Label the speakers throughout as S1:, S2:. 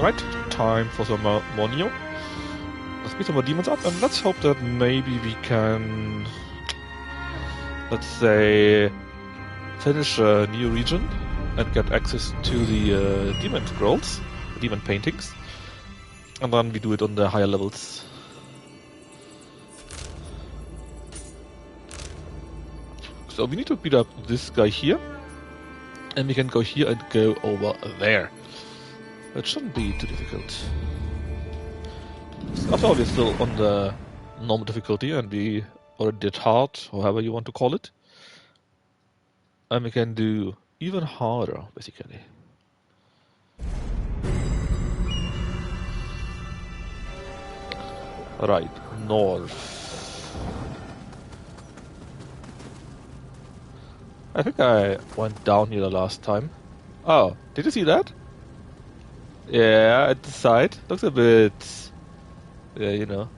S1: Right, time for some more Nioh. Let's beat some more demons up, and let's hope that maybe we can, let's say, finish a new region and get access to the demon scrolls, the demon paintings, and then we do it on the higher levels. So we need to beat up this guy here, and we can go here and go over there. It shouldn't be too difficult. After all, we're still on the normal difficulty, and we already did hard, however you want to call it. And we can do even harder, basically. Right, north. I think I went down here the last time. Oh, did you see that? Yeah, at the side. Looks a bit... yeah, you know.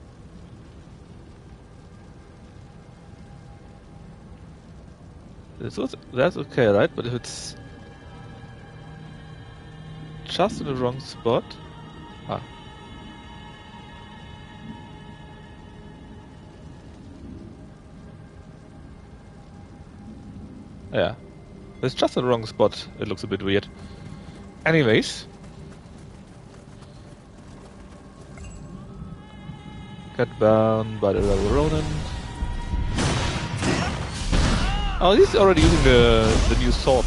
S1: That's okay, right? But if it's just in the wrong spot... ah. Yeah. If it's just in the wrong spot, it looks a bit weird. Anyways. Get bound by the rebel Ronin. Oh, he's already using the new sword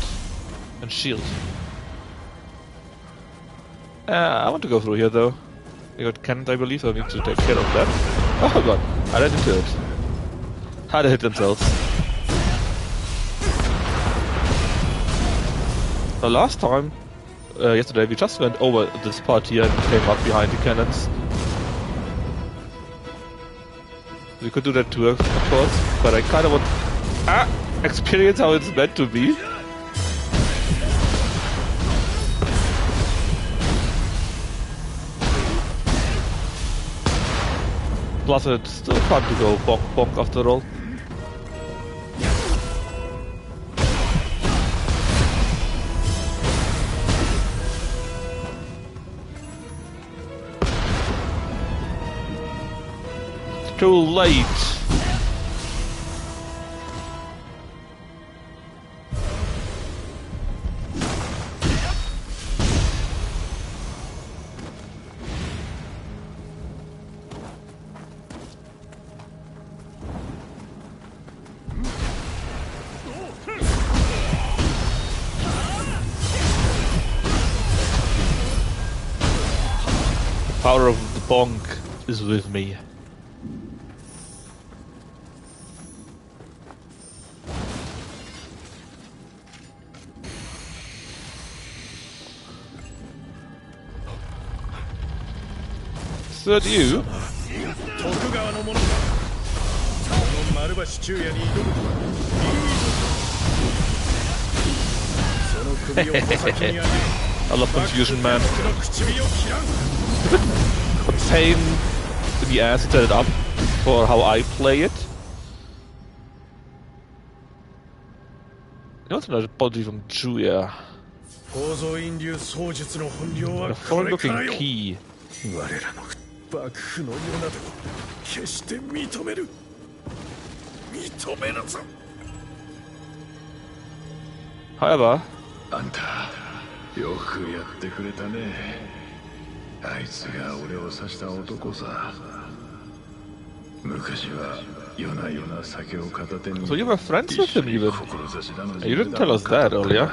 S1: and shield. I want to go through here though. We got cannons, I believe, so I need to take care of that. Oh god, I ran into it. How they hit themselves. The last time, yesterday, we just went over this part here and came up behind the cannons. We could do that too, of course, but I kind of want experience how it's meant to be. Plus, it's still fun to go bonk bonk after all. Too late. The power of the bonk is with me. Is that you? I love confusion, man. A pain in the ass to set it up for how I play it. You know, it's another body from Julia. A foreign looking key. However, so you were friends with him even? You didn't tell us that earlier.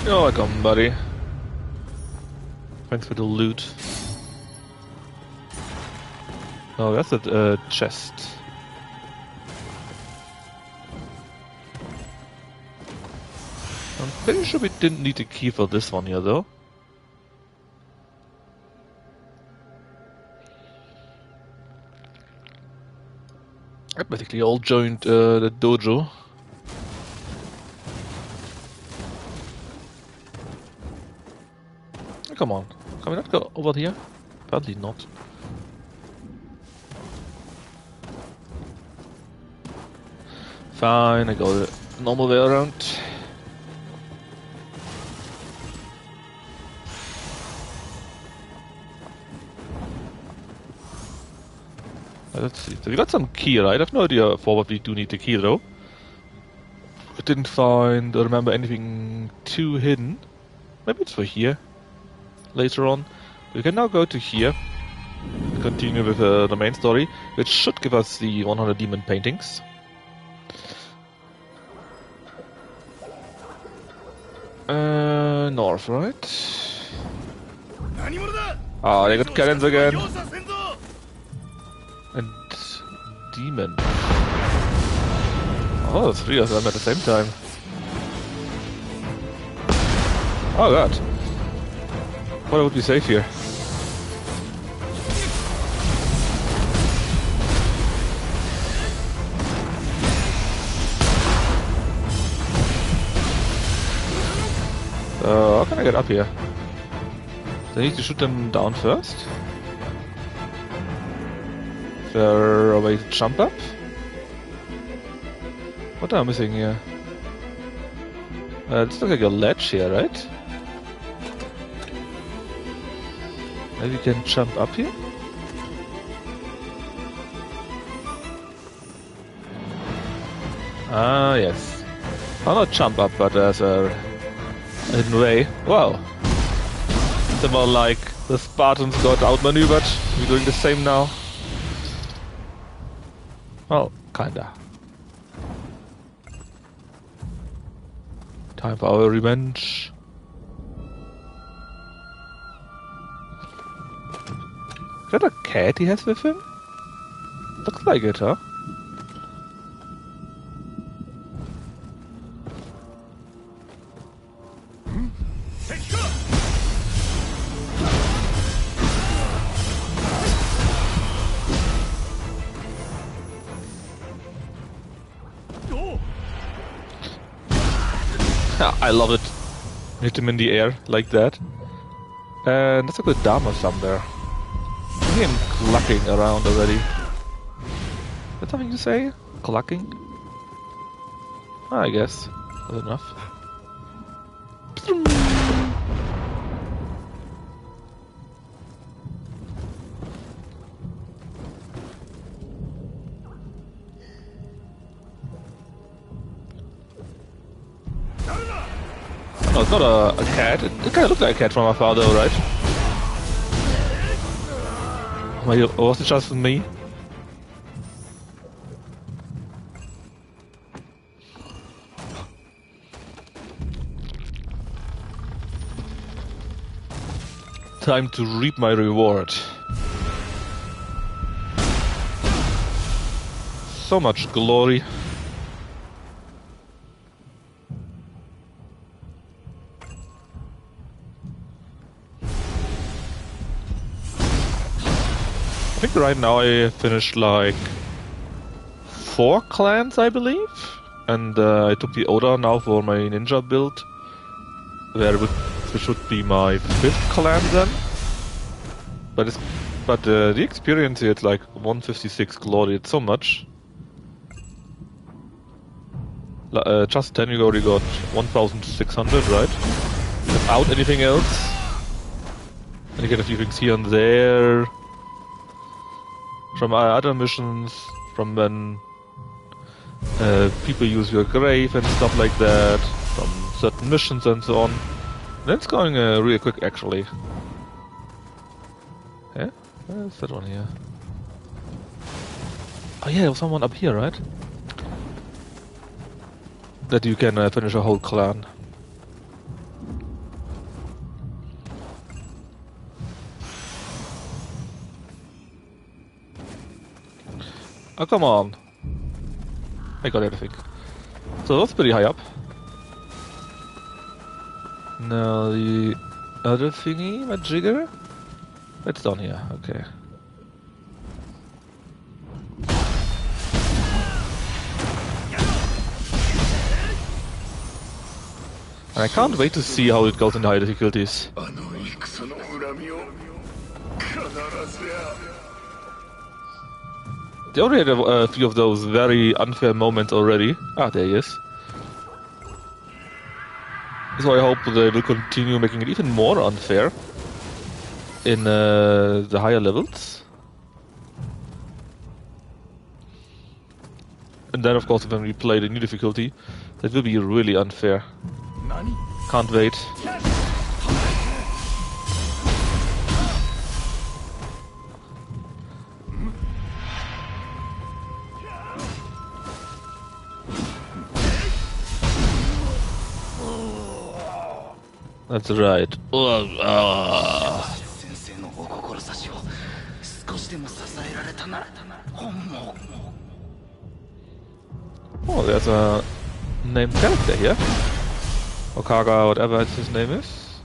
S1: You're welcome, buddy. Thanks for the loot. Oh, that's a chest. I'm pretty sure we didn't need a key for this one here, though. I basically all joined the dojo. Oh, come on, can we not go over here? Apparently not. Fine, I go the normal way around. Let's see. So we got some key, right? I have no idea for what we do need the key, though. I didn't find or remember anything too hidden. Maybe it's for here. Later on. We can now go to here. Continue with the main story, which should give us the 100 demon paintings. North, right? Ah, they got cannons again. And demon. Oh, 3 of them at the same time. Oh god. What would be safe here? How can I get up here? Do I need to shoot them down first? Is there a way to jump up? What am I missing here? It's like a ledge here, right? Maybe we can jump up here? Ah, yes. I'll not jump up, but there's a hidden way. Wow. It's more like the Spartans got outmaneuvered. We're doing the same now. Well, kinda. Time for our revenge. Is that a cat he has with him? Looks like it, huh? I love it. Hit him in the air like that. And that's a good Dharma somewhere. I hear him clucking around already. Is that something you say? Clucking? I guess. That's enough. No, it's not a cat. It kind of looks like a cat from afar though, right? Or was it just me? Time to reap my reward. So much glory. I think right now I finished like 4 clans, I believe, and I took the Oda now for my ninja build, which would be my 5th clan then. But the experience here, it's like 156 glory. It's so much. Just 10 you already got 1,600, right? Without anything else. And you get a few things here and there. From other missions, from when people use your grave and stuff like that, from certain missions and so on. And it's going really quick actually. Yeah? Where's that one here? Oh yeah, there was someone up here, right? That you can finish a whole clan. Oh, come on. I got everything. So that's pretty high up. Now the other thingy, my jigger? It's down here, okay. And I can't wait to see how it goes in higher difficulties. They already had a few of those very unfair moments already. Ah, there he is. So I hope they will continue making it even more unfair in the higher levels. And then, of course, when we play the new difficulty, that will be really unfair. Can't wait. That's right. Oh, there's a named character here. Okaga, whatever his name is.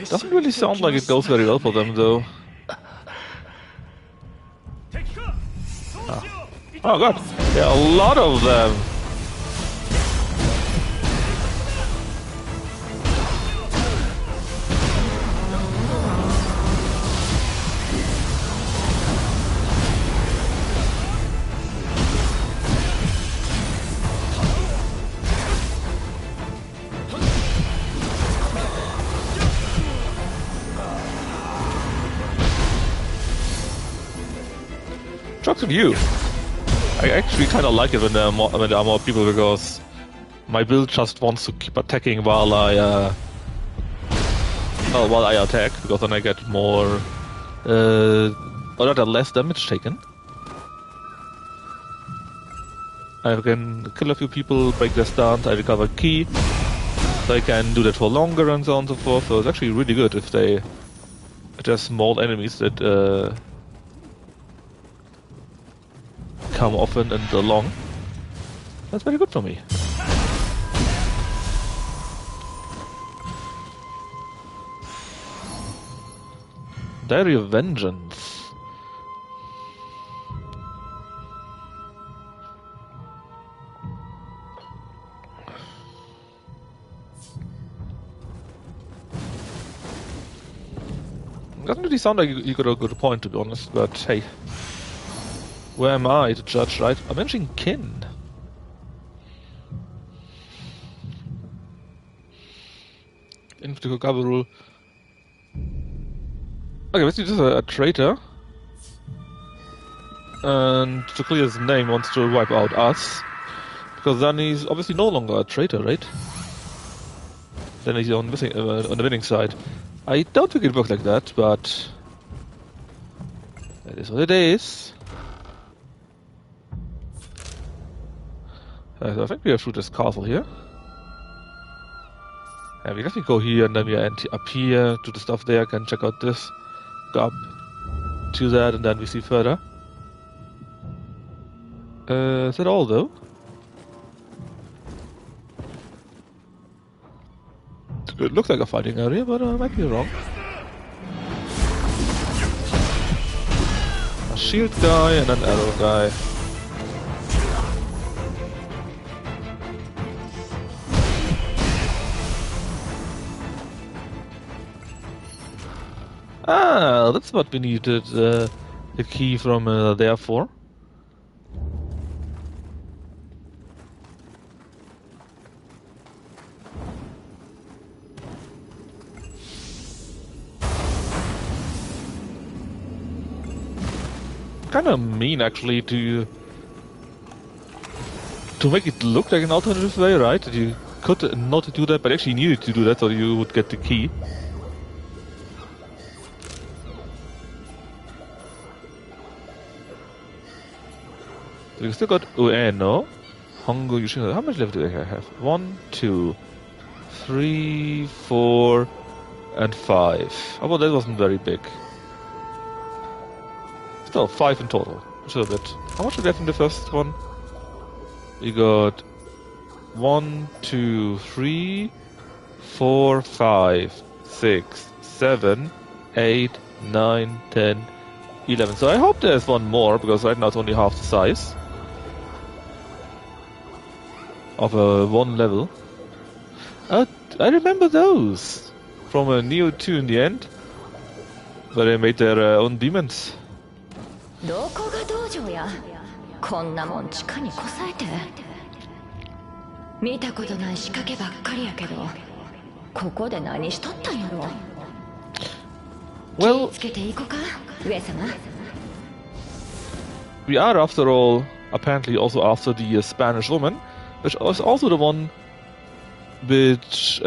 S1: Doesn't really sound like it goes very well for them, though. Ah. Oh god, there are a lot of them! Trucks with you. I actually kind of like it when there are more people, because my build just wants to keep attacking while I attack, because then I get more or rather less damage taken. I can kill a few people, break their stance, I recover ki, so I can do that for longer and so on and so forth. So it's actually really good if there's small enemies that come often and long. That's very good for me. Diary of Vengeance. Doesn't really sound like you got a good point, to be honest, but hey. Where am I to judge, right? I'm mentioning kin. Infantry Gabarul. Okay, basically just a traitor. And to clear his name, wants to wipe out us. Because then he's obviously no longer a traitor, right? Then he's on the winning side. I don't think it works like that, but that is what it is. So I think we have through this castle here. And we definitely go here and then we are up here, do the stuff there, can check out this, go up to that, and then we see further. Is that all though? It looks like a fighting area, but I might be wrong. A shield guy and an arrow guy. Ah, that's what we needed the key from there for. Kind of mean, actually, to make it look like an alternative way, right? That you could not do that, but actually needed to do that so you would get the key. So you still got Ueno, Hongo, Yoshino. How much left do I have? 1, 2, 3, 4, and 5. Oh, well, that wasn't very big. Still, 5 in total. Which is a bit. How much did we have in the first one? We got 1, 2, 3, 4, 5, 6, 7, 8, 9, 10, 11. So I hope there's one more, because right now it's only half the size of a one level. I remember those from a Nioh 2 in the end, where they made their own demons.
S2: どこが道場やこんなもん地下にこさえて見たことない仕掛けばっかりやけどここで何しとったんやろ
S1: Well,
S2: 気つけていこか上様
S1: we are after all apparently also after the Spanish woman, which was also the one which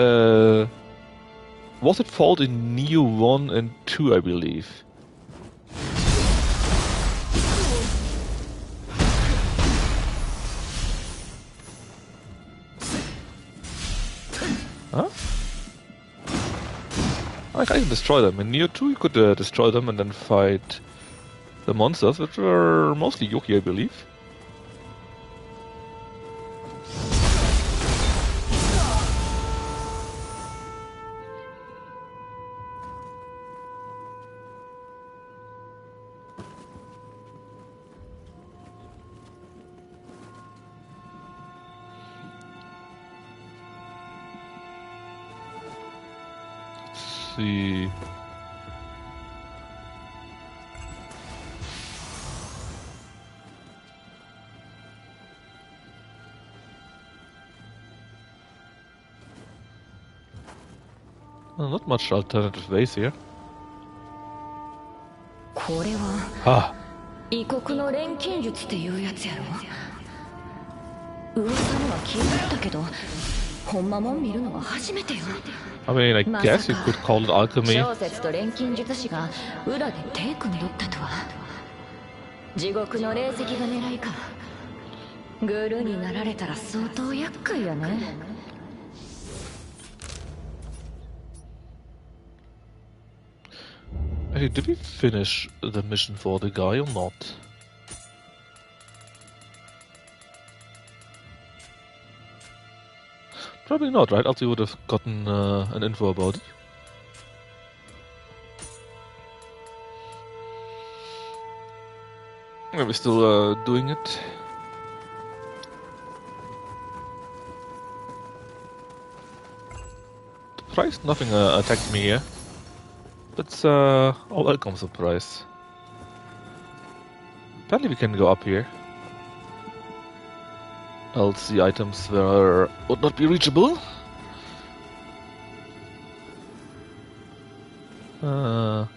S1: was at fault in Nioh 1 and 2, I believe. Huh? I can destroy them. In Nioh 2 you could destroy them and then fight the monsters, which were mostly Yoki, I believe. Let's see. Well, not much alternative ways here.
S2: これは
S1: Ah,
S2: 異国の錬金術っていうやつやろ噂には聞いとったけどほんまもん見るのは初めてよ
S1: I mean, I guess you could call it alchemy.
S2: 小説と錬金術師が裏で手組んどったとは地獄の霊石が狙いかグルになられたら相当厄介やね
S1: Hey, did we finish the mission for the guy or not? Probably not, right? Else we would have gotten an info about it. Are we still doing it? Surprised nothing attacked me here. That's a welcome surprise. Apparently we can go up here. Else the items would not be reachable. I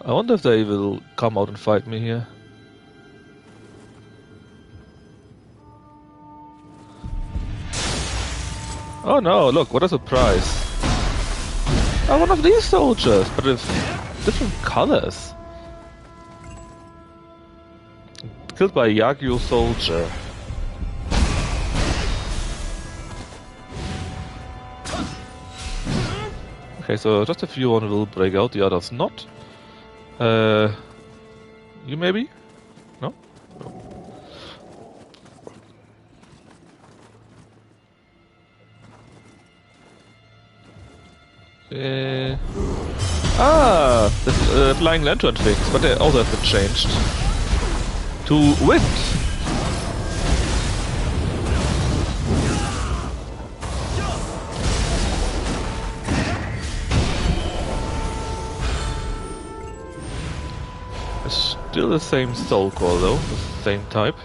S1: wonder if they will come out and fight me here. Oh no, look, what a surprise. Oh, one of these soldiers, but with different colors. Killed by a Yagyu soldier. Okay, so just a few one will break out, the others not. You maybe? No? The flying lantern things, but they also have been changed to wind. It's still the same soul core though, the same type.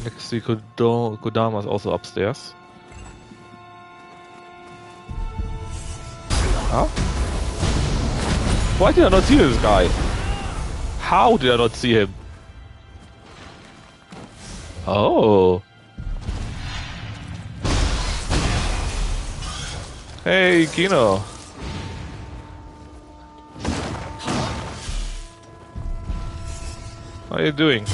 S1: Next to Kodama is also upstairs. Huh? Why did I not see this guy? How did I not see him? Oh. Hey, Kino. How are you doing?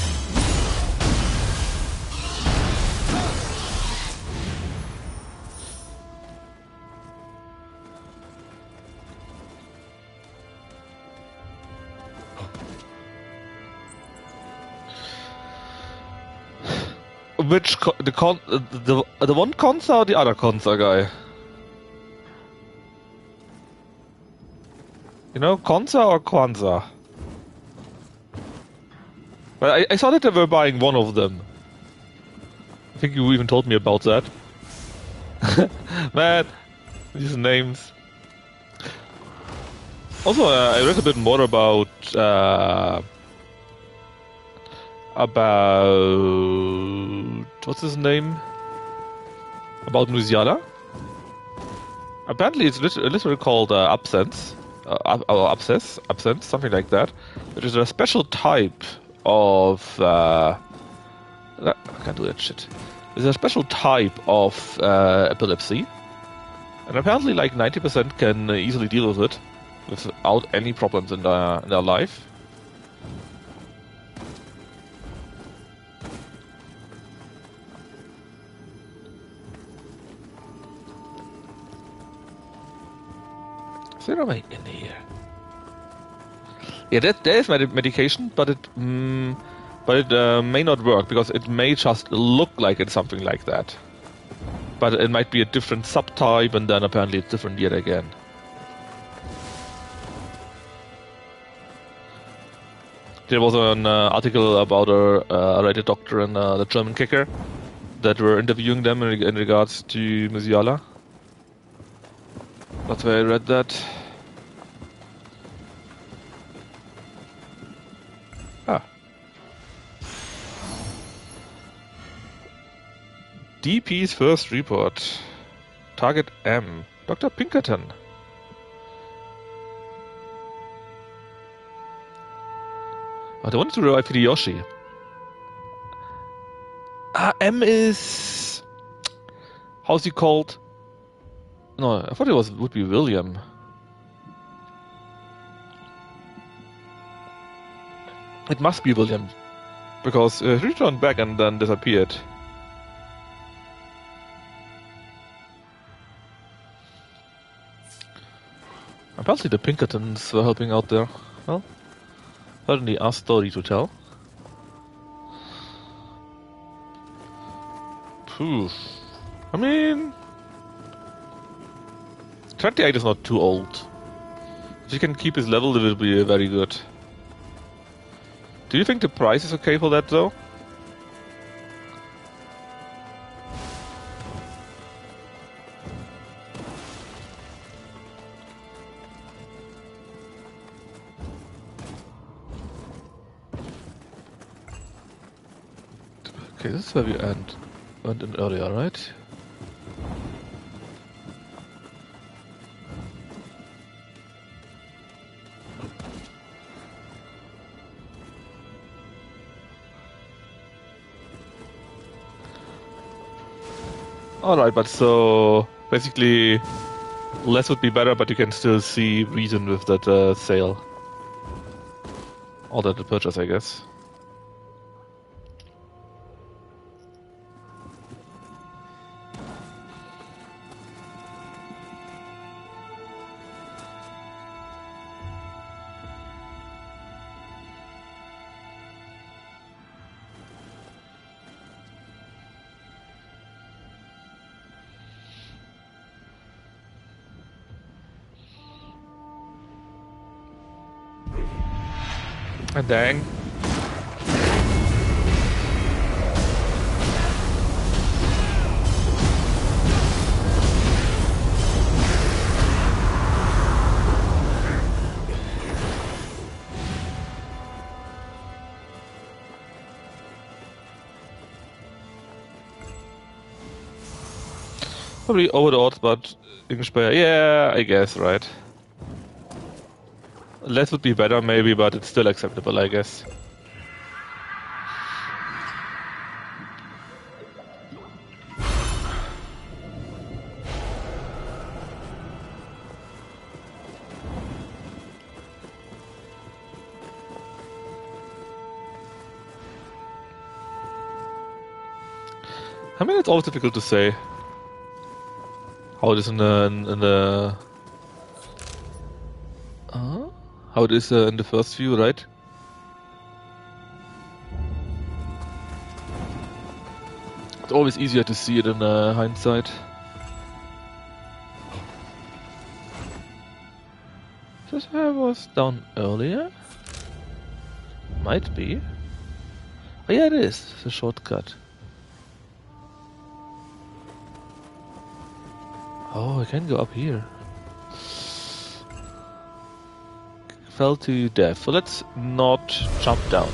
S1: which the one Konza or the other Konza guy? You know, Konza or Kwanzaa? But I saw that they were buying one of them. I think you even told me about that. Man, these names. Also, I read a bit more about what's his name? About Musiala. Apparently, it's literally called absence, or abscess, something like that. It is a special type of. I can't do that shit. It's a special type of epilepsy, and apparently, like 90% can easily deal with it without any problems in their life. Is there a way in here? Yeah, there is medication, but it may not work because it may just look like it's something like that. But it might be a different subtype, and then apparently it's different yet again. There was an article about a Reddit doctor and the German kicker that were interviewing them in regards to Musiala. That's why I read that. Ah. DP's first report. Target M. Dr. Pinkerton. Oh, they wanted to revive Hideyoshi. M is... How's he called? No, I thought it would be William. It must be William. Because he returned back and then disappeared. Apparently the Pinkertons were helping out there. Well, certainly our story to tell. Phew. I mean... 28 is not too old. If he can keep his level, it will be very good. Do you think the price is okay for that, though? Okay, this is where we went in earlier, right? Alright, but so basically less would be better, but you can still see reason with that sale. Or that purchase, I guess. And dang. Probably over the odds, but Ingspire, yeah, I guess, right. Less would be better, maybe, but it's still acceptable, I guess. I mean, it's always difficult to say how it is in the how it is in the first view, right? It's always easier to see it in hindsight. This I was down earlier? Might be. Oh yeah, it is. It's a shortcut. Oh, I can go up here. Fell to death. So let's not jump down.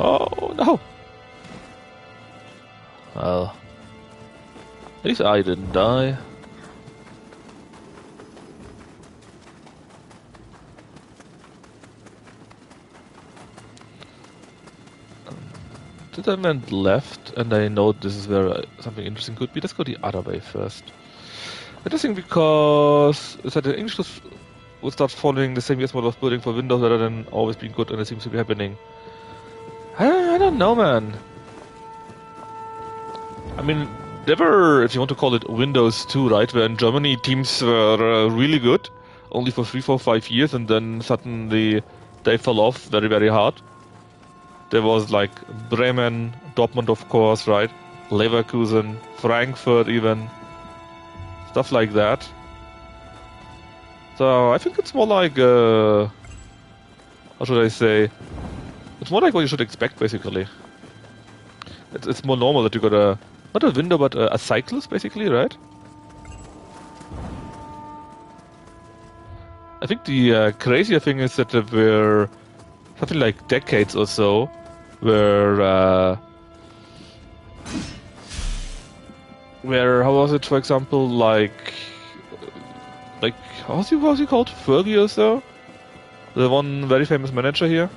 S1: Oh no! Well, at least I didn't die. Did I went left, and I know this is where something interesting could be. Let's go the other way first. Interesting because it's that the English would start following the same US model of building for Windows rather than always being good, and it seems to be happening. I don't know, man. I mean, there were, if you want to call it Windows 2, right, where in Germany teams were really good, only for 3, 4, 5 years, and then suddenly they fell off very, very hard. There was like Bremen, Dortmund, of course, right? Leverkusen, Frankfurt, even. Stuff like that. So I think it's more like, how should I say? It's more like what you should expect, basically. It's more normal that you got not a window, but a cyclist, basically, right? I think the crazier thing is that there were something like decades or so where how was it, for example, like how was he called? Fergie or so? The one very famous manager here?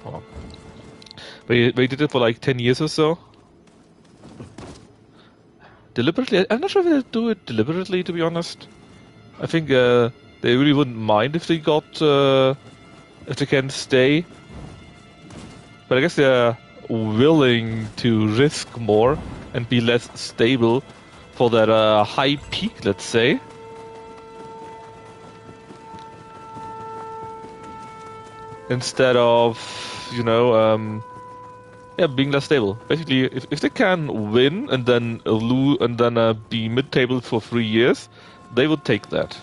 S1: Oh. They did it for like 10 years or so. Deliberately? I'm not sure if they do it deliberately, to be honest. I think they really wouldn't mind if they got if they can stay. But I guess they're willing to risk more and be less stable for that high peak, let's say. Instead of, you know, being less stable. Basically, if they can win and then lose and then be mid-table for 3 years, they would take that.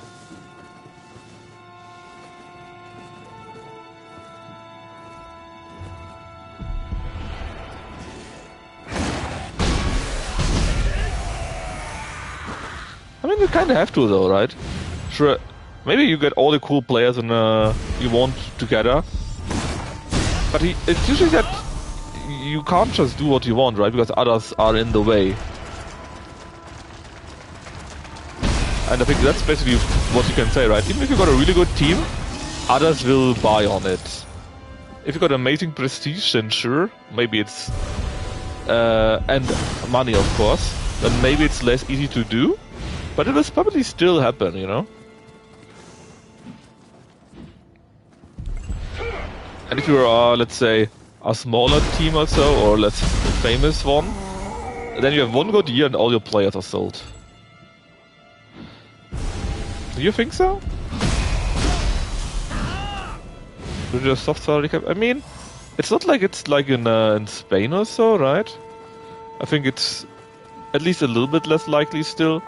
S1: I mean, you kind of have to, though, right? Sure, maybe you get all the cool players and you want together, but it's usually that you can't just do what you want, right? Because others are in the way. And I think that's basically what you can say, right? Even if you've got a really good team, others will buy on it. If you've got amazing prestige, then sure, maybe it's... and money, of course, then maybe it's less easy to do. But it will probably still happen, you know? And if you are, let's say, a smaller team or so, or less famous one, then you have one good year and all your players are sold. Do you think so? Really a soft salary cap? I mean, it's not like it's like in Spain or so, right? I think it's at least a little bit less likely still.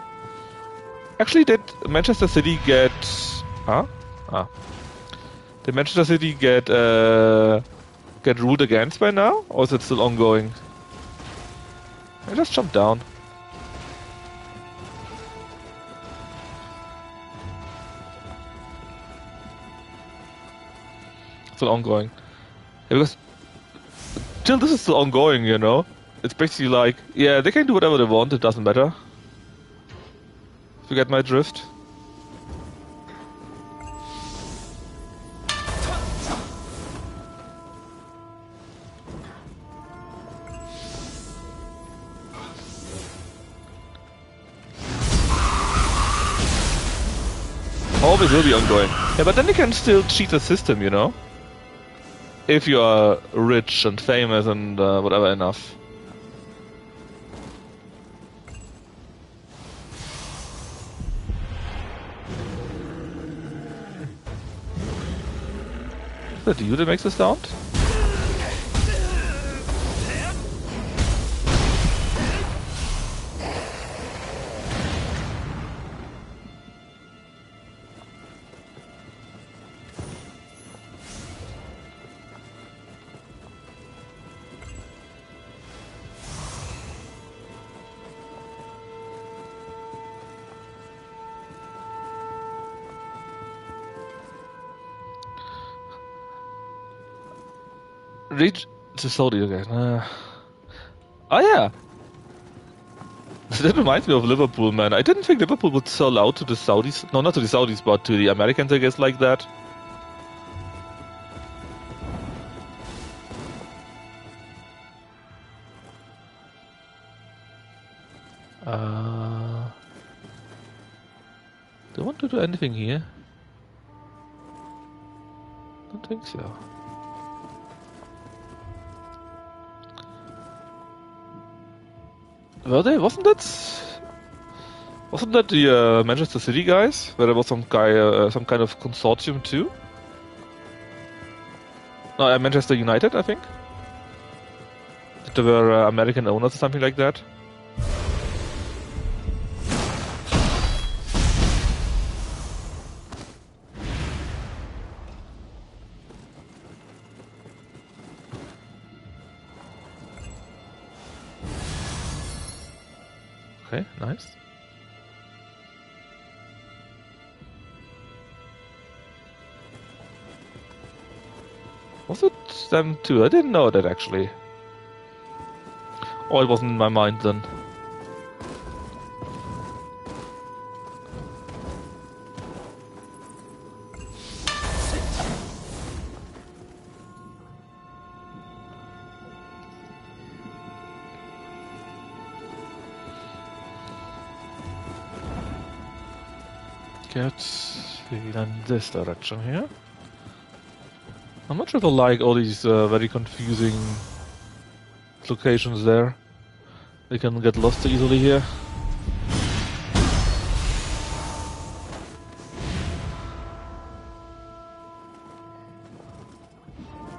S1: Actually, did Manchester City get... Did Manchester City get ruled against by now? Or is it still ongoing? I just jumped down. Still ongoing. Yeah, because till this is still ongoing, you know? It's basically like, yeah, they can do whatever they want, it doesn't matter. If you get my drift. Always will be ongoing. Yeah, but then you can still cheat the system, you know? If you are rich and famous and whatever enough. Is that you that makes the sound? Reach to Saudi again. Oh yeah, that reminds me of Liverpool, man. I didn't think Liverpool would sell out to the Saudis. No, not to the Saudis, but to the Americans, I guess, like that. Do I want to do anything here? Don't think so. Were they? Wasn't that the Manchester City guys? Where there was some guy, some kind of consortium too? No, Manchester United, I think. That there were American owners or something like that. Okay, nice. Was it them too? I didn't know that actually. Oh, it wasn't in my mind then. Get in this direction here. I'm not sure if I like all these very confusing locations there. They can get lost easily here.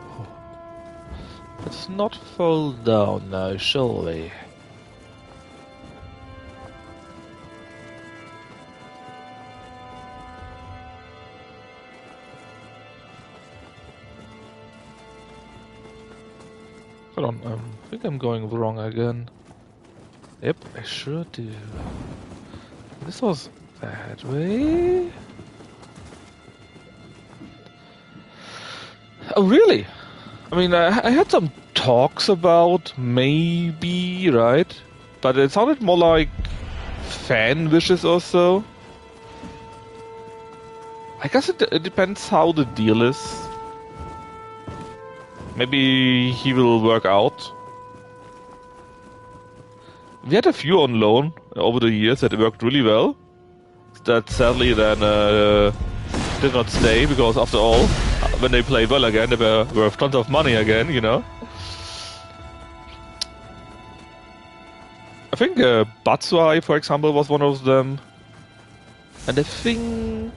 S1: Oh. Let's not fall down now, shall we? Hold on, I think I'm going wrong again. Yep, I sure do. This was that way. Oh, really? I mean, I had some talks about maybe, right? But it sounded more like fan wishes or so. I guess it depends how the deal is. Maybe he will work out. We had a few on loan over the years that worked really well. That sadly then did not stay because after all, when they played well again, they were worth tons of money again, you know. I think Batsuai, for example, was one of them. And I think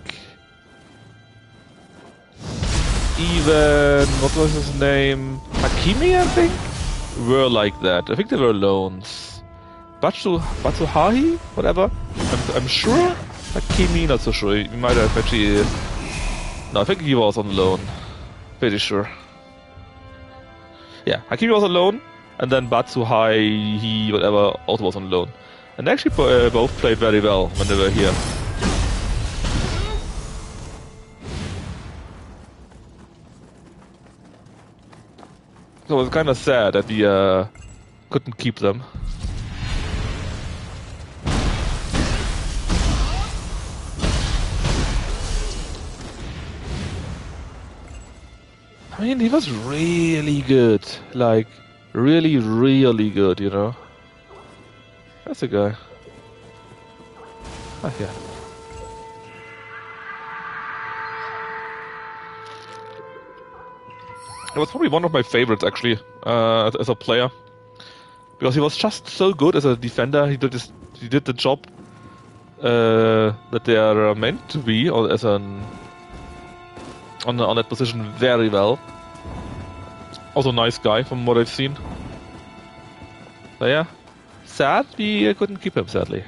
S1: even, what was his name? Hakimi, I think? Were like that. I think they were loans. Batsuhahi? Whatever. I'm sure. Hakimi, not so sure. He might have actually... No, I think he was on loan. Pretty sure. Yeah, Hakimi was on loan. And then Batsuhahi, whatever, also was on loan. And they actually both played very well when they were here. So it's kind of sad that we couldn't keep them. I mean, he was really good. Like, really, really good, you know? That's a guy. Ah, yeah. It was probably one of my favorites, actually, as a player. Because he was just so good as a defender. He did the job that they are meant to be, or as an on that position very well. Also nice guy from what I've seen. But yeah, sad we couldn't keep him, sadly.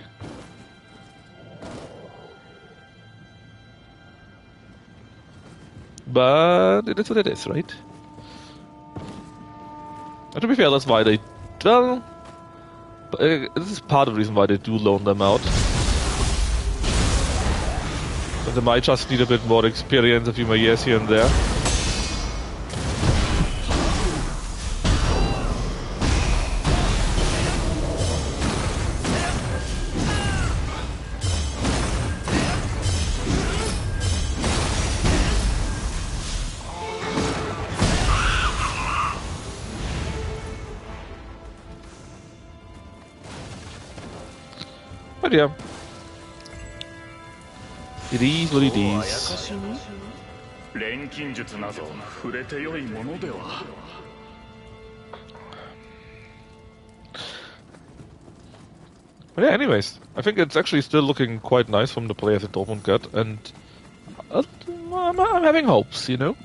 S1: But it is what it is, right? And to be fair, that's why they... Well... this is part of the reason why they do loan them out. But they might just need a bit more experience, a few more years here and there. But yeah, it is what it is. But yeah, anyways, I think it's actually still looking quite nice from the players at Dortmund got, and I'm having hopes, you know?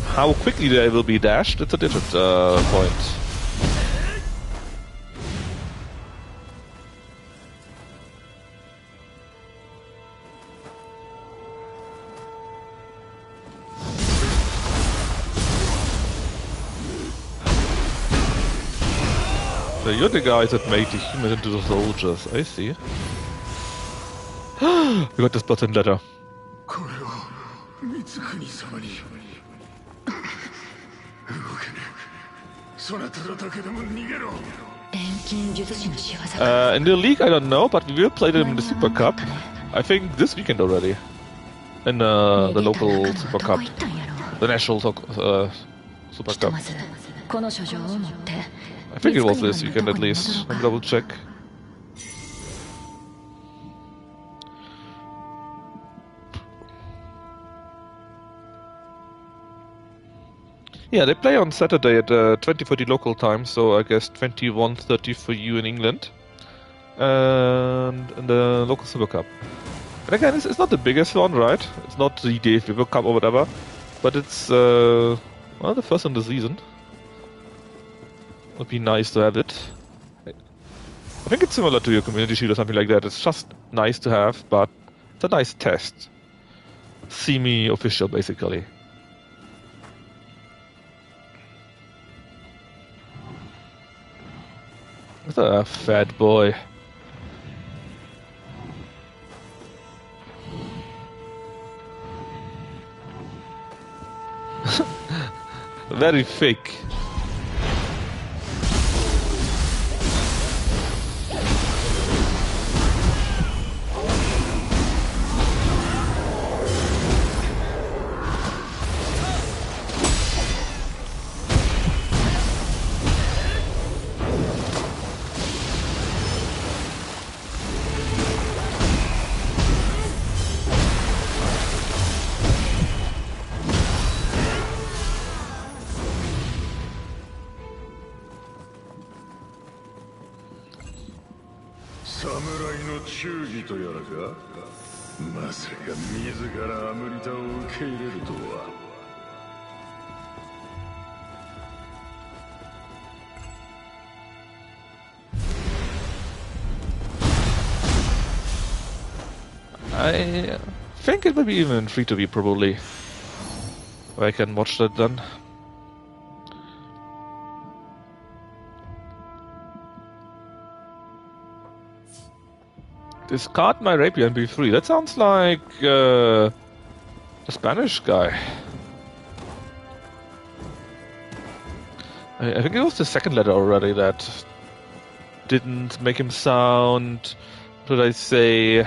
S1: How quickly they will be dashed, it's a different point. So you're the guys that made the humans into the soldiers, I see. We got this button letter. In the league I don't know, but we will play them in the Super Cup. I think this weekend already. In the local Super Cup. The national Super Cup. I think it was this weekend at least. I'll double check. Yeah, they play on Saturday at 20:30 local time, so I guess 21:30 for you in England. And in the local Super Cup. And again, it's not the biggest one, right? It's not the DFB Cup or whatever, but it's well, the first in the season. Would be nice to have it. I think it's similar to your Community Shield or something like that. It's just nice to have, but it's a nice test. Semi-official, basically. What a fat boy. Very fake. I think it will be even free to be probably. Where I can watch that then. Discard my rapier and be free. That sounds like a Spanish guy. I think it was the second letter already that didn't make him sound, what did I say,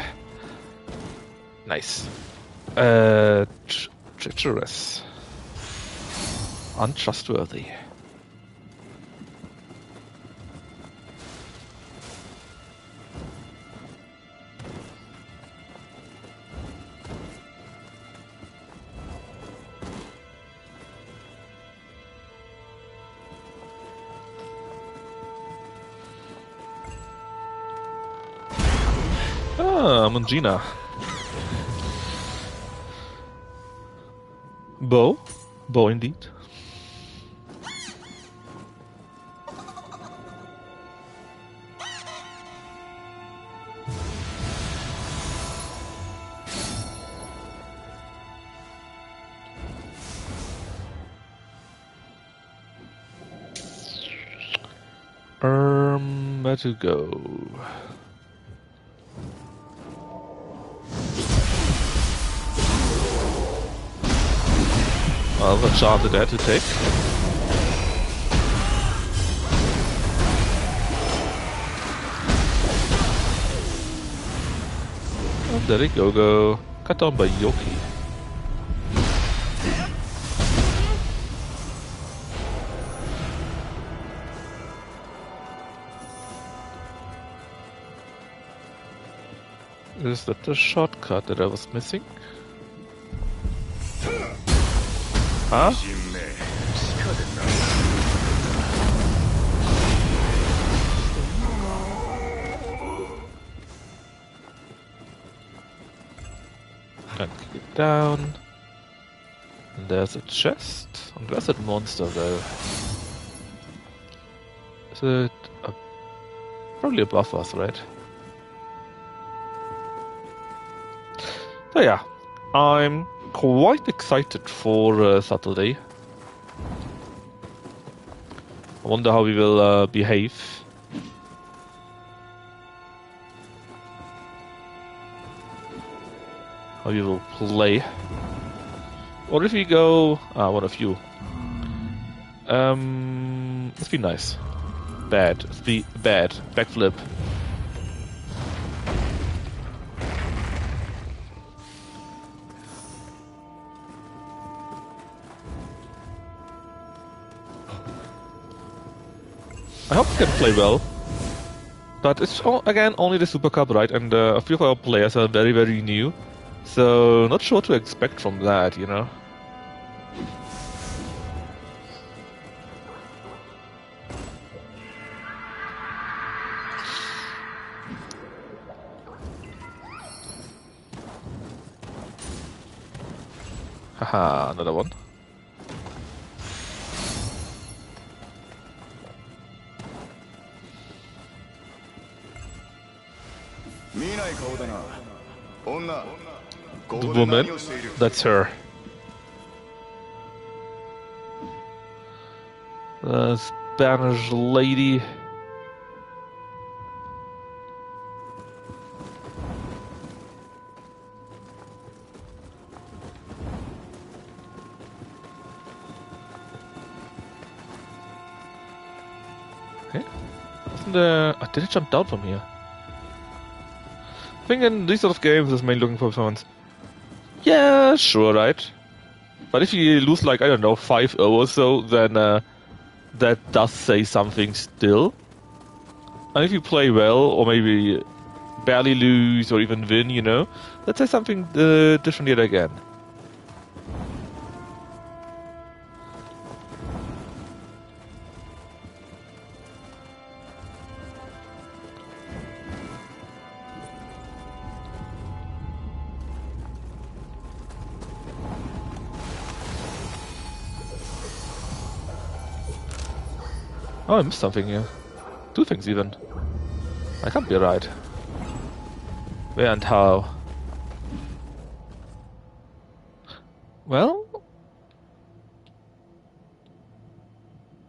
S1: nice. Treacherous. Untrustworthy. Ah, Mungina. Bow. Bow indeed. Where to go? Well, the chance there to take. Oh, there we go. Cut down by Yoki. Is that the shortcut that I was missing? Huh? And kick it down. And there's a chest. And where's that monster though? Is it probably above us, right? So yeah, I'm quite excited for Saturday. I wonder how we will behave. How we will play. Or if we go... one of you. Let's be nice. Bad. Let's be bad. Backflip. I hope you can play well, but it's again only the Super Cup, right? And a few of our players are very, very new, so not sure what to expect from that, you know. Haha, another one. The woman, that's her. The Spanish lady. Okay. Did it jump down from here? I think in these sort of games, it's mainly looking for someone's. Yeah, sure, right. But if you lose like, I don't know, 5-0 or so, then that does say something still. And if you play well, or maybe barely lose, or even win, you know, that says something different yet again. Oh, I missed something here. 2 things even. I can't be right. Where and how? Well...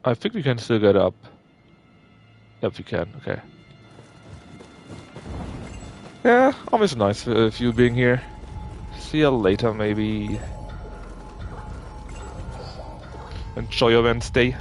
S1: I think we can still get up. Yep, we can, okay. Yeah, always nice of you being here. See you later, maybe. Enjoy your Wednesday.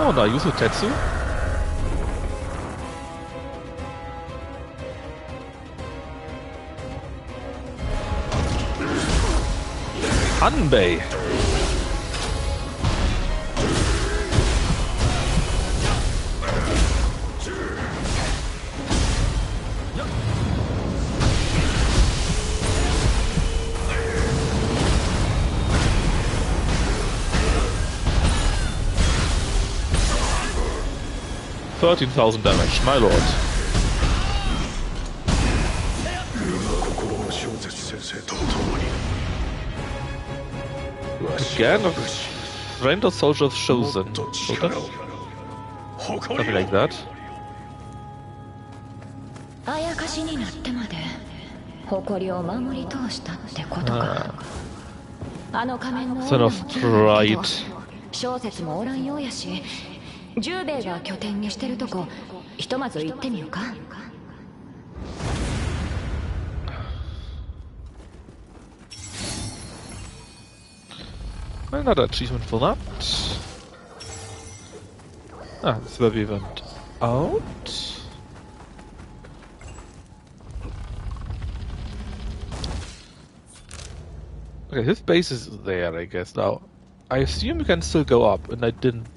S1: Oh, no, use Tetsu. Hanbei. $13,000 damage, my lord. Again, a friend or soldier of chosen. Something like that.
S2: あやかしになってまで誇りを守り通したってことか。あの仮面の
S1: Son of pride.
S2: 小説もおらんようやし、十兵衛が拠点にしてるとこひとまず行ってみようか。
S1: Another achievement for that. Ah, this is where we went out. Okay, his base is there, I guess. Now, I assume you can still go up, and I didn't.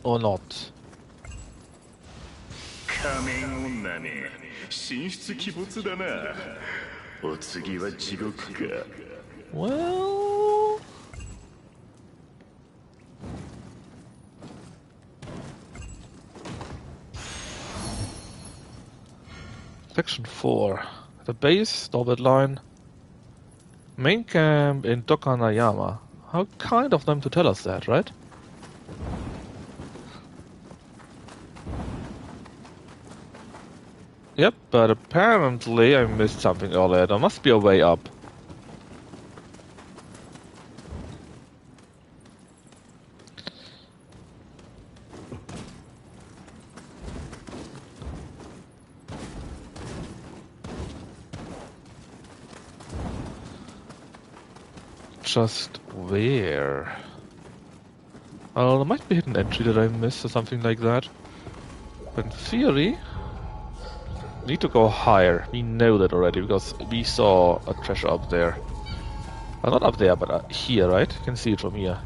S1: Or not.
S3: 仮面女ね、神出鬼没だな。お次は地獄か。
S1: Well... Section 4. The base, Norbert Line. Main camp in Dokanayama. How kind of them to tell us that, right? Yep, but apparently I missed something earlier. There must be a way up. Just where? Well, there might be a hidden entry that I missed or something like that. But in theory, we need to go higher. We know that already because we saw a treasure up there. Well, not up there, but here, right? You can see it from here.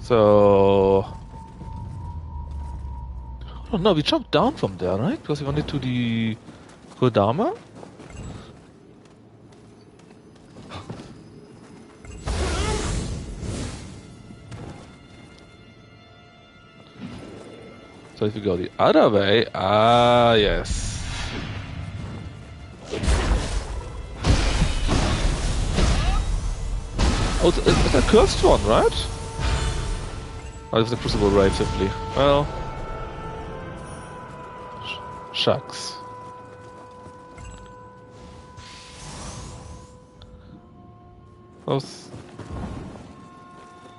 S1: So... Oh no, we jumped down from there, right? Because we wanted to the Kodama? So if you go the other way, yes. Oh, it's a cursed one, right? Oh, it's the Crucible Raid simply. Well... Shucks. Oh,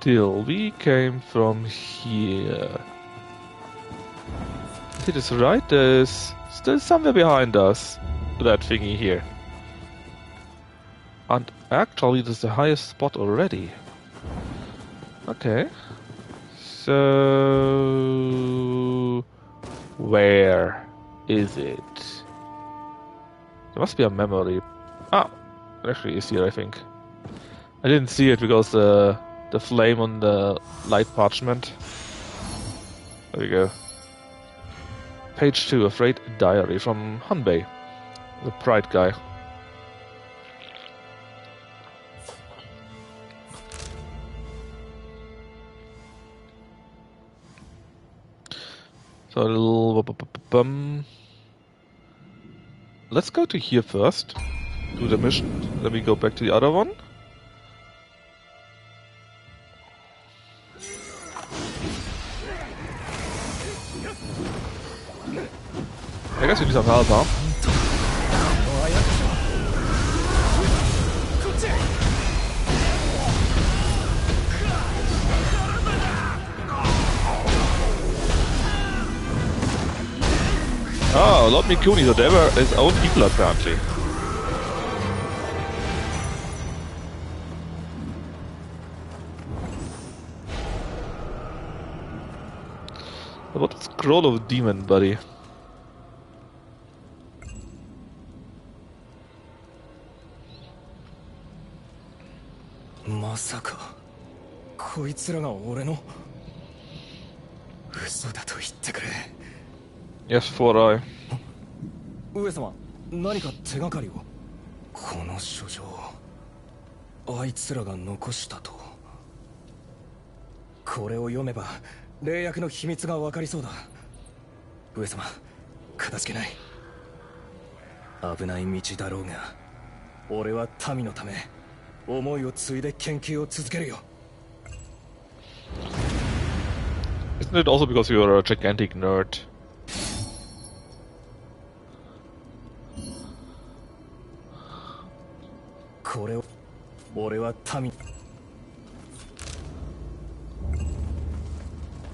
S1: still, we came from here. Is this right? There's still somewhere behind us. That thingy here. And actually, this is the highest spot already. Okay. So... where is it? There must be a memory. Ah! It actually is here, I think. I didn't see it because the flame on the light parchment. There we go. Page 2, Afraid Diary from Hanbei, the Pride guy. So a little... Let's go to here first, do the mission, then we go back to the other one. I guess we need some help, huh? Oh, Lord Mikuni, so they were his own people apparently. What is Scroll of Demon, buddy?
S4: まさかこいつらが俺の嘘だと言ってくれ。
S1: Yes, for I.
S4: 上様、何か手がかりを。この書状、あいつらが残したと。これを読めば霊薬の秘密が分かりそうだ。上様、かたじけない。危ない道だろうが、俺は民のため思いを継いで研究を続けるよ。
S1: Isn't it also because you're a gigantic nerd?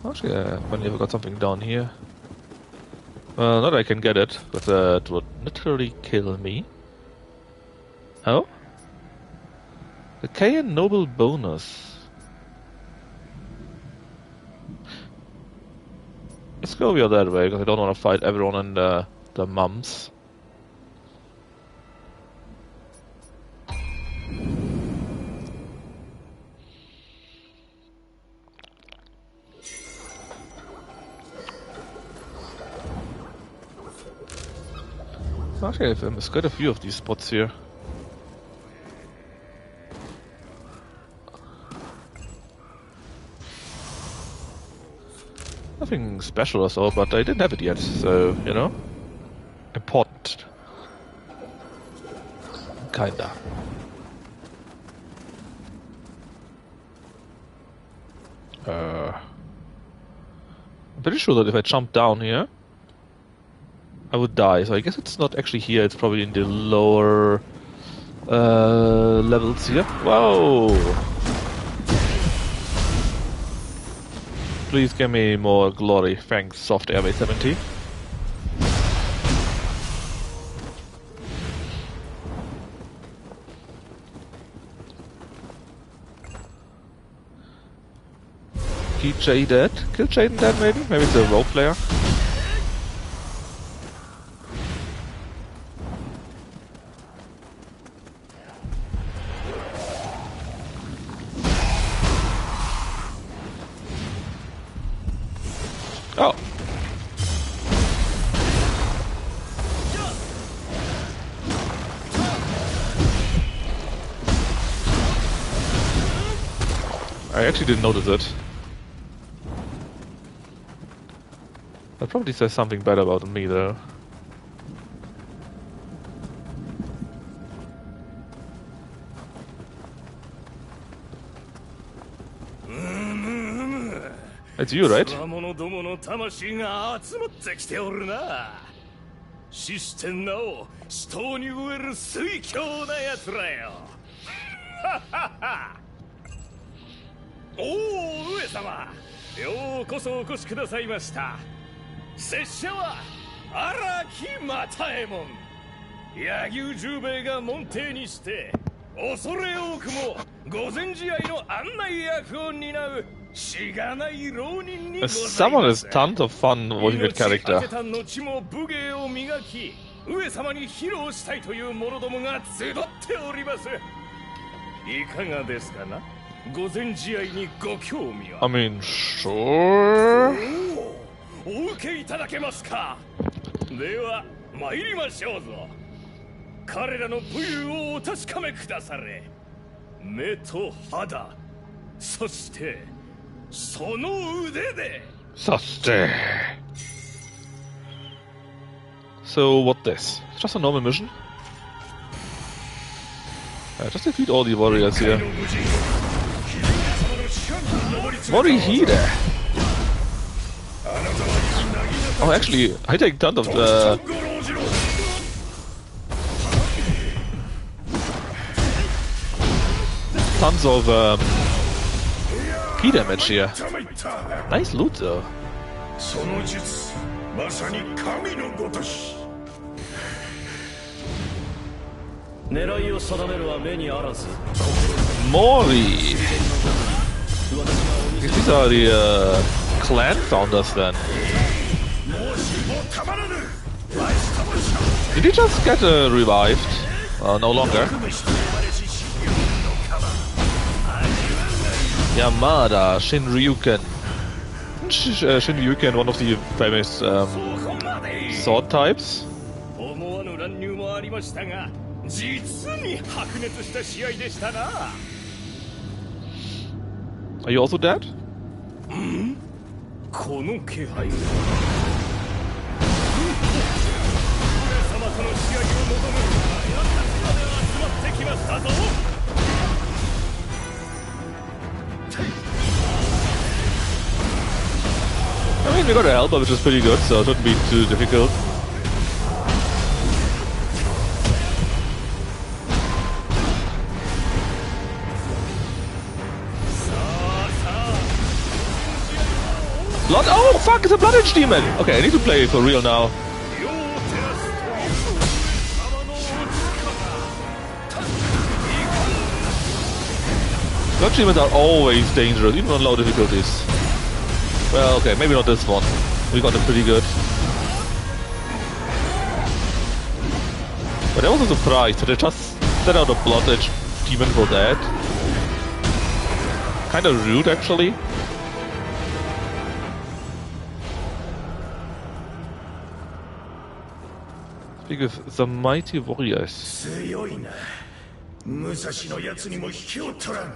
S1: Actually, I never got something down here. Not that I can get it, but that would literally kill me. Oh? The Kayan Noble bonus. Let's go over that way, because I don't want to fight everyone and the mums. Actually, there's quite a few of these spots here. Nothing special or so, but I didn't have it yet, so, you know. Important. Kinda. I'm pretty sure that if I jump down here, I would die, so I guess it's not actually here, it's probably in the lower levels here. Whoa! Please give me more glory, thanks, Soft Airway 70. Keep Jay dead? Kill Jaden dead maybe? Maybe it's a role player? Oh. I actually didn't notice it. That probably says something bad about me though. It's you, right?
S3: 死してなお死闘に飢える水強な奴らよ。おお、上様、ようこそお越しくださいました。拙者は荒木又右衛門。柳生十兵衛が門弟にして恐れ多くも御前試合の案内役を担うしがない浪人にございます。
S1: Someone has tons of fun working with character.
S3: 命当てた後も武芸を磨き上様に披露したいという者どもが集っております。いかがですかな、御前試合にご興味は。
S1: I mean, sure.
S3: お受けいただけますか。では参りましょうぞ。彼らの武勇をお確かめくだされ。目と肌、そしてその腕で。
S1: So what this? Just a normal mission? Just defeat all the warriors here. Morihide! Oh, actually, I take tons of the... Tons of key damage here. Nice loot though. Mori! These are the clan founders then. Did he just get revived? No longer. Yamada, Shinryuken. Shinryuken, one of the famous sword types.
S3: 思わぬ乱入もありましたが、実に白熱した試合でしたな。
S1: Are you also dead?
S3: この気配。上様との試合を望む私まで集まってきましたぞ。
S1: I mean, we got a helper, which is pretty good, so it shouldn't be too difficult. Blood? Oh, fuck, it's a Blood Edge Demon! Okay, I need to play for real now. Blood Demons are always dangerous, even on low difficulties. Well, okay, maybe not this one. We got it pretty good. But I was surprised that they just set out a Blood Edge Demon for that. Kinda rude, actually. Speak of the mighty warriors.
S3: 強いな。武蔵のやつにも引けを取らん。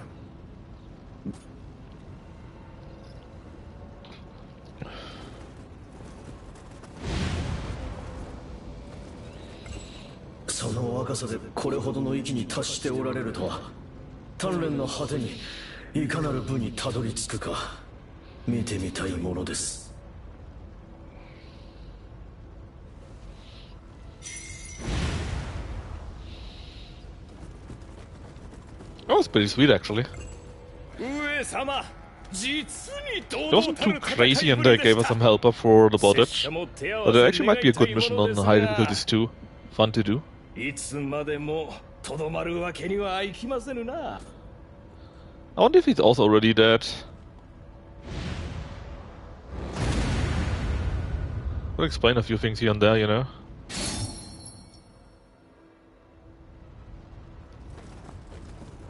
S5: その若さでこれほどの域に達しておられるとは、鍛錬の果てにいかなる部にたどり着くか見てみたいものです。
S1: That was pretty sweet, actually.
S3: 上様、実に
S1: It wasn't too crazy, and they gave us some help up for the Blood Edge. But it actually might be a good mission on high difficulties too. Fun to do.
S3: いつまでもとどまるわけにはいきませぬな。
S1: I wonder if he's also already dead. Would explain a few things here and there, you know.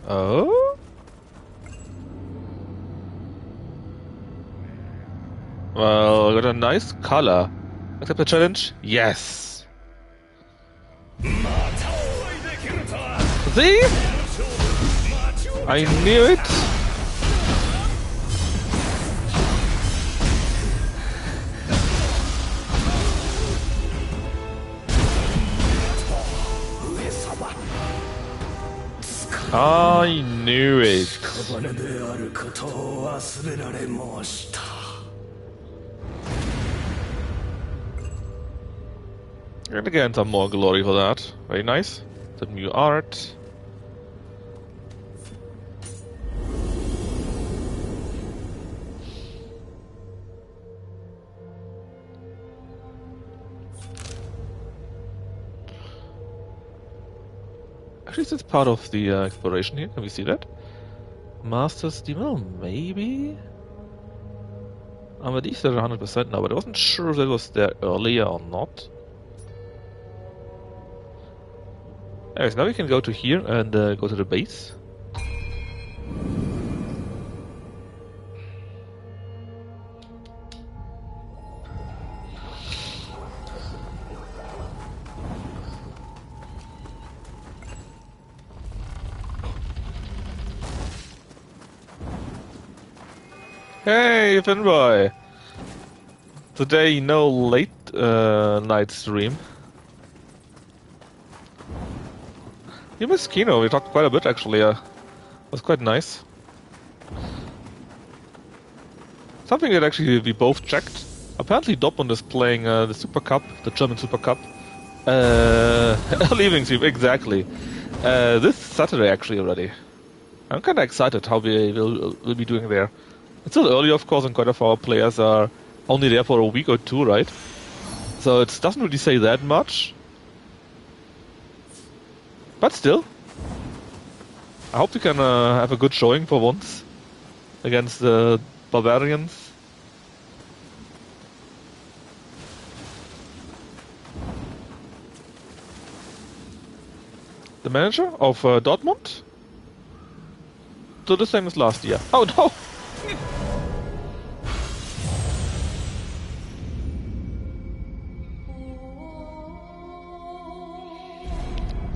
S1: Oh? Well, got a nice color. Accept the challenge? Yes! See? I knew it! I knew it! And again, some more glory for that. Very nice. Some new art. Actually, is this part of the exploration here? Can we see that? Master's Demon? Oh, maybe? I'm at least at 100% now, but I wasn't sure if that was there earlier or not. Anyways, now we can go to here and go to the base. Hey, Finboy! Today, no late night stream. You missed Kino, we talked quite a bit actually, it was quite nice. Something that actually we both checked. Apparently Dortmund is playing the Super Cup, the German Super Cup. Early evening stream, exactly. This Saturday actually already. I'm kinda excited how we'll be doing there. It's still early of course, and quite a few of our players are only there for a week or two, right? So it doesn't really say that much. But still, I hope we can have a good showing for once against the Barbarians. The manager of Dortmund? the same as last year. Oh no!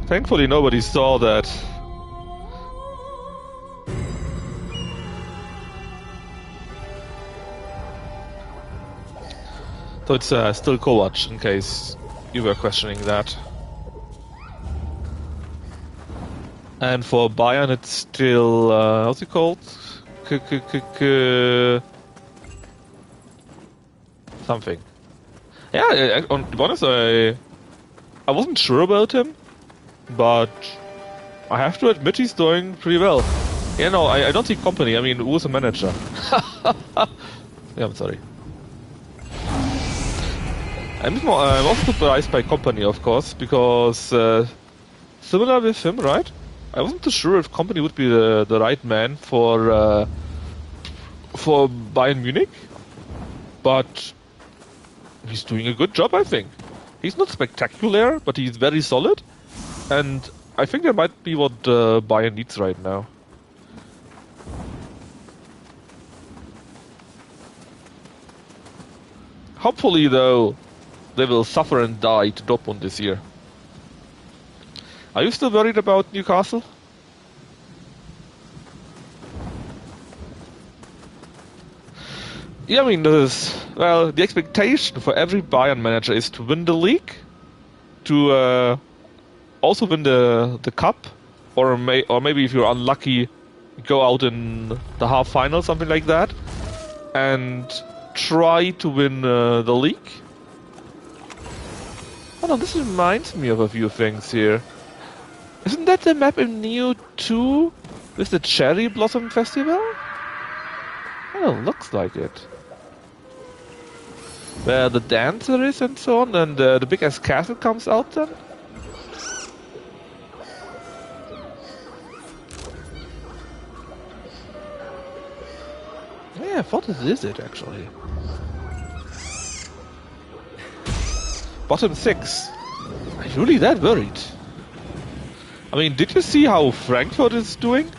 S1: Thankfully nobody saw that. So it's still co-watch, in case you were questioning that. And for Bayern it's still, how's it called? Something. Yeah, to be honest, I wasn't sure about him, but I have to admit he's doing pretty well. Yeah, no, I don't see company. I mean, who's a manager? Yeah, I'm sorry. I'm also surprised by company, of course, because similar with him, right? I wasn't too sure if company would be the right man for Bayern Munich, but he's doing a good job, I think. He's not spectacular, but he's very solid, and I think that might be what Bayern needs right now. Hopefully, though, they will suffer and die to Dortmund this year. Are you still worried about Newcastle? Yeah, I mean, well, the expectation for every Bayern manager is to win the league, to also win the cup, or maybe if you're unlucky, go out in the half final, something like that, and try to win the league. Oh no, this reminds me of a few things here. Isn't that the map in Nioh 2 with the Cherry Blossom Festival? Oh, looks like it. Where the dancer is and so on, and the big ass castle comes out then? Yeah, I thought this is it actually. Bottom 6. Are you really that worried? I mean, did you see how Frankfurt is doing?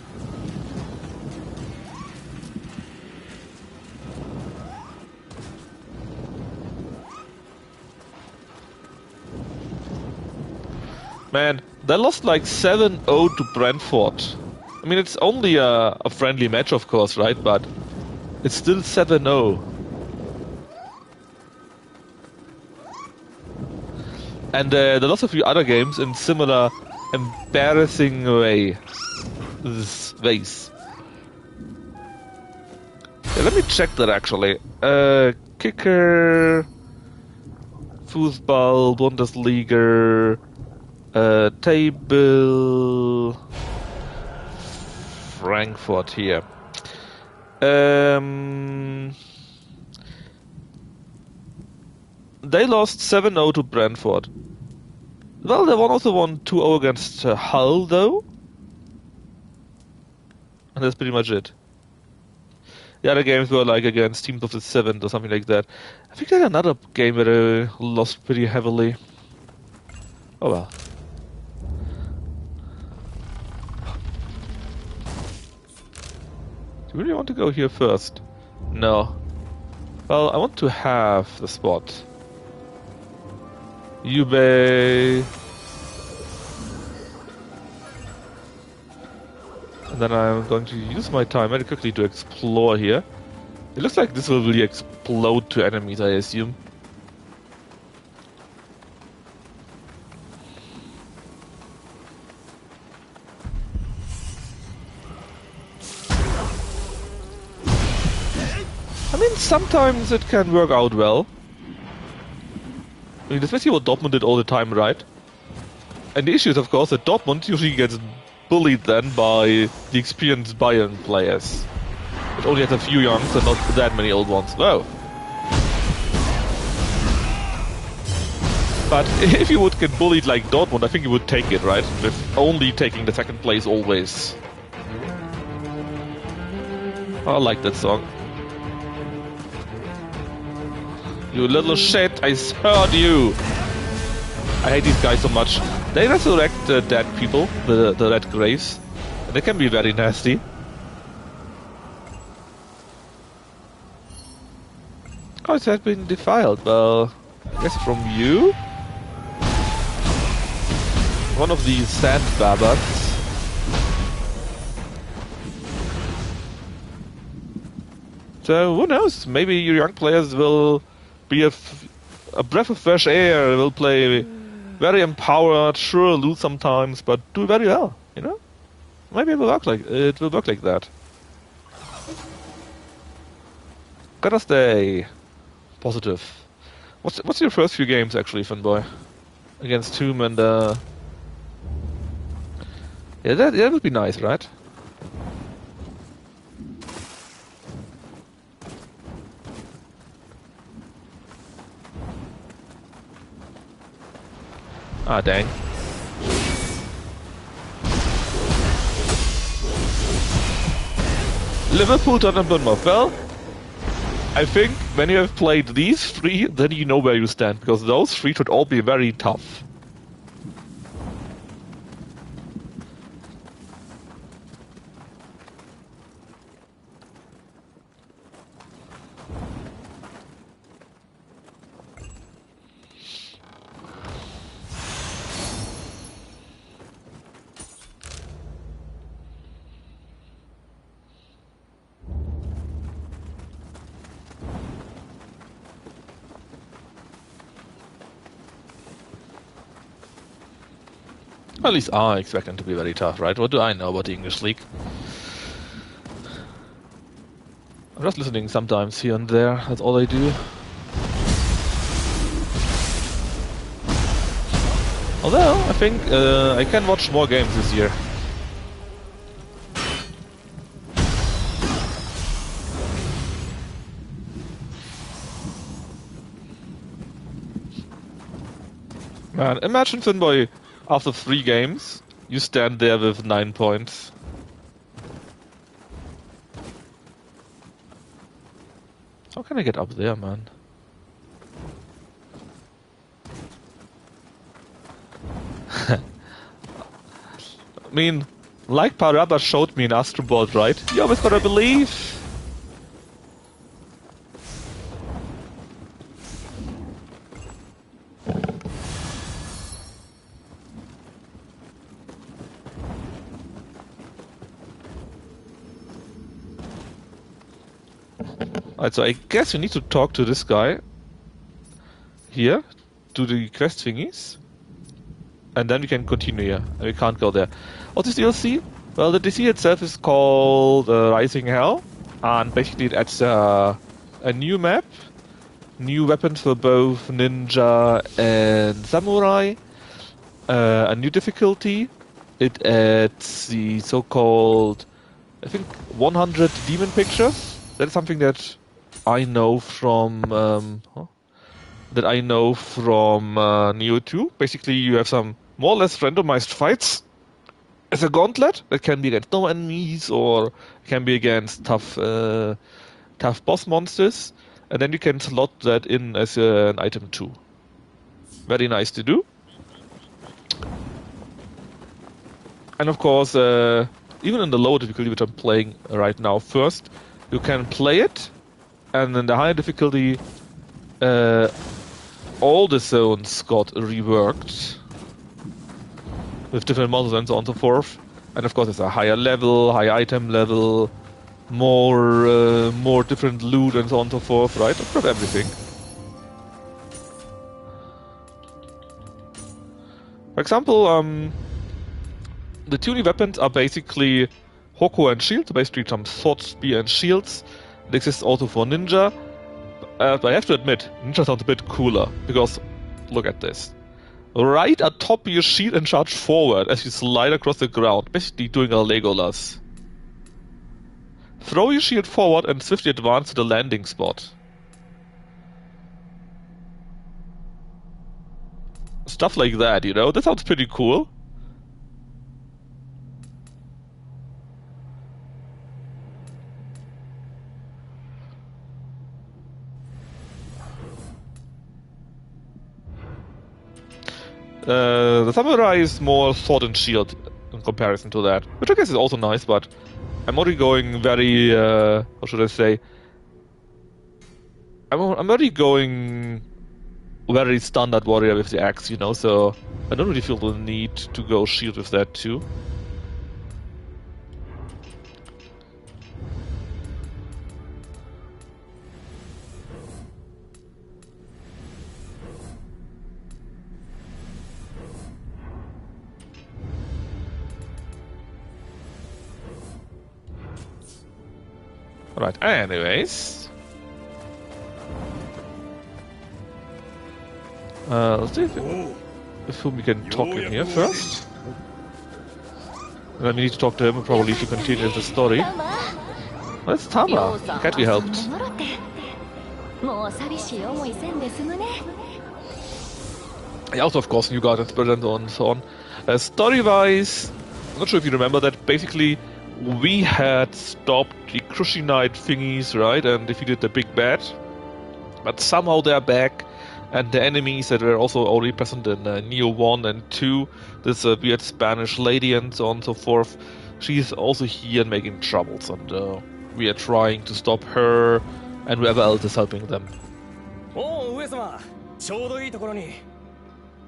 S1: Man, they lost like 7-0 to Brentford. I mean, it's only a friendly match, of course, right? But it's still 7-0. And they lost a few other games in similar embarrassing ways. Yeah, let me check that actually. Kicker, Fußball, Bundesliga, table, Frankfurt here. They lost 7-0 to Brentford. Well, they also won 2-0 against Hull, though. And that's pretty much it. The other games were like against teams of the 7th or something like that. I think they had another game where they lost pretty heavily. Oh well. Do you really want to go here first? No. Well, I want to have the spot. Juve. And then I'm going to use my time very quickly to explore here. It looks like this will really explode to enemies, I assume. I mean, sometimes it can work out well. I mean, especially what Dortmund did all the time, right? And the issue is, of course, that Dortmund usually gets bullied then by the experienced Bayern players. It only has a few youngs and not that many old ones. Whoa. But if you would get bullied like Dortmund, I think you would take it, right? With only taking the second place always. I like that song. You little shit, I heard you! I hate these guys so much. They resurrect dead people, the red graves. And they can be very nasty. Oh, it has been defiled. Well, I guess from you? One of these sand babbats. So, who knows? Maybe your young players will be a breath of fresh air, will play very empowered, sure lose sometimes, but do very well, you know? Maybe it will work like that. Gotta stay positive. What's your first few games actually, Fanboy? Against Tomb and yeah, that would be nice, right? Ah, dang. Liverpool, Tottenham, Bournemouth. Well, I think when you have played these three, then you know where you stand, because those three should all be very tough. At least I expect them to be very tough, right? What do I know about the English League? I'm just listening sometimes here and there, that's all I do. Although, I think I can watch more games this year. Man, imagine Finboy, after 3 games, you stand there with 9 points. How can I get up there, man? I mean, like Paraba showed me in Astro Bot, right? You always gotta believe. Alright, so I guess you need to talk to this guy here, do the quest thingies, and then we can continue here. And we can't go there. What's this DLC? Well, the DLC itself is called Rising Hell, and basically it adds a new map, new weapons for both ninja and samurai, a new difficulty. It adds the so-called, I think, 100 demon pictures. That's something that I know from Nioh 2. Basically, you have some more or less randomized fights as a gauntlet that can be against normal enemies or it can be against tough boss monsters, and then you can slot that in as an item too. Very nice to do. And of course, even in the lower difficulty, which I'm playing right now first, you can play it, and in the higher difficulty, all the zones got reworked with different models and so on and so forth. And of course, it's a higher level, high item level, more different loot and so on and so forth, right? Of course, everything. For example, the two new weapons are basically Hoko and Shield, so basically some sword, spear, and shields. It exists also for Ninja. But I have to admit, Ninja sounds a bit cooler, because look at this. Right atop your shield and charge forward as you slide across the ground, basically doing a Legolas. Throw your shield forward and swiftly advance to the landing spot. Stuff like that, you know? That sounds pretty cool. The samurai is more sword and shield in comparison to that, which I guess is also nice, but I'm already going very, how should I say, I'm already going very standard warrior with the axe, you know, so I don't really feel the need to go shield with that too. Alright, anyways. Let's see with whom we can talk in here first. And then we need to talk to him probably to continue the story. Oh, that's Tama. Can't be helped. Yeah, also, of course, new Guardians present and so on. Story-wise, I'm not sure if you remember that basically we had stopped the Crushing Knight thingies, right, and defeated the big bad. But somehow they're back, and the enemies that were also already present in Nioh 1 and 2, this weird Spanish lady and so on and so forth, she's also here making troubles, and we are trying to stop her and whoever else is helping them.
S4: Oh, 上様、ちょうどいいところに。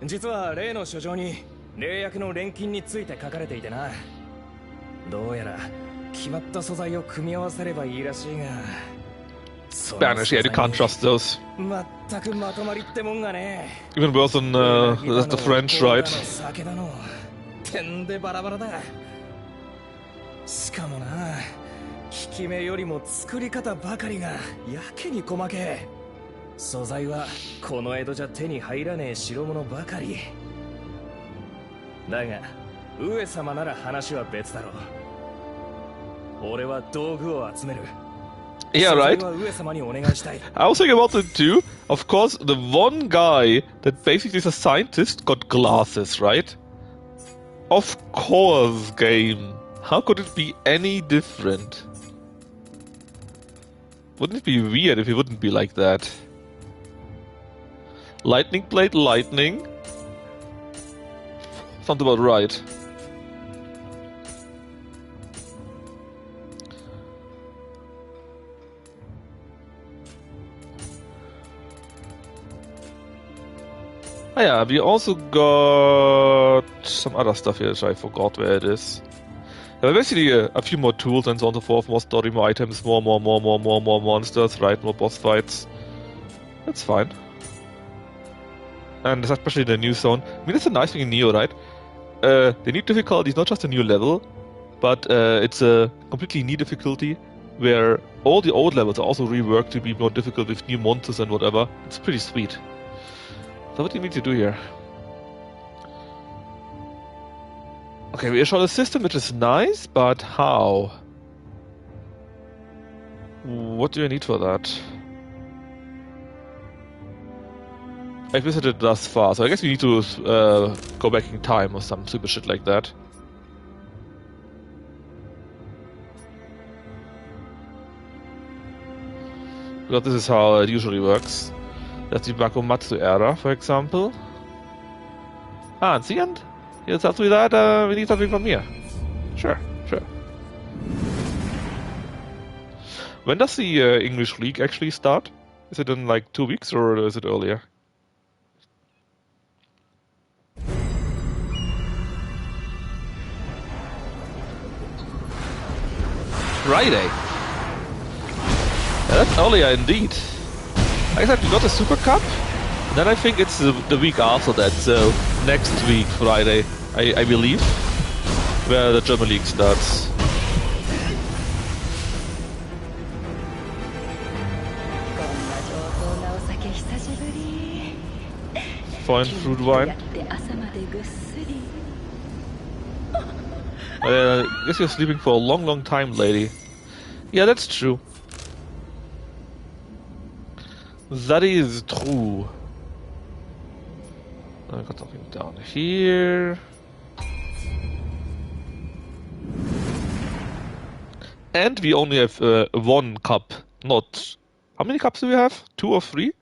S4: 実は例の書状に霊薬の錬金について書かれていてな。どうやら決まった素材を組み合わせればいいらしいが。
S1: Spanish, yeah, you can't trust those.
S4: 全くまとまりってもんがね。
S1: Even worse than that's the French, right?
S4: 酒だの。てんでバラバラだ。しかもな、効き目よりも作り方ばかりがやけに細け。素材はこの江戸じゃ手に入らねえ代物ばかり。だが上様なら話は別だろう。俺は道具を集める。
S1: Yeah, right. I was thinking about it too. Of course, the one guy that basically is a scientist got glasses, right? Of course, game. How could it be any different? Wouldn't it be weird if it wouldn't be like that? Lightning blade, lightning. Sounds about right. Oh yeah, we also got some other stuff here, so I forgot where it is. Yeah, basically a few more tools and so on and so forth, more story, more items, more monsters, right, more boss fights. That's fine. And especially the new zone. I mean, that's a nice thing in Nioh, right? The new difficulty is not just a new level, but it's a completely new difficulty where all the old levels are also reworked to be more difficult with new monsters and whatever. It's pretty sweet. So what do you need to do here? Okay, we show the system, which is nice, but how? What do I need for that? I visited thus far, so I guess we need to go back in time or some super shit like that. Because this is how it usually works. That's the Bakumatsu era, for example. Ah, and see, and he tells me that we need something from here. Sure, sure. When does the English League actually start? Is it in like 2 weeks or is it earlier? Friday. Yeah, that's earlier indeed. I guess we got the Super Cup. Then I think it's the week after that, so next week, Friday, I believe, where the German League starts. Fine fruit wine. I guess you're sleeping for a long time, lady. Yeah, that's true. That is true. I got something down here. And we only have one cup. Not... How many cups do we have? 2 or 3?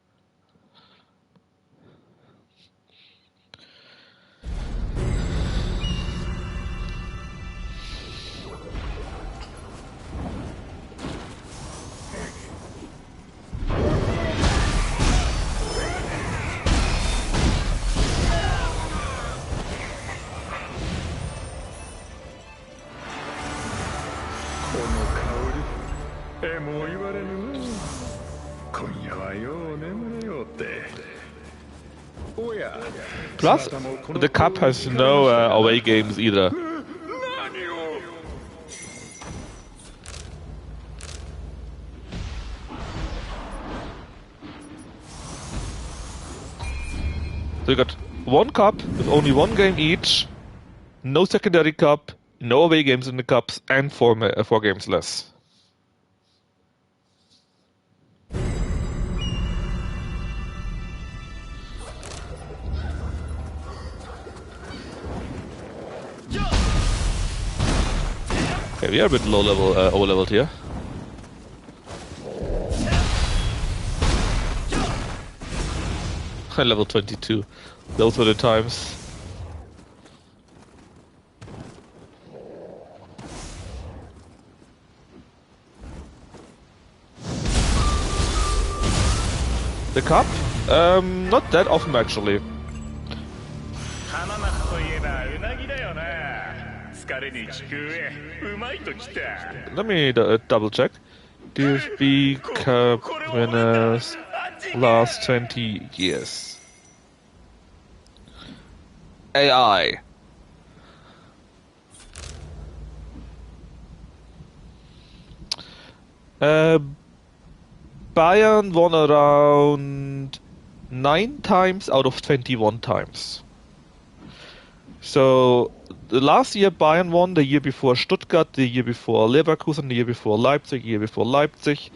S3: もう言われぬ。今夜はよう眠れようって。おや。
S1: Plus, the cup has no away games either. So you got one cup with only one game each, no secondary cup, no away games in the cups, and four games less. Okay, we are a bit low level, over-leveled here. Level 22. Those were the times. The cup? Not that often actually. Let me double check. DFB Cup winners last 20 years. AI. Bayern won around 9 times out of 21 times. So the last year Bayern won, the year before Stuttgart, the year before Leverkusen, the year before Leipzig, the year before Leipzig,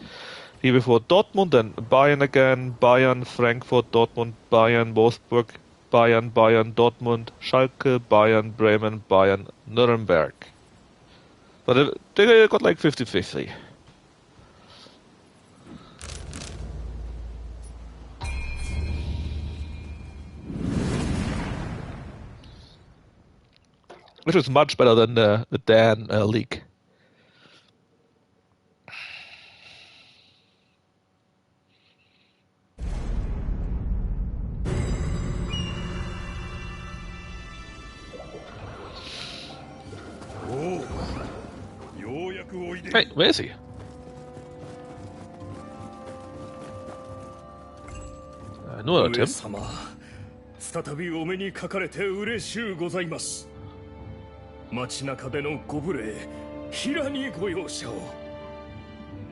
S1: the year before Dortmund, then Bayern again, Bayern, Frankfurt, Dortmund, Bayern, Wolfsburg, Bayern, Bayern, Dortmund, Schalke, Bayern, Bremen, Bayern, Nuremberg. But they got like 50-50. Which is much better than the Dan league. Hey, where is he? I know about him.
S3: 再びお目にかかれて嬉しゅうございます。街中でのご無礼、平にご容赦を。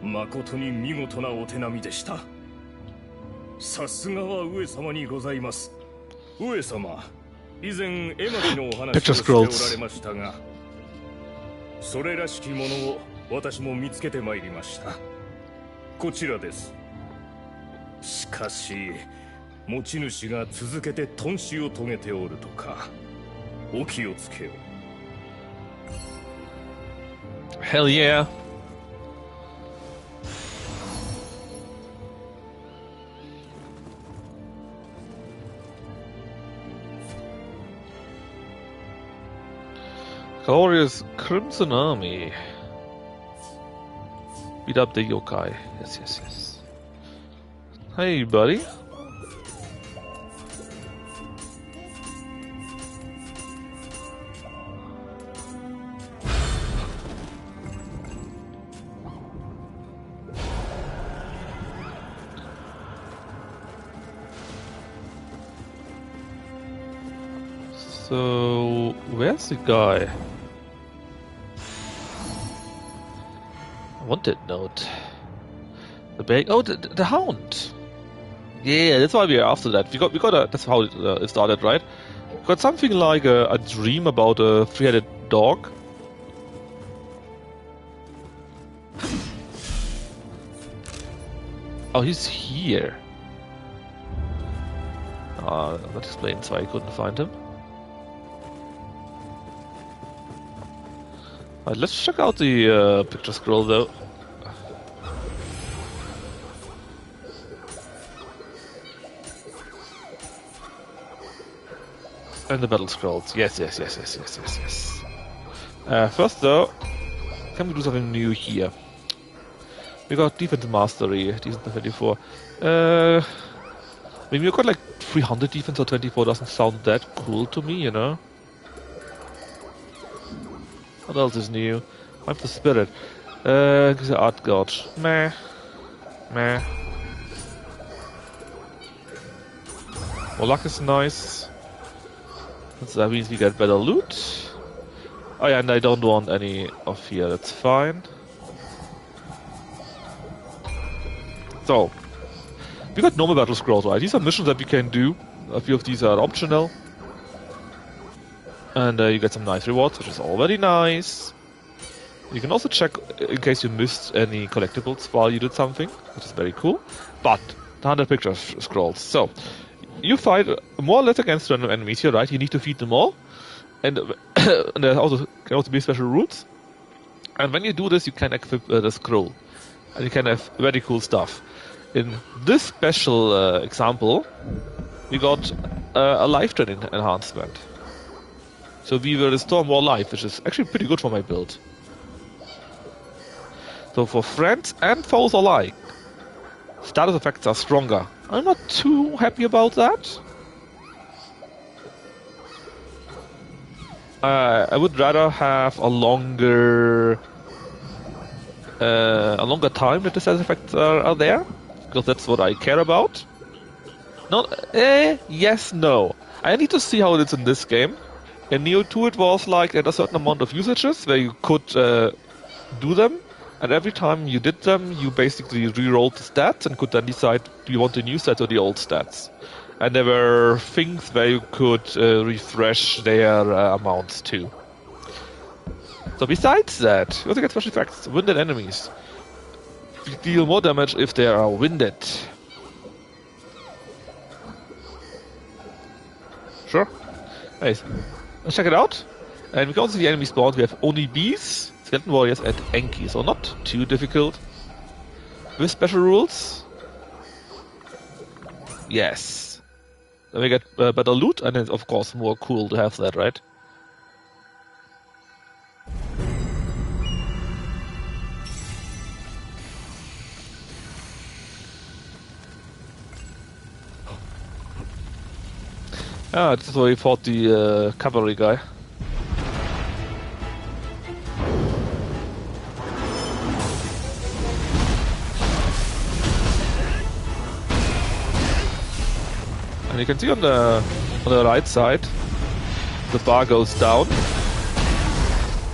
S3: 誠に見事なお手並みでした。さすがは上様にございます。上様、以前絵巻のお話をしておられましたが、それらしきものを私も見つけてまいりました。こちらです。しかし、持ち主が続けて頓死を遂げておるとか、お気をつけを。
S1: Hell yeah. Glorious Crimson Army. Beat up the yokai. Yes, yes, yes. Hey, buddy. So, where's the guy? Wanted note. The bag. Oh, the hound. Yeah, that's why we are after that. We got a. That's how it started, right? We got something like a dream about a three-headed dog. Oh, he's here. That explains why I couldn't find him. Alright, let's check out the picture scroll though. And the battle scrolls. Yes. First though, can we do something new here? We got defense mastery, defense 24. I mean, we got like 300 defense or 24 doesn't sound that cool to me, you know? What else is new? I'm the spirit. The art gouge. Meh. Meh. More luck is nice. So that means we get better loot. Oh yeah, and I don't want any of here, that's fine. So, we got normal battle scrolls, right? These are missions that we can do. A few of these are optional. And you get some nice rewards, which is already nice. You can also check in case you missed any collectibles while you did something, which is very cool. But, the 100 picture scrolls. So, you fight more or less against random enemies here, right? You need to feed them all. And, and there can also be special rules. And when you do this, you can equip the scroll. And you can have very cool stuff. In this special example, we got a life training enhancement. So we will restore more life, which is actually pretty good for my build. So for friends and foes alike, status effects are stronger. I'm not too happy about that. I would rather have a longer time that the status effects are there, because that's what I care about. Yes, no. I need to see how it is in this game. In Nioh 2 it was like at a certain amount of usages where you could do them, and every time you did them you basically re-rolled the stats and could then decide do you want the new stats or the old stats. And there were things where you could refresh their amounts too. So besides that, you also get special effects. Winded enemies. You deal more damage if they are winded. Sure. Nice. Let's check it out. And we can also see the enemy spawns. We have Oni bees, skeleton warriors, and Enki. So not too difficult. With special rules. Yes. Then we get better loot, and it's of course more cool to have that, right? Ah, this is where we fought the cavalry guy. And you can see on the right side, the bar goes down.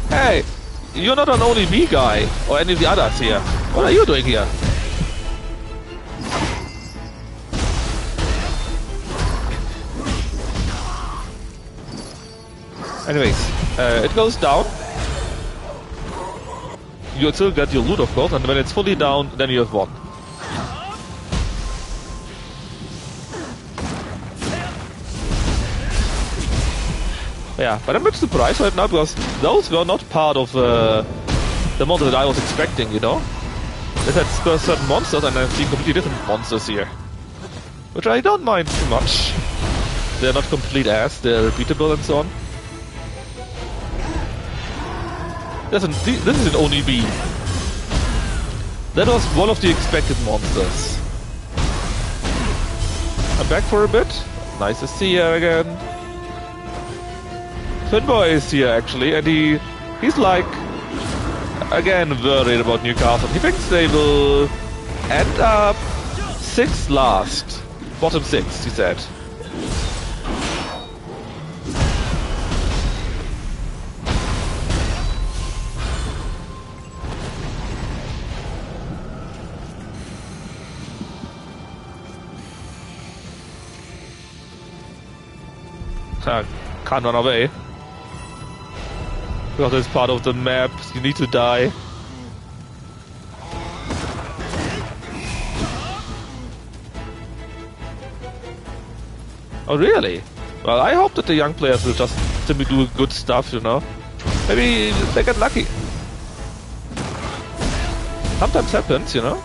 S1: Hey, you're not an only me guy or any of the others here. What are you doing here? Anyways, it goes down. You still get your loot, of course, and when it's fully down, then you have won. Yeah, but I'm a bit surprised right now because those were not part of the model that I was expecting, you know? They had certain monsters and I've seen completely different monsters here. Which I don't mind too much. They're not complete ass, they're repeatable and so on. This is an Oni bee. That was one of the expected monsters. I'm back for a bit. Nice to see you again. Finboy is here actually, and he's like, again, worried about Newcastle. He thinks they will end up 6th last. Bottom 6, he said. Can't run away. Because it's part of the map, you need to die. Oh really? Well, I hope that the young players will just simply do good stuff, you know? Maybe they get lucky. Sometimes happens, you know?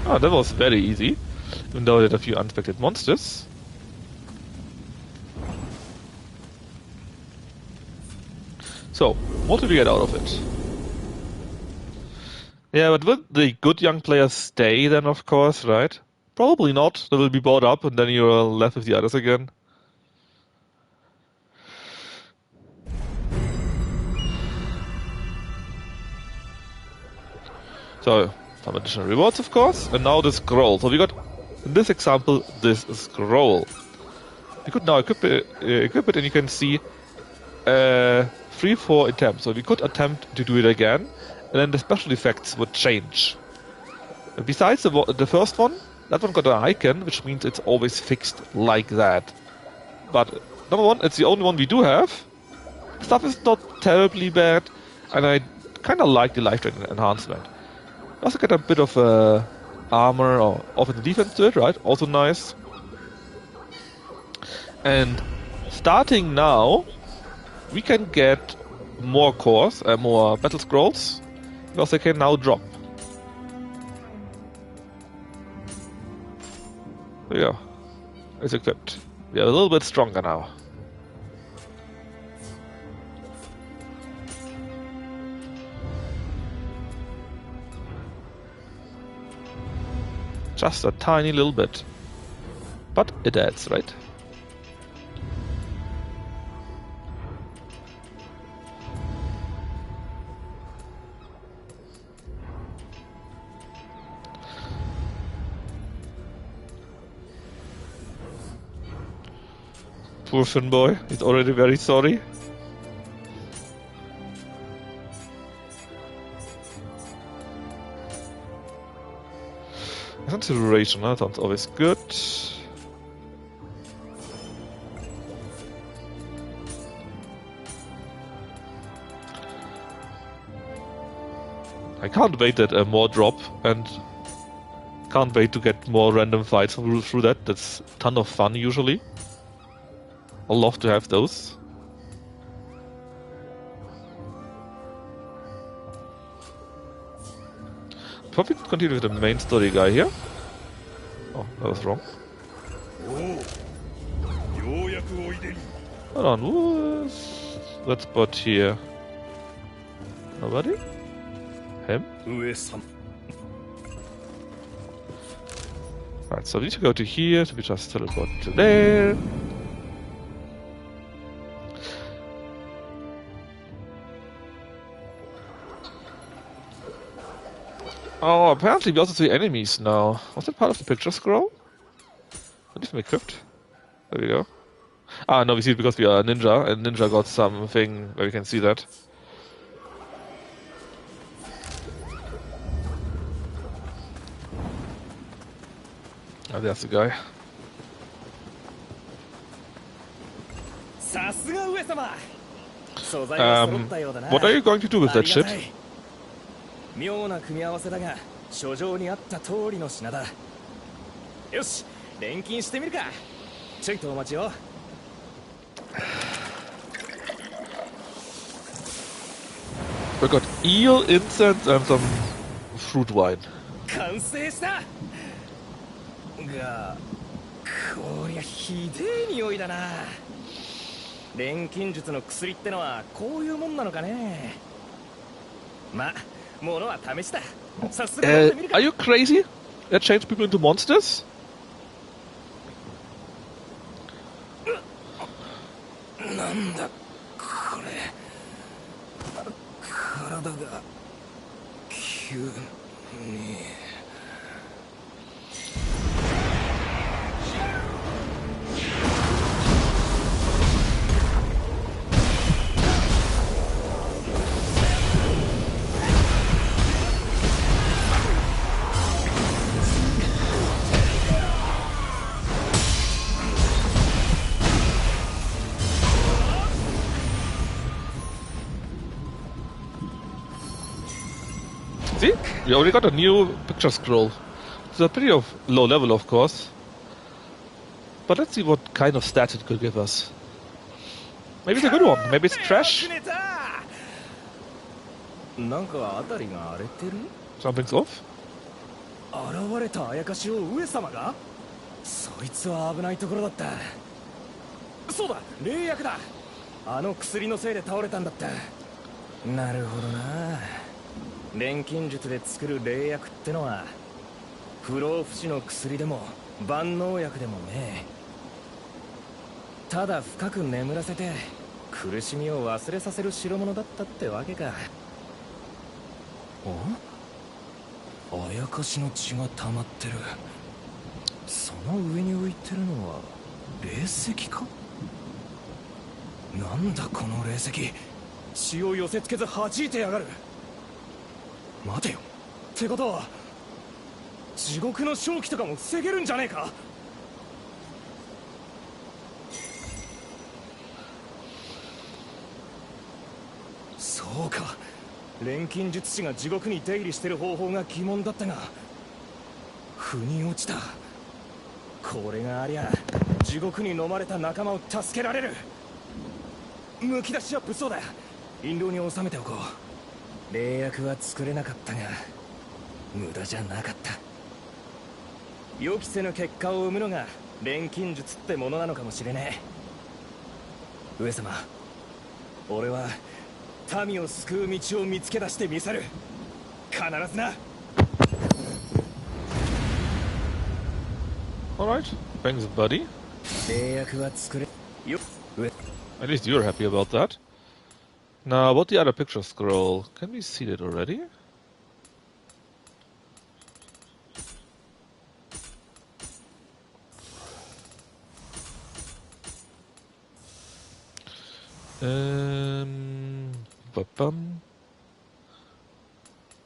S1: Oh, that was very easy. Even though it had a few unexpected monsters. So, what do we get out of it? Yeah, but will the good young players stay then, of course, right? Probably not. They will be bought up and then you're left with the others again. So, some additional rewards, of course, and now the scroll. So we got, in this example, this scroll. We could now equip it, and you can see 3-4 attempts. So we could attempt to do it again, and then the special effects would change. And besides the first one, that one got an icon, which means it's always fixed like that. But number one, it's the only one we do have. Stuff is not terribly bad, and I kind of like the life drain enhancement. You also get a bit of armor or offensive defense to it, right? Also nice. And starting now, we can get more cores, more battle scrolls, because they can now drop. There you go. It's equipped. We are a little bit stronger now. Just a tiny little bit. But it adds, right? Poor Finn boy, he's already very sorry. Consideration, that sounds always good. I can't wait that more drop, and can't wait to get more random fights through that. That's a ton of fun usually. I'll love to have those. Probably continue with the main story guy here. Oh, that was wrong. Hold on, who's that spot here? Nobody? Him? Right, so we need to go to here, so we just teleport to there. Oh, apparently we also see enemies now. Was that part of the picture scroll? What is equipped? There we go. Ah, no, we see it because we are a ninja, and ninja got something where we can see that. Ah, there's the guy. What are you going to do with that shit?
S4: 妙な組み合わせだが書状にあった通りの品だ。よし、錬金してみるか。ちょいとお待ちよ。
S1: We got eel, incense, and some fruit wine.
S4: 完成した。が、こりゃひでえ匂いだな。錬金術の薬ってのはこういうもんなのかね。ま。
S1: Are you crazy? That changed people into monsters?
S4: なんだこれ。体が急に。
S1: See? We already got a new picture scroll. It's a pretty low level, of course. But let's see what kind of stats it could give us. Maybe it's a good one. Maybe it's trash. Something's off.
S4: 現れたあやかしを上様が？そいつは危ないところだった。そうだ、霊薬だ。あの薬のせいで倒れたんだった。なるほどな。錬金術で作る霊薬ってのは不老不死の薬でも万能薬でもね。ただ深く眠らせて苦しみを忘れさせる代物だったってわけか。あやかしの血が溜まってる。その上に浮いてるのは霊石か？なんだこの霊石、血を寄せつけず弾いてやがる。待てよ、ってことは地獄の正気とかも防げるんじゃねえか？そうか、錬金術師が地獄に出入りしてる方法が疑問だったが、腑に落ちた。これがありゃ地獄に飲まれた仲間を助けられる。むき出しは物騒だ。印籠に収めておこう。霊薬は作れなかったが無駄じゃなかった。予期せぬ結果を生むのが錬金術ってものなのかもしれねえ。上様、俺は民を救う道を見つけ出してみせる。必ずな。
S1: Alright, thanks, buddy.
S4: 霊薬は作れよ。
S1: At least you're happy about that. Now, about the other picture scroll, can we see that already?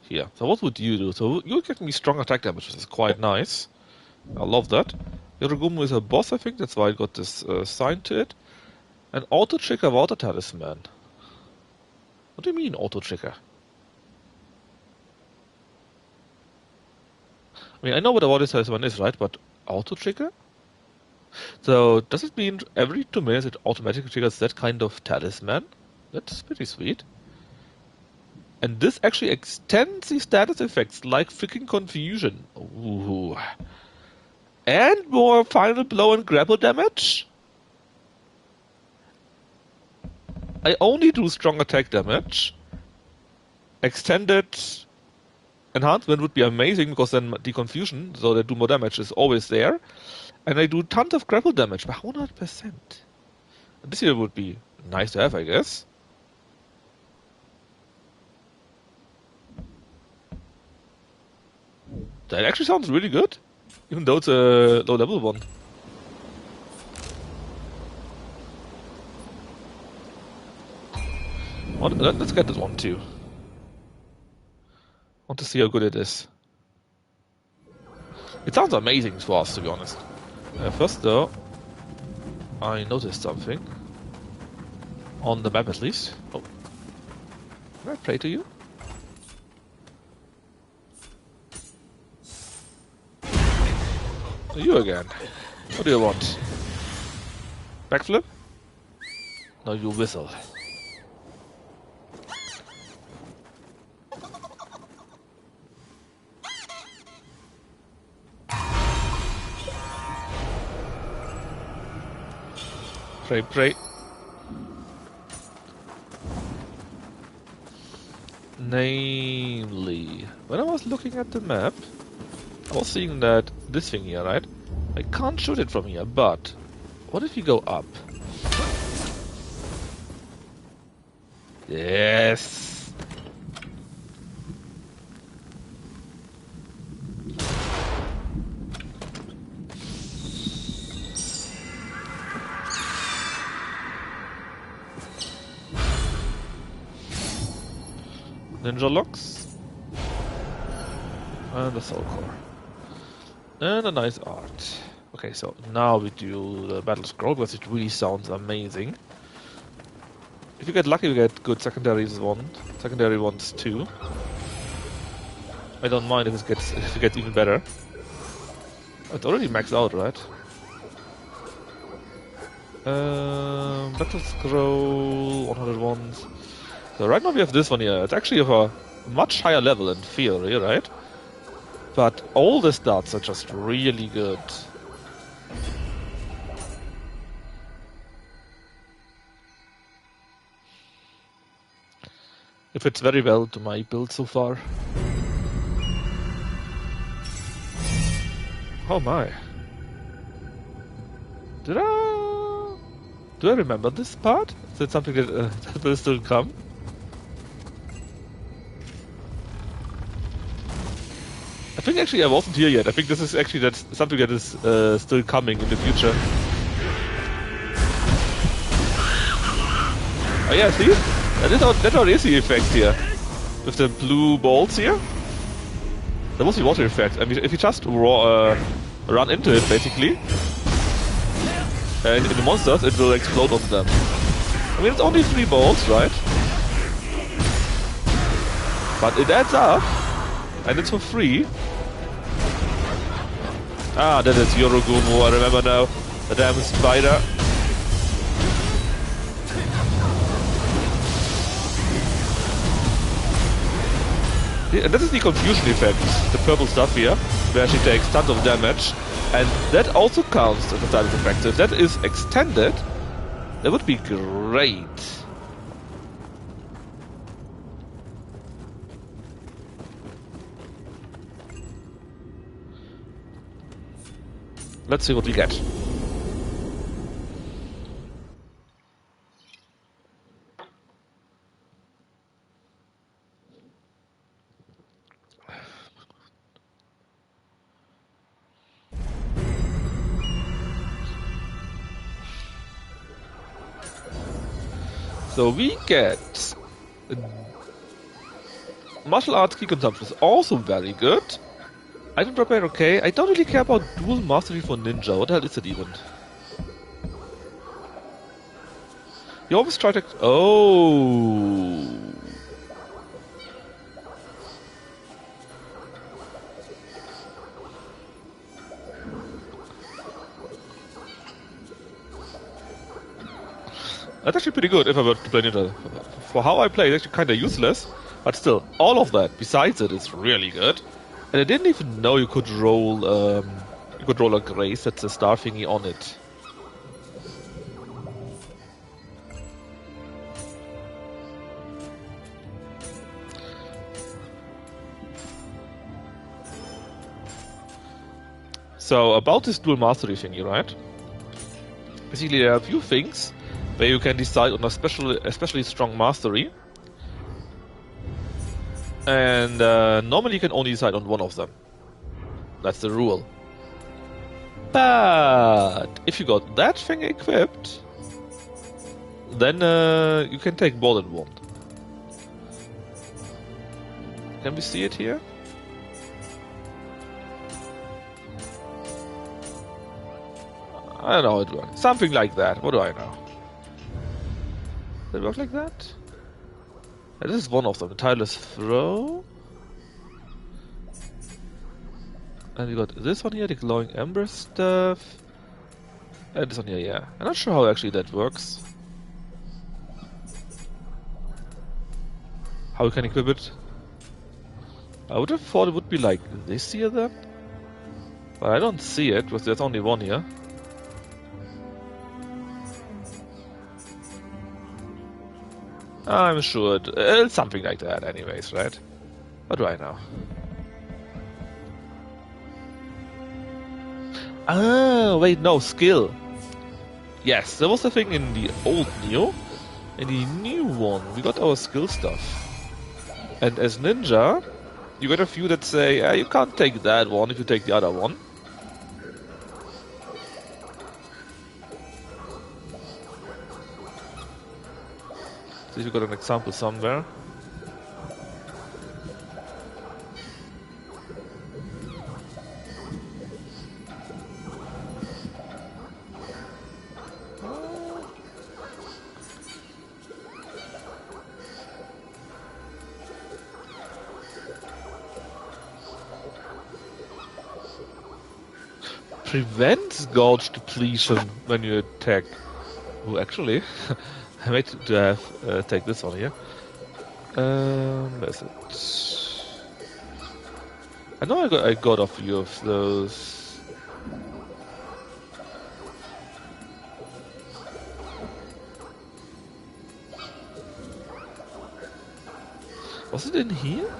S1: Here. So what would you do? So you're getting me strong attack damage, which is quite nice. I love that. Yorogumo is a boss, I think, that's why I got this sign to it. An auto-trigger water talisman. What do you mean, auto-trigger? I mean, I know what a water talisman is, right? But auto-trigger? So, does it mean every 2 minutes it automatically triggers that kind of talisman? That's pretty sweet. And this actually extends the status effects, like freaking confusion. Ooh. And more final blow and grapple damage? I only do strong attack damage. Extended enhancement would be amazing, because then the confusion, so they do more damage, is always there. And I do tons of grapple damage by 100%. This here would be nice to have, I guess. That actually sounds really good, even though it's a low level one. Let's get this one too. Want to see how good it is. It sounds amazing for us, to be honest. First though, I noticed something. On the map at least. Oh. Can I pray to you? You again. What do you want? Backflip? No, you whistle. Pray, pray. Namely, when I was looking at the map, I was seeing that this thing here, right? I can't shoot it from here, but what if you go up? Yes! Ninja locks. And the soul core. And a nice art. Okay, so now we do the battle scroll, because it really sounds amazing. If you get lucky, you get good secondary ones too. I don't mind if it gets even better. It's already maxed out, right? Battle scroll 100 ones. So right now we have this one here. It's actually of a much higher level in theory, right? But all the stats are just really good. It fits very well to my build so far. Oh my. Do I remember this part? Is it something that, that will still come? think actually I wasn't here yet. I think this is actually something that is still coming in the future. Oh yeah, see? That's how is the effect here. With the blue balls here. That was the water effect. I mean, if you just run into it, basically, and in the monsters, it will explode on them. I mean, it's only 3 balls, right? But it adds up, and it's for free. Ah, that is Yorogumo, I remember now. The damn spider. And this is the confusion effect, the purple stuff here, where she takes tons of damage. And that also counts as a silent effect. So if that is extended, that would be great. Let's see what we get. So we get martial arts key consumption is also very good. Item drop rate okay. I don't really care about dual mastery for ninja. What the hell is it even? You always try to... Oh. That's actually pretty good if I were to play ninja. For how I play, it's actually kind of useless. But still, all of that besides it is really good. And I didn't even know you could roll a grace that's a star thingy on it. So about this dual mastery thingy, right? Basically, there are a few things where you can decide on a especially strong mastery. And normally you can only decide on one of them. That's the rule. But if you got that thing equipped, then you can take more than one. Can we see it here? I don't know how it works. Something like that. What do I know? Does it work like that? And this is one of them. The tireless throw. And we got this one here, the glowing ember stuff. And this one here, yeah. I'm not sure how actually that works. How we can equip it. I would have thought it would be like this here then. But I don't see it, because there's only one here. I'm sure it's something like that anyways, right? What do I know? Ah, wait, no, skill. Yes, there was a thing in the old Nioh. In the new one, we got our skill stuff. And as ninja, you got a few that say, you can't take that one if you take the other one. See if you got an example somewhere. Prevents gauge depletion when you attack. Oh, actually, I might to have take this one here. Where's it? I know I got a few of those. Was it in here?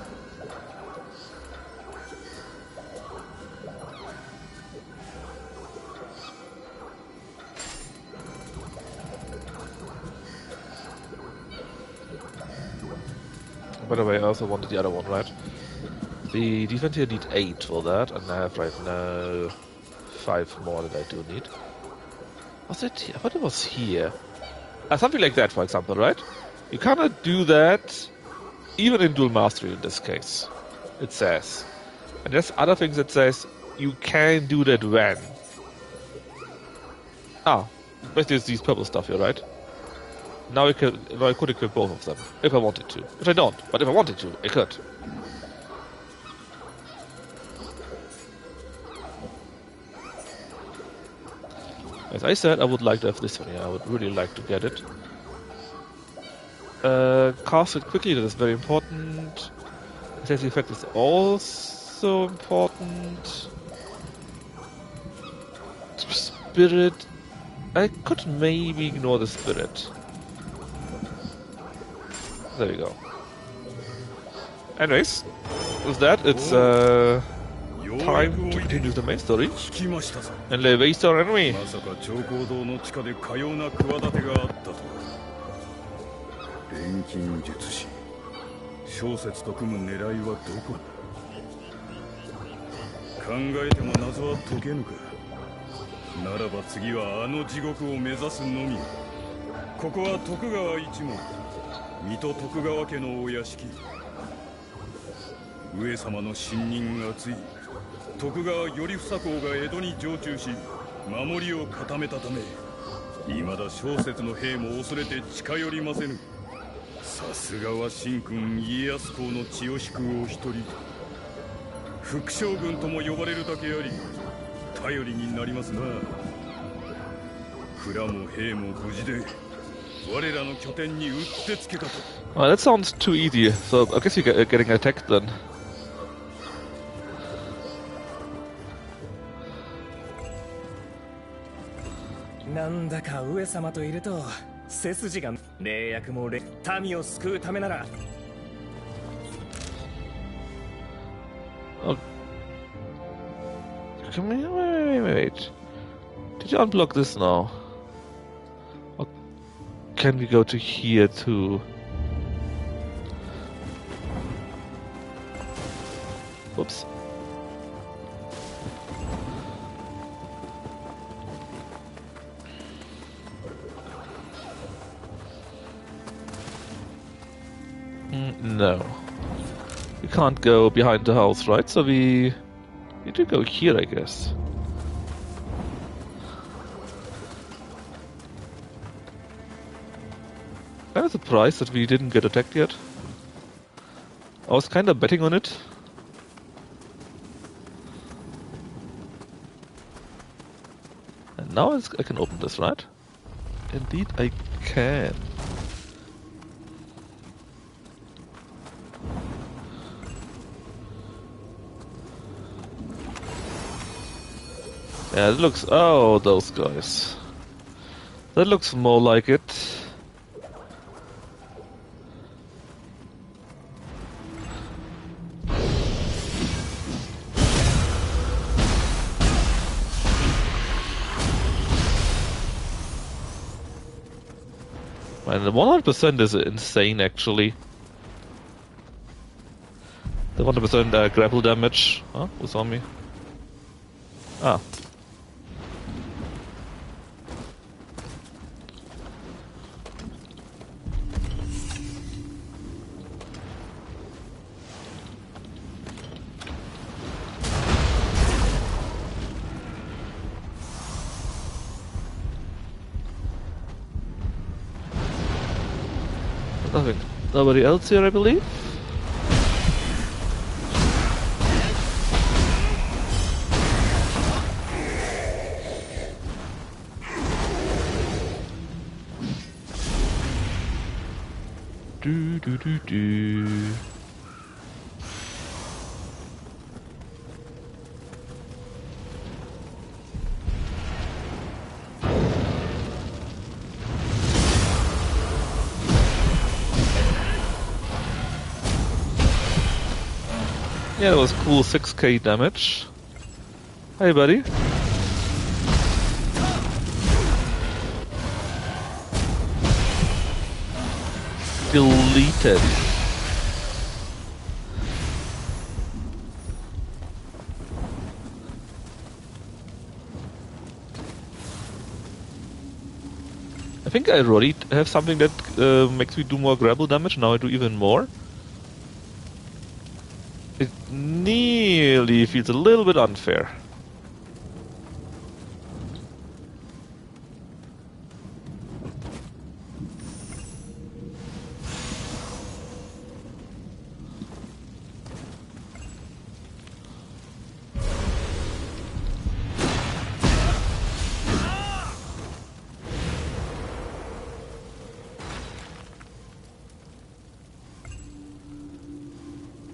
S1: By the way, I also wanted the other one, right? The defense here need 8 for that, and I have right now 5 more that I do need. Was it here? I thought it was here. Something like that, for example, right? You cannot do that even in dual mastery in this case, it says. And there's other things that says you can do that when. Basically it's these purple stuff here, right? Now I could equip both of them, if I wanted to. Which I don't, but if I wanted to, I could. As I said, I would like to have this one here. I would really like to get it. Cast it quickly, that is very important. Essential effect is also important. Spirit. I could maybe ignore the spirit. There we go. Anyways, with that, it's time to continue the main story and lay waste to our enemy.
S3: まさか長江堂の地下でかような企てがあったとは。錬金術師小説と組む狙いはどこだ。考えても謎は解けぬか。ならば次はあの地獄を目指すのみ。ここは徳川一門水戸徳川家のお屋敷。上様の信任が厚い徳川頼房公が江戸に常駐し守りを固めたため、未だ小説の兵も恐れて近寄りませぬ。さすがは神君家康公の血を引くお一人。副将軍とも呼ばれるだけあり頼りになりますな。蔵も兵も無事で我らの拠点にうってつけかと。
S1: Well, that sounds too easy, so I guess you're getting attacked then.
S4: なんだか上様といると背筋が霊薬も民を救うためなら。
S1: Oh. Wait. Did you unblock this now? Or can we go to here too? Whoops. No. We can't go behind the house, right? So we need to go here, I guess. I'm surprised that we didn't get attacked yet. I was kinda betting on it. And now I can open this, right? Indeed I can. Yeah, it looks... Oh, those guys. That looks more like it. Man, the 100% is insane, actually. The 100% grapple damage. Huh? Who's on me? Ah. Nothing. Nobody else here, I believe? Do. Yeah, that was cool 6k damage. Hey, buddy. Deleted. I think I already have something that makes me do more grapple damage. Now I do even more. It nearly feels a little bit unfair.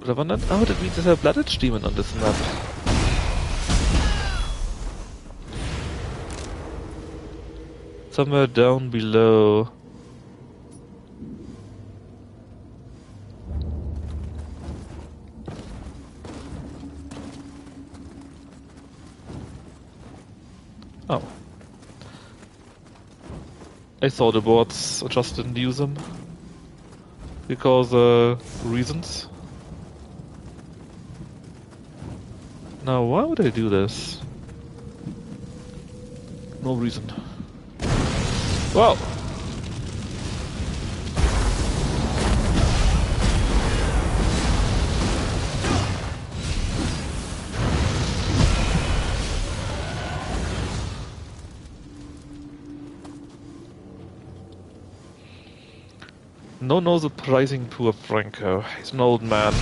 S1: But I wondered, oh, that means there's a Blood Edge Demon on this map. Somewhere down below. Oh. I saw the boards, I just didn't use them. Because, reasons. Now, why would I do this? No reason. Wow! No surprising poor Franco. He's an old man.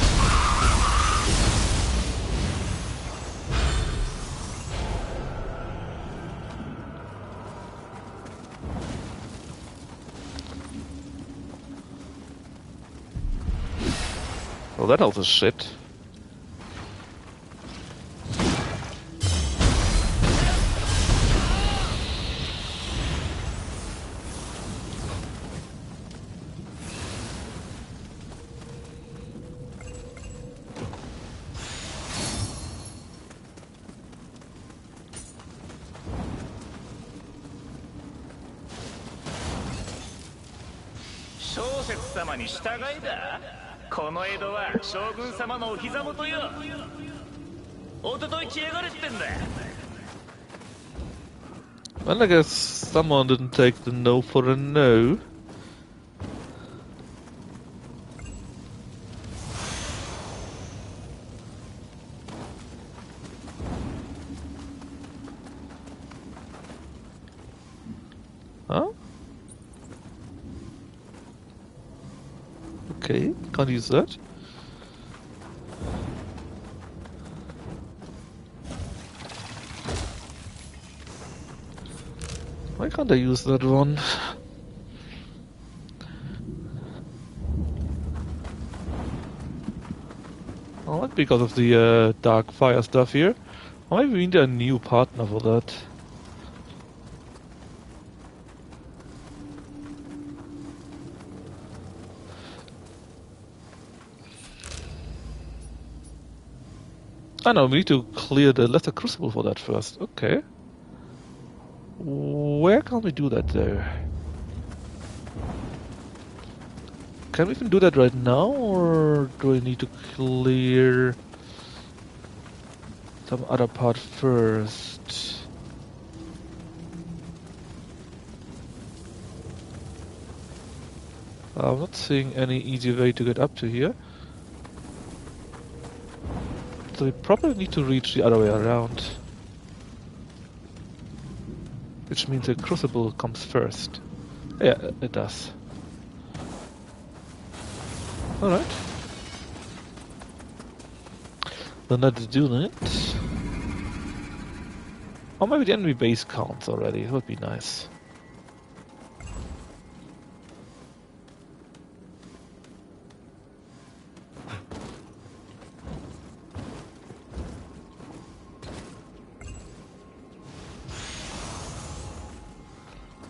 S1: Well, that also shit. Well, I guess someone didn't take the no for a no. Huh? Okay, can't use that. Why can't I use that one? Oh, that's because of the dark fire stuff here. Or maybe we need a new partner for that. I know, we need to clear the lesser crucible for that first. Okay. Where can we do that though? Can we even do that right now, or do I need to clear some other part first? I'm not seeing any easy way to get up to here. So we probably need to reach the other way around. Which means the crucible comes first. Yeah, it does. Alright. Then let's do that. Or maybe the enemy base counts already, it would be nice.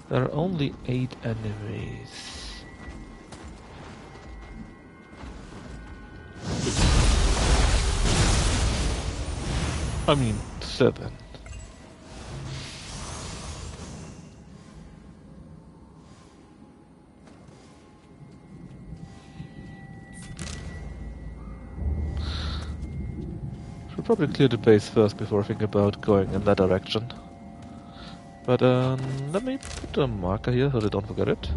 S1: There are only 8 enemies. I mean, 7. Should probably clear the base first before I think about going in that direction. But let me put a marker here so they don't forget it.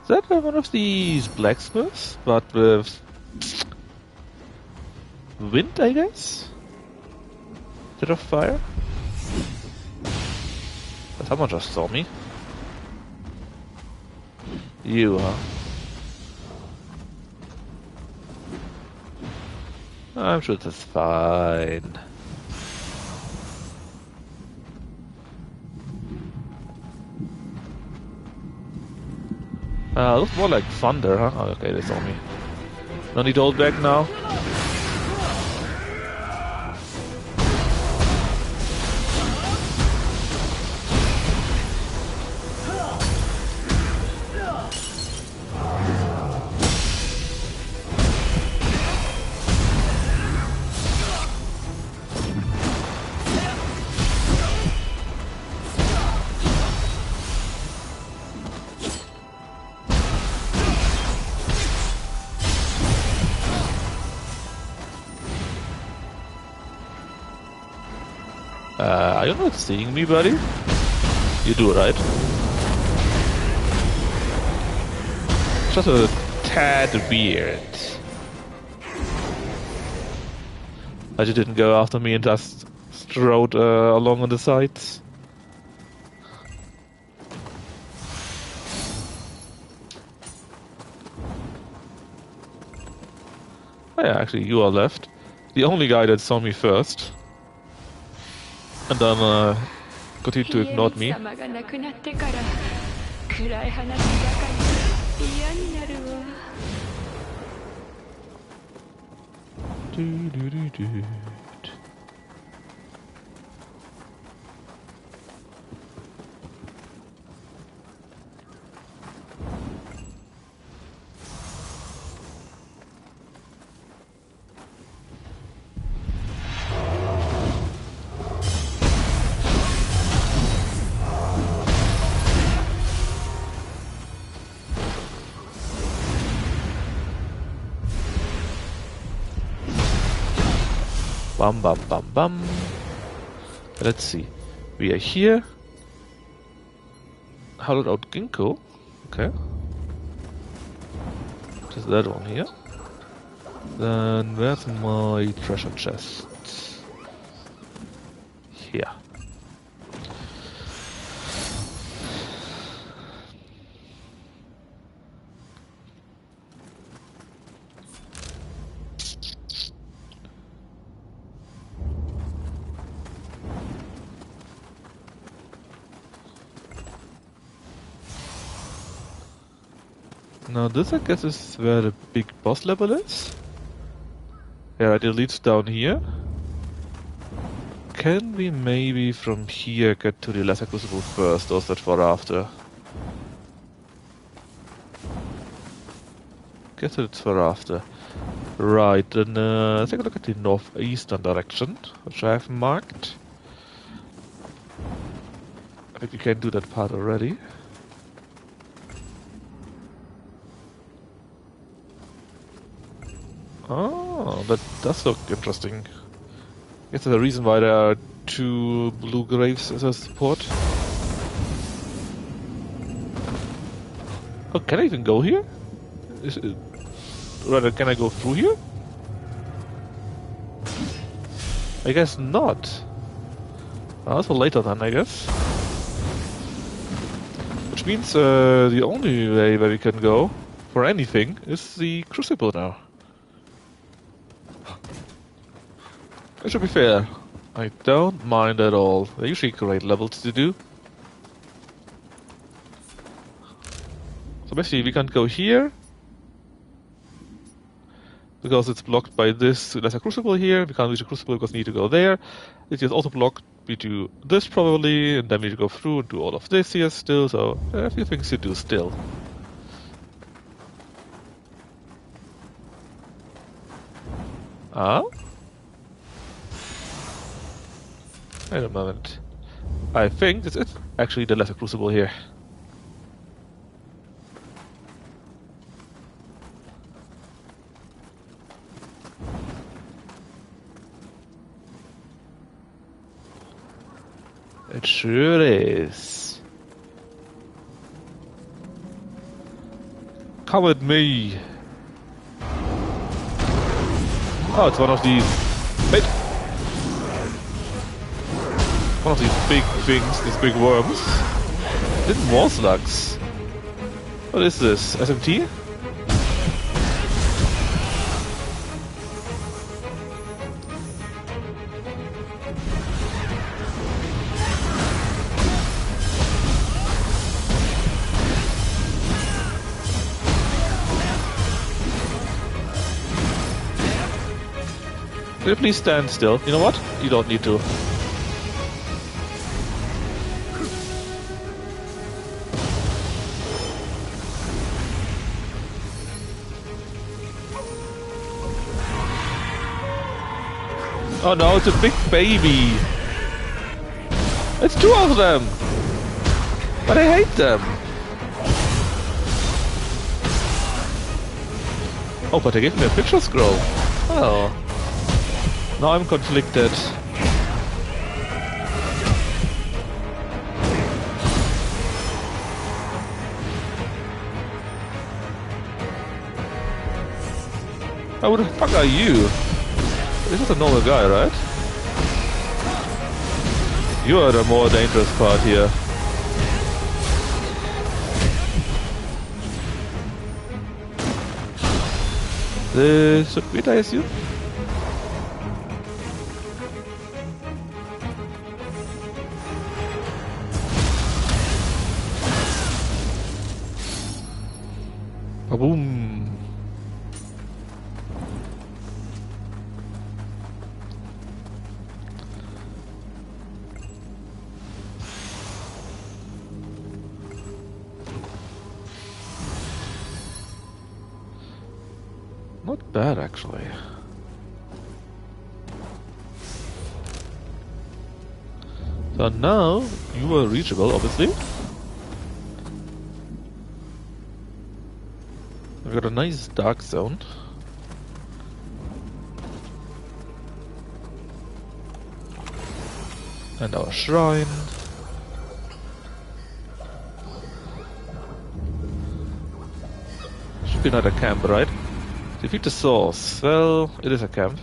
S1: Is that one of these blacksmiths, but with wind, I guess? Instead of fire? But someone just saw me. You, huh? I'm sure that's fine. Looks more like thunder, huh? Oh, okay, they saw me. No need to hold back now. Are you not seeing me, buddy? You do, right? Just a tad weird. But you didn't go after me and just strode along on the sides. Oh yeah, actually you are left. The only guy that saw me first. And then continued to ignore me. Bum bum bum bum. Let's see. We are here. Hollowed out ginkgo. Okay. Just that one here. Then where's my treasure chest? Here. Now this I guess is where the big boss level is. Yeah, right, it leads down here. Can we maybe from here get to the Lesser Crucible first, or is that for after? Guess it's for after. Right, then let's take a look at the northeastern direction, which I have marked. I think we can do that part already. Oh, that does look interesting. I guess there's a reason why there are two blue graves as a support. Oh, can I even go here? Rather, can I go through here? I guess not. Also later then, I guess. Which means the only way where we can go for anything is the Crucible now. It should be fair. I don't mind at all. They're usually great levels to do. So basically we can't go here because it's blocked by this Lesser Crucible here. We can't reach the Crucible because we need to go there. It is also blocked. We do this probably, and then we need to go through and do all of this here still. So there are a few things to do still. Ah? Wait a moment. I think this is actually the lesser crucible here. It sure is. Come with me. Oh, it's one of these. Wait. One of these big things, these big worms. Didn't more slugs. What is this? SMT? Will you please stand still? You know what? You don't need to. Oh no, it's a big baby! It's two of them! But I hate them! Oh, but they gave me a picture scroll. Oh. Now I'm conflicted. Oh, who the fuck are you? This is a normal guy, right? You are the more dangerous part here. This should be it, I assume? Boom! Not bad, actually. So now you are reachable, obviously. We've got a nice dark zone. And our shrine. Should be not a camp, right? Defeat the source. Well, it is a camp.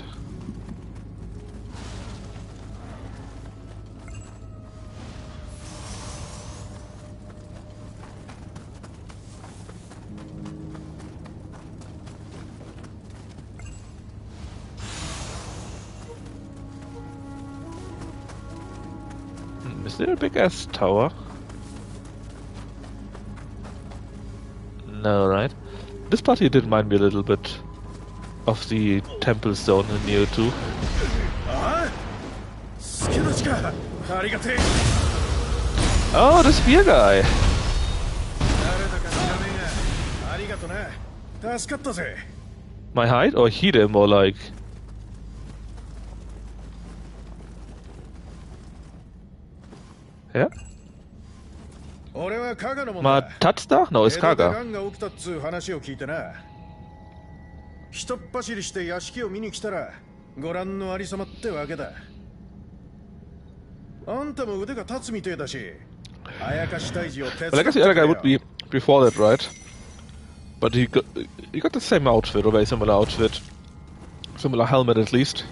S1: Is there a big ass tower? No, right? This part here did remind me a little bit of the temple zone in Nioh 2. Oh, the spear guy! My height or Hide more like? Yeah? Tatsuda? No, it's Kaga.
S6: ひとっ走りして屋敷を見に来たらご覧のありさまってわけだ。あんたも腕が立つみてえだし、あやかし退治を手伝って。
S1: Well, I guess the other guy would be before that, right? But he got the same outfit, or very similar outfit. Similar helmet at least.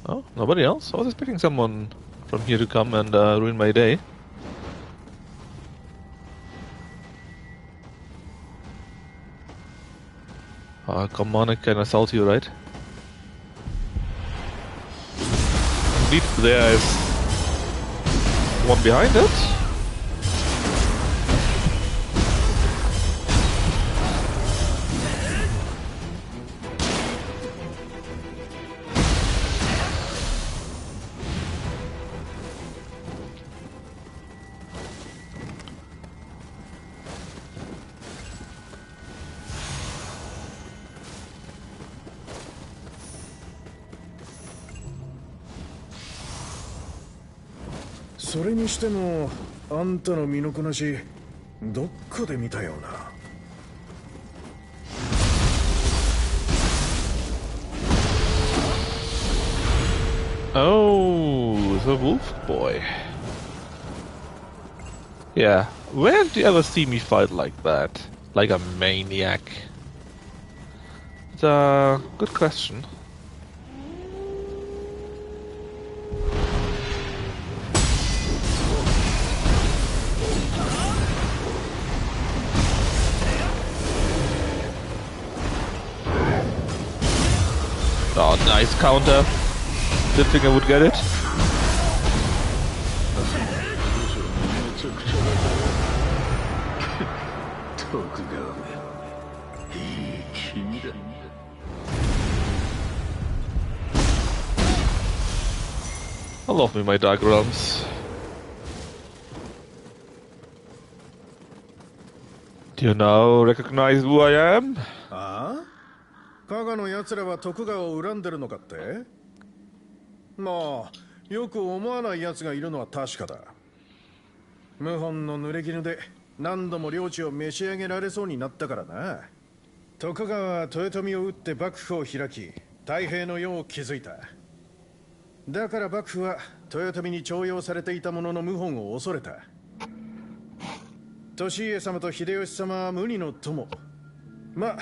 S1: Oh, nobody else? I was expecting someone from here to come and ruin my day. Oh, come on, I can assault you, right? Indeed, there is one behind it.
S6: それにしてもあんたの身のこなしどっかで見たような。
S1: Oh, the wolf boy. Yeah, where do you ever see me fight like that? Like a maniac? It's a good question. Oh, nice counter. Didn't think I would get it. I love me my Dark Realms. Do you now recognize who I am?
S6: ああ、加賀の奴らは徳川を恨んでるのかって？まあ、よく思わない奴がいるのは確かだ。謀反の濡れ衣で何度も領地を召し上げられそうになったからな。徳川は豊臣を討って幕府を開き、太平の世を築いた。だから幕府は豊臣に重用されていたものの謀反を恐れた。利家様と秀吉様は無二の友。まあ、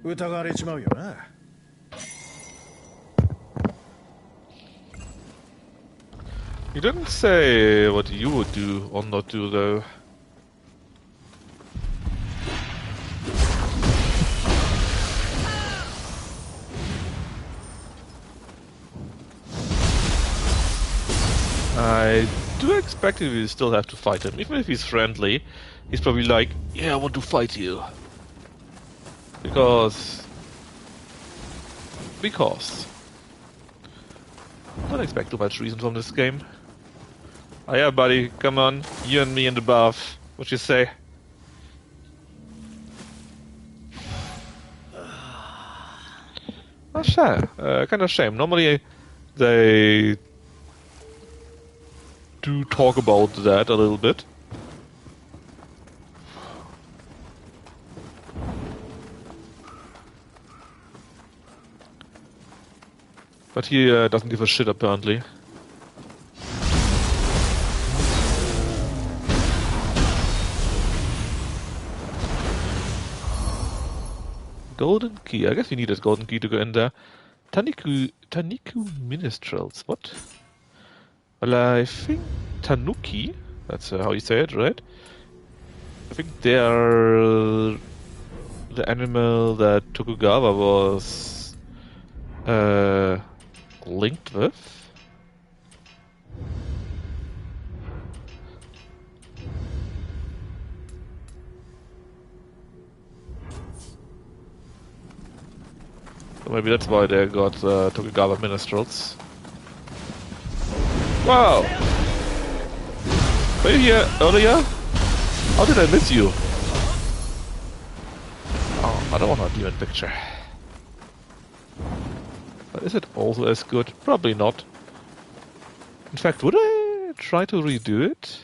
S6: 疑われちまうよな。
S1: You didn't say what you would do or not do, though. I do expect that we still have to fight him. Even if he's friendly, he's probably like, yeah, I want to fight you. Because... Don't expect too much reason from this game. Oh yeah, buddy, come on. You and me in the bath. What you say? Oh, shame. Kind of shame. Normally they do talk about that a little bit. But he doesn't give a shit, apparently. Golden key. I guess we need this golden key to go in there. Taniku Minstrels. What? Well, I think Tanuki. That's how you say it, right? I think they are the animal that Tokugawa was linked with. So maybe that's why they got Tokugawa Minstrels. Wow! Were you here earlier? How did I miss you? Oh, I don't want a demon picture. But is it also as good? Probably not. In fact, would I try to redo it?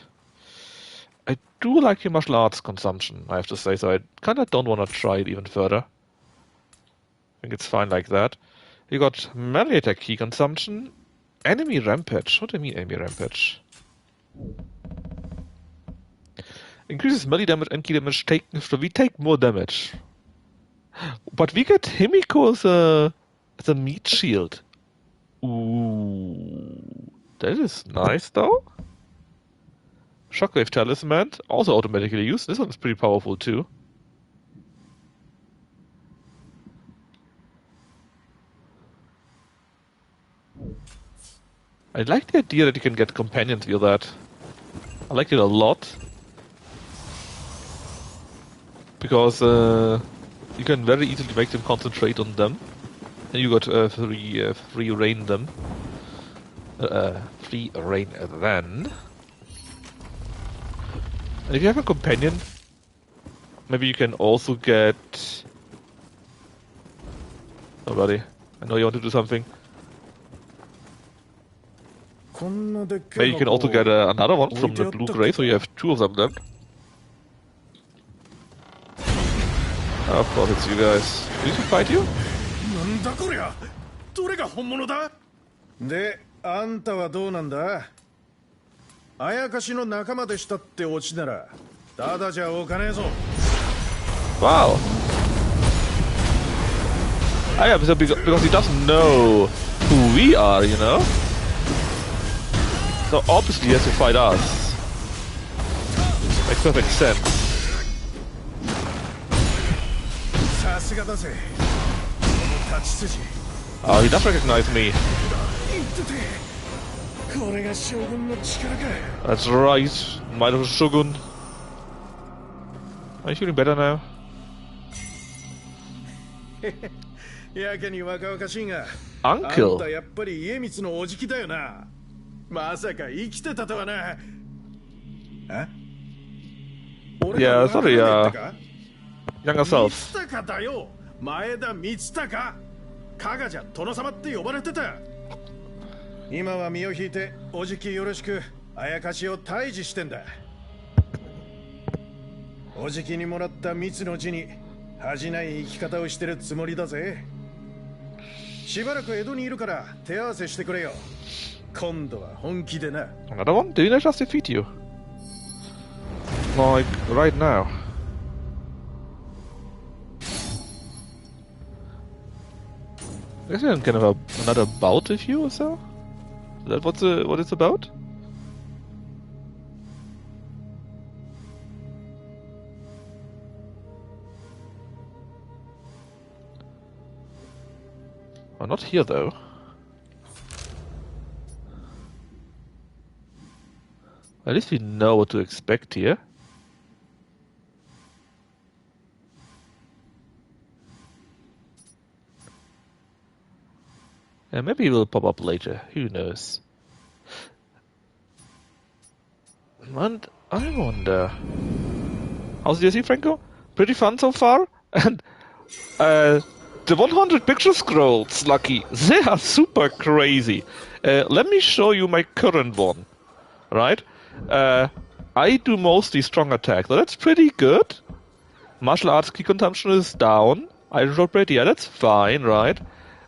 S1: I do like your martial arts consumption, I have to say, so I kinda don't want to try it even further. I think it's fine like that. You got melee attack key consumption, enemy rampage. What do I mean enemy rampage? Increases melee damage and key damage taken, so we take more damage. But we get Himiko as a meat shield. Ooh, that is nice though. Shockwave Talisman, also automatically used. This one's pretty powerful too. I like the idea that you can get companions via that. I like it a lot. Because you can very easily make them concentrate on them. And you got free reign them. Free reign then. And if you have a companion, maybe you can also get... Oh, buddy. I know you want to do something. Maybe you can also get another one from the blue gray, so you have two of them then. Of course it's you guys. Did he fight you?
S6: なんだこりゃ、どれが本物だ？で、あんたはどうなんだ？あやかしの仲間でしたってオチなら、ただじゃおかねえぞ。
S1: Wow. Ah, yeah, because he doesn't know who we are, you know? So obviously he has to fight us. Makes perfect sense.
S6: さすがだぜ。立ち筋。
S1: Oh, he does recognize me.
S6: 言ってて。これが将軍の力か。
S1: That's right. Might of a Shogun. Are you feeling better now?
S6: やけに若々しいが。
S1: Uncle?
S6: あんたやっぱり家光のおじきだよな。まさか生きてたとはな。え？
S1: Yeah, sorry, younger self.
S6: 光高だよ。前田光高。加賀じゃ殿様って呼ばれてた。今は身を引いておじきよろしくあやかしを退治してんだ。おじきにもらった蜜の字に恥じない生き方をしてるつもりだぜ。しばらく江戸にいるから手合わせしてくれよ。今度は本気でな。
S1: Another one? Didn't I just defeat you? Like, right now. I guess we can have another bout with you or so? Is that what it's about? Oh, not here though. At least we know what to expect here. Yeah, maybe he will pop up later. Who knows? And I wonder... How's the DLC, Franco? Pretty fun so far? And the 100 picture scrolls, Lucky, they are super crazy. Let me show you my current one. Right? I do mostly strong attack, so that's pretty good. Martial arts key consumption is down. Iron Shot Blade, yeah, that's fine, right?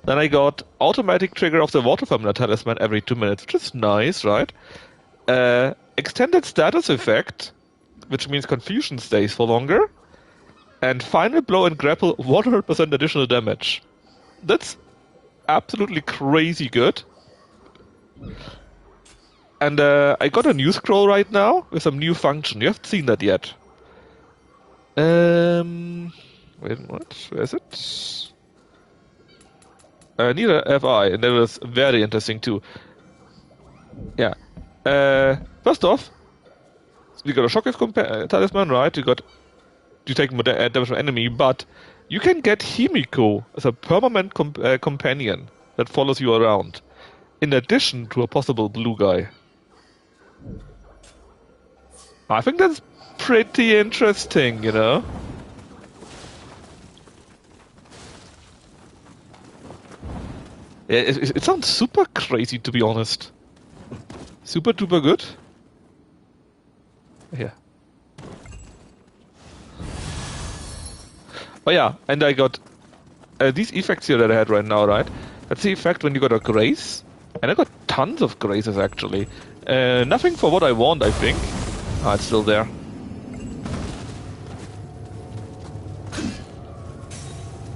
S1: Then I got automatic trigger of the Water Familiar Talisman every 2 minutes, which is nice, right? Extended status effect, which means confusion stays for longer. And final blow and grapple 100% additional damage. That's absolutely crazy good. And I got a new scroll right now with some new function. You haven't seen that yet. Wait, what? Where is it? Neither have I, and that was very interesting too. Yeah. First off, we got a Shockwave Talisman, right? You take more damage from enemy, but you can get Himiko as a permanent companion that follows you around, in addition to a possible blue guy. I think that's pretty interesting, you know? It sounds super crazy, to be honest. Super duper good. Yeah. Oh yeah, and I got these effects here that I had right now, right? That's the effect when you got a grace. And I got tons of graces, actually. Nothing for what I want, I think. Ah, it's still there.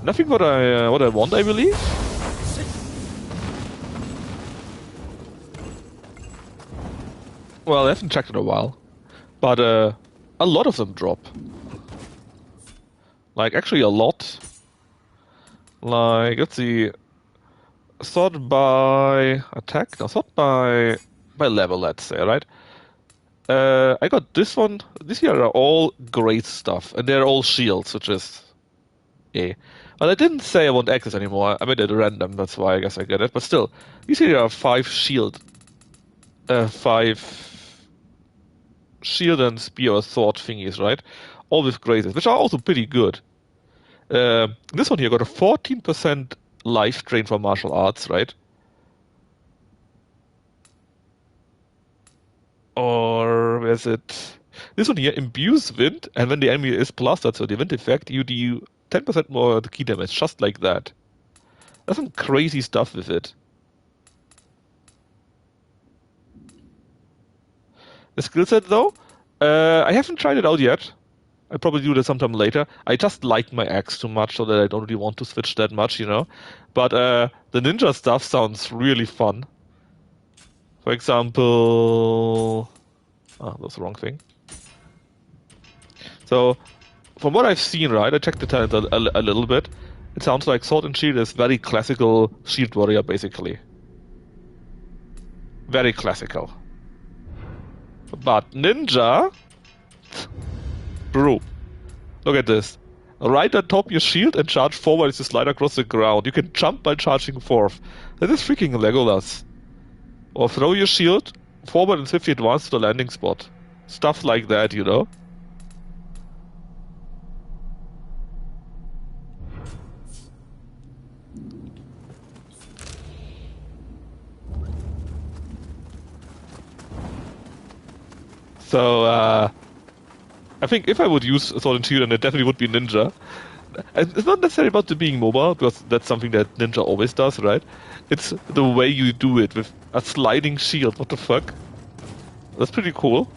S1: Nothing what I want, I believe. Well, I haven't checked in a while. But a lot of them drop. Like, actually a lot. Like, let's see. Sort by attack? No, sort by level, let's say, right? I got this one. These here are all great stuff, and they're all shields, which is yeah. Well, I didn't say I want access anymore. I made it random. That's why I guess I get it. But still, these here are 5 shield and spear or sword thingies, right? All with graces, which are also pretty good. This one here got a 14% life drain for martial arts, right? Or where's it? This one here imbues wind, and when the enemy is blasted, so the wind effect, you do 10% more the key damage, just like that. There's some crazy stuff with it. The skill set, though, I haven't tried it out yet. I'll probably do that sometime later. I just like my axe too much, so that I don't really want to switch that much, you know. But the ninja stuff sounds really fun. For example... Oh, that's the wrong thing. So, from what I've seen, right, I checked the talent a little bit. It sounds like Sword and Shield is very classical shield warrior, basically. Very classical. But ninja... Bro, look at this. Right on top your shield and charge forward as you slide across the ground. You can jump by charging forth. That is freaking Legolas. Or throw your shield forward and swiftly advance to the landing spot. Stuff like that, you know? So, I think if I would use Sword and Shield, then it definitely would be Ninja. And it's not necessarily about the being mobile, because that's something that Ninja always does, right? It's the way you do it with a sliding shield. What the fuck? That's pretty cool.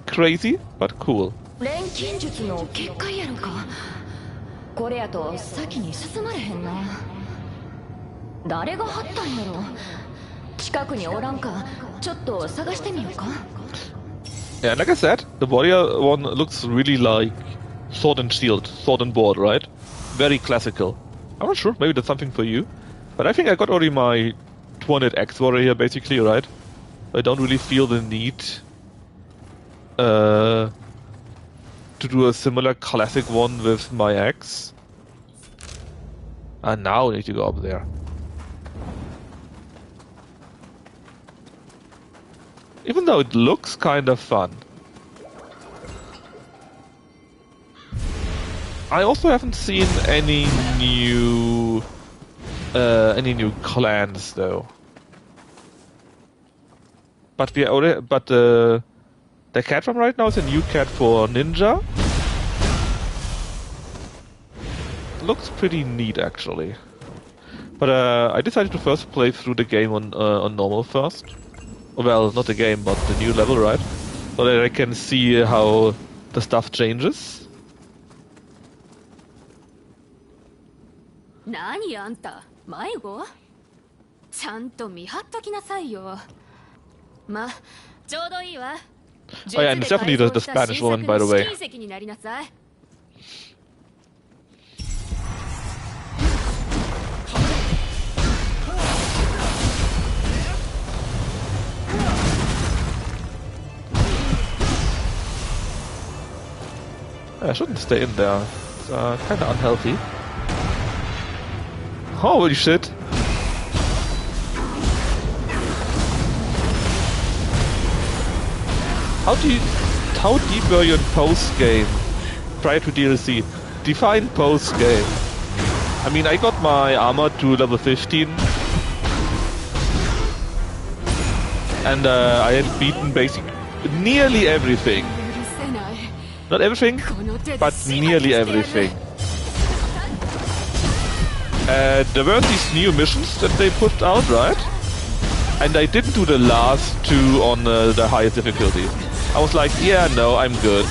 S1: Crazy, but cool.
S2: 錬金術の結界やろか。これやと先に進まれへんな。誰が張ったんやろ。近くにおらんか、ちょっと探してみようか。
S1: Yeah, like I said, the warrior one looks really like sword and shield, sword and board, right? Very classical. I'm not sure, maybe that's something for you. But I think I got already my 200x warrior here, basically, right? I don't really feel the need to do a similar classic one with my axe. And now I need to go up there. Even though it looks kind of fun. I also haven't seen any new clans though. But we already, the cat farm right now is a new cat for ninja. Looks pretty neat actually. But I decided to first play through the game on normal first. Well, not the game, but the new level, right? So that I can see how the stuff changes.
S7: 何あんた迷子ちゃんと見張っときなさいよまちょうどいいわ
S1: Oh yeah, and it's definitely the Spanish one, by the way. I shouldn't stay in there. It's kinda unhealthy. Holy shit! How deep were you in post game prior to DLC? Define post game. I mean, I got my armor to level 15, and I had beaten basically nearly everything. Not everything, but nearly everything. There were these new missions that they put out, right? And I didn't do the last two on the highest difficulty. I was like, yeah, no, I'm good.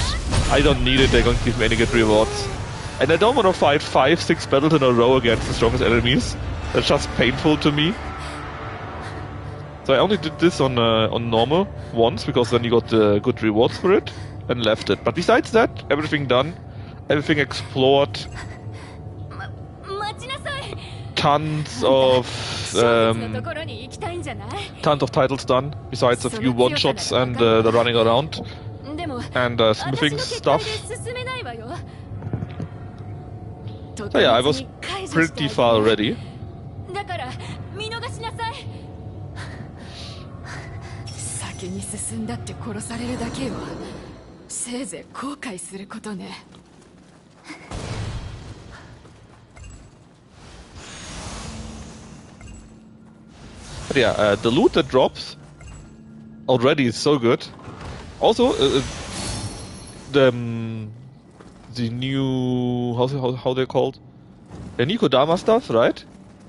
S1: I don't need it, they're going to give me any good rewards. And I don't want to fight 5-6 battles in a row against the strongest enemies. That's just painful to me. So I only did this on normal once, because then you got good rewards for it, and left it. But besides that, everything done, everything explored. Tons of
S7: たいんじゃない？
S1: tons of titles done, besides a few one-shots and the running around
S7: でも
S1: and
S7: 私
S1: smithing
S7: の結界
S1: stuff.
S7: で進めないわよ。
S1: So yeah, I was pretty far already.
S7: だから見逃しなさい。先に進んだって殺されるだけよ。せいぜい後悔することね。
S1: But yeah, the loot that drops already is so good. Also, the new how they're called, the Nikodama stuff, right?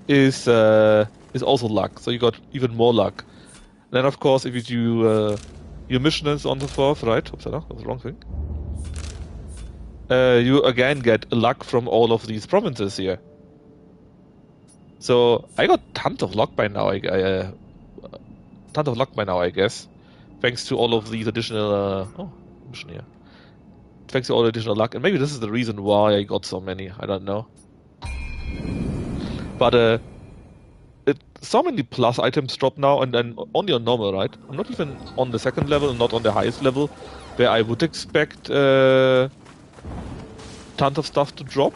S1: Is also luck. So you got even more luck. Then of course, if you do your mission and so on and so forth, right? Oops, that was the wrong thing. You again get luck from all of these provinces here. So I got tons of luck by now. Tons of luck by now, I guess, thanks to all of these additional. Mission here. Thanks to all the additional luck, and maybe this is the reason why I got so many. I don't know. But so many plus items drop now, and then only on normal, right? I'm not even on the second level, not on the highest level, where I would expect tons of stuff to drop.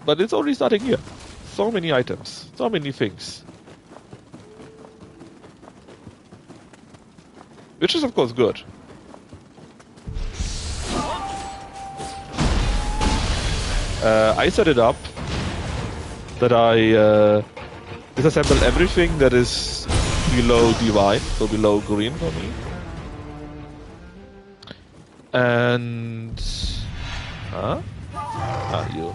S1: But it's already starting here. So many items, so many things. Which is of course good. I set it up that I disassemble everything that is below divine, so below green for me. And... Huh? Ah, you.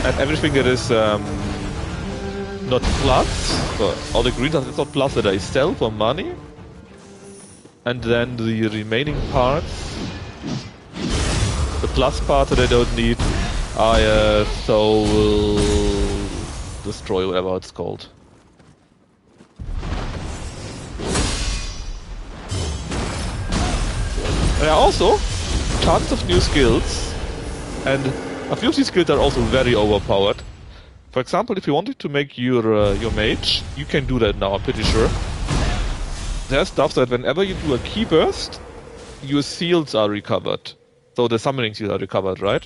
S1: And everything that is not plus, so all the green stuff is not plus that I sell for money. And then the remaining parts, the plus part that I don't need, I so will destroy, whatever it's called. There are also tons of new skills, and a few of these skills are also very overpowered. For example, if you wanted to make your mage, you can do that now, I'm pretty sure. There's stuff that whenever you do a key burst, your seals are recovered. So the summoning seals are recovered, right?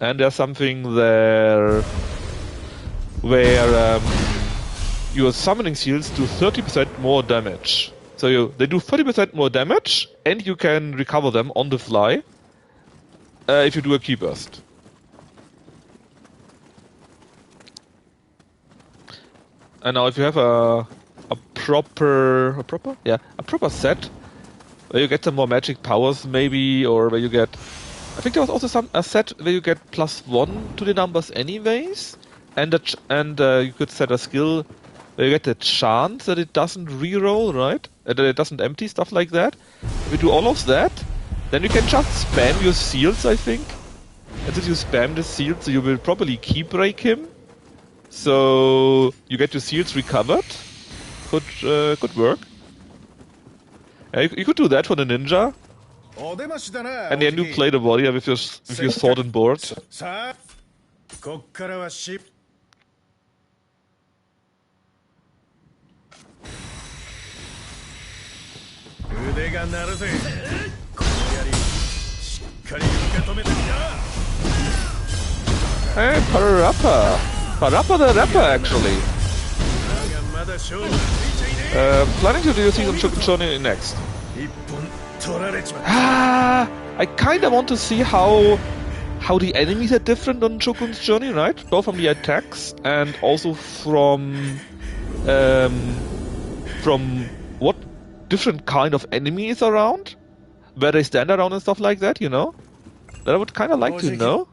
S1: And there's something there where your summoning seals do 30% more damage. So they do 30% more damage, and you can recover them on the fly if you do a key burst. And now if you have a proper set where you get some more magic powers maybe, or where you get, I think there was also a set where you get +1 to the numbers anyways, and you could set a skill where you get the chance that it doesn't reroll, right? That it doesn't empty, stuff like that. If you do all of that, then you can just spam your seals, I think. And since you spam the seals, you will probably key break him. So you get your seals recovered. Could work. You could do that for the ninja. And then you play the warrior with your sword and board. Hey, Parappa! Parappa the Rapper, actually. Planning to do a season journey next. I kinda want to see how the enemies are different on Shogun's journey, right? Both from the attacks and also from what different kind of enemy is around, where they stand around and stuff like that, you know? That I would kinda like to know.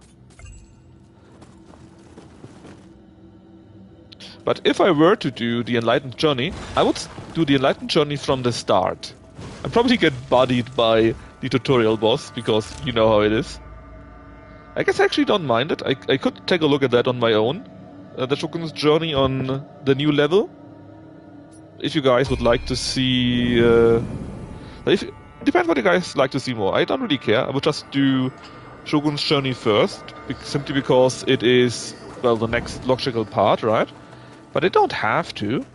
S1: But if I were to do the Enlightened Journey, I would do the Enlightened Journey from the start. I'd probably get bodied by the tutorial boss, because you know how it is. I guess I actually don't mind it. I could take a look at that on my own. The Shogun's Journey on the new level. If you guys would like to see... if depends what you guys like to see more. I don't really care. I would just do Shogun's Journey first, simply because it is, well, the next logical part, right? But I don't have to.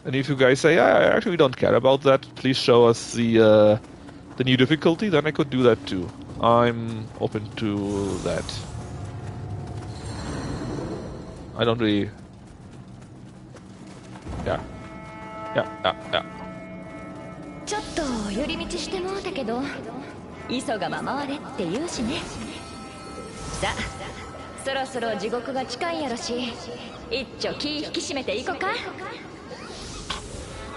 S1: And if you guys say, I actually don't care about that, please show us the new difficulty, then I could do that too. I'm open to that. I don't really... Yeah. Yeah.
S2: ちょっと寄り道してもうたけど急がば回れって言うしね。さあそろそろ地獄が近いやろし一丁気引き締めていこか。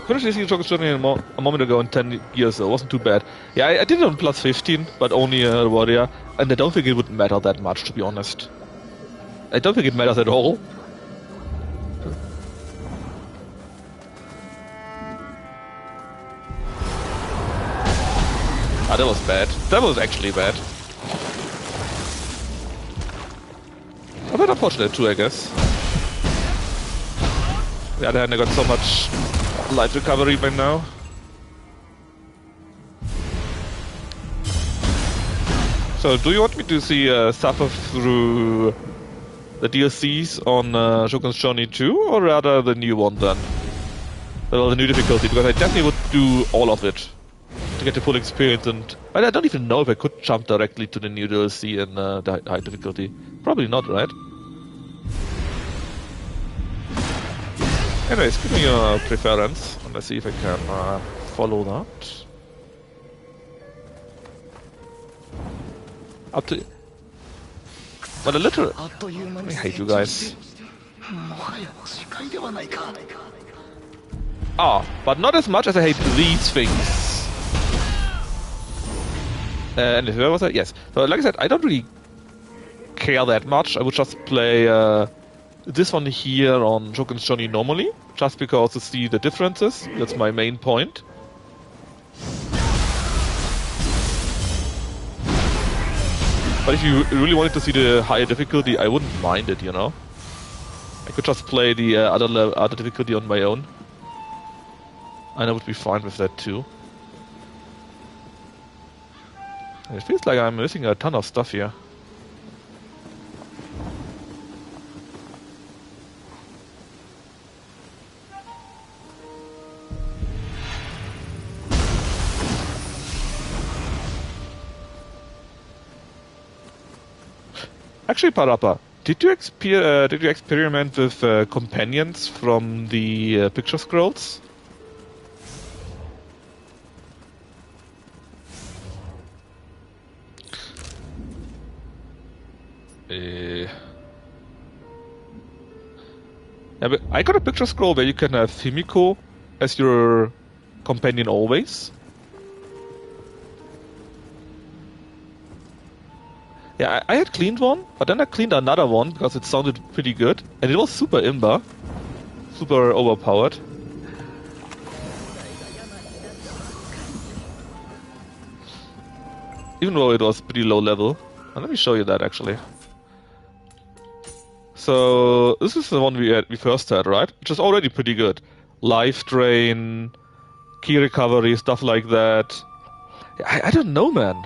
S1: Finished listening to Shogun's Journey a moment ago in 10 years, so it wasn't too bad. Yeah, I did it on plus 15, but only a warrior, and I don't think it would matter that much, to be honest. I don't think it matters at all. Ah, that was bad. That was actually bad. A bit unfortunate too, I guess. On the other hand, I got so much light recovery by now. So, do you want me to see suffer through the DLCs on Shogun's Journey 2, or rather the new one then? Well, the new difficulty, because I definitely would do all of it to get the full experience, and I don't even know if I could jump directly to the new DLC in the high difficulty. Probably not, right? Anyways, give me your preference, and let's see if I can follow that. Up to... But a little... I hate you guys. Ah, but not as much as I hate these things. And where was I? Yes. So, like I said, I don't really care that much. I would just play this one here on Shogun's Journey normally, just because to see the differences. That's my main point. But if you really wanted to see the higher difficulty, I wouldn't mind it, you know. I could just play the other difficulty on my own, and I would be fine with that too. And it feels like I'm missing a ton of stuff here. Actually, Parappa, did you experiment with companions from the picture scrolls? Yeah, but I got a picture scroll where you can have Himiko as your companion always. Yeah, I had cleaned one, but then I cleaned another one because it sounded pretty good, and it was super imba, super overpowered. Even though it was pretty low level. And let me show you that actually. So this is the one we first had, right? Which is already pretty good. Life drain, key recovery, stuff like that. I don't know, man.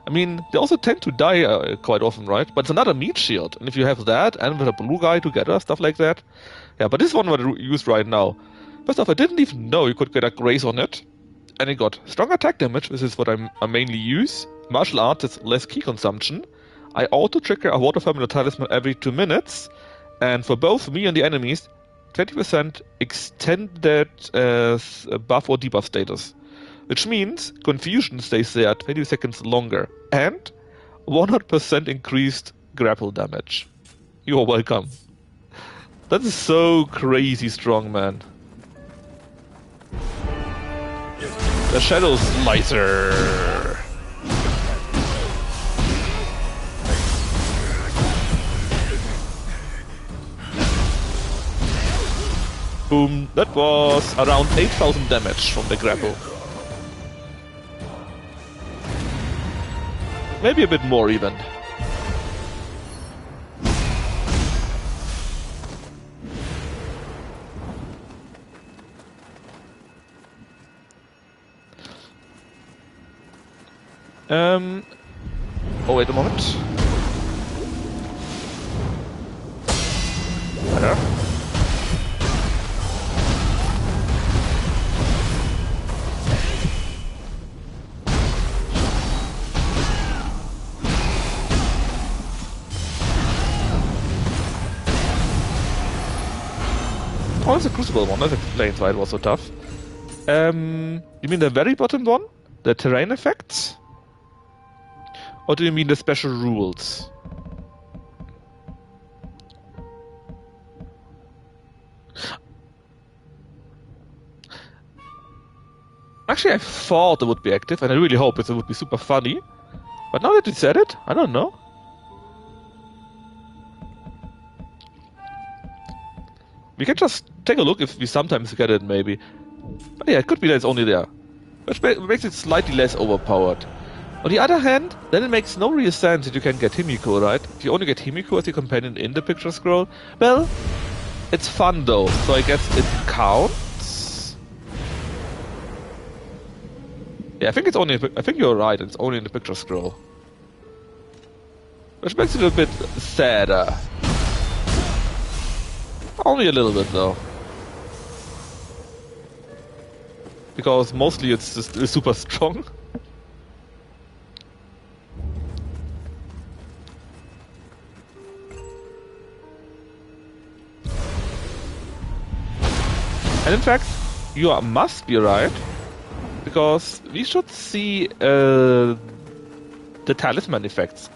S1: I mean, they also tend to die quite often, right? But it's another meat shield, and if you have that and with a blue guy together, stuff like that. Yeah, but this one was used right now. First off, I didn't even know you could get a grace on it, and it got strong attack damage. This is what I mainly use. Martial arts is less key consumption. I auto trigger a water family talisman every 2 minutes, and for both me and the enemies, 20% extended buff or debuff status. Which means confusion stays there 20 seconds longer, and 100% increased grapple damage. You are welcome. That is so crazy strong, man. The Shadow Slicer. Boom. That was around 8,000 damage from the grapple. Maybe a bit more even. Oh, wait a moment. Better. Oh, it's a Crucible one. That explains why it was so tough. You mean the very bottom one? The terrain effects? Or do you mean the special rules? Actually, I thought it would be active, and I really hope it would be super funny. But now that you said it, I don't know. We can just take a look if we sometimes get it, maybe. But yeah, it could be that it's only there. Which makes it slightly less overpowered. On the other hand, then it makes no real sense that you can get Himiko, right? If you only get Himiko as your companion in the picture scroll, well, it's fun though, so I guess it counts. Yeah, I think it's only. I think you're right. It's only in the picture scroll, which makes it a bit sadder. Only a little bit though, because mostly it's just super strong. And in fact, you must be right, because we should see the talisman effects.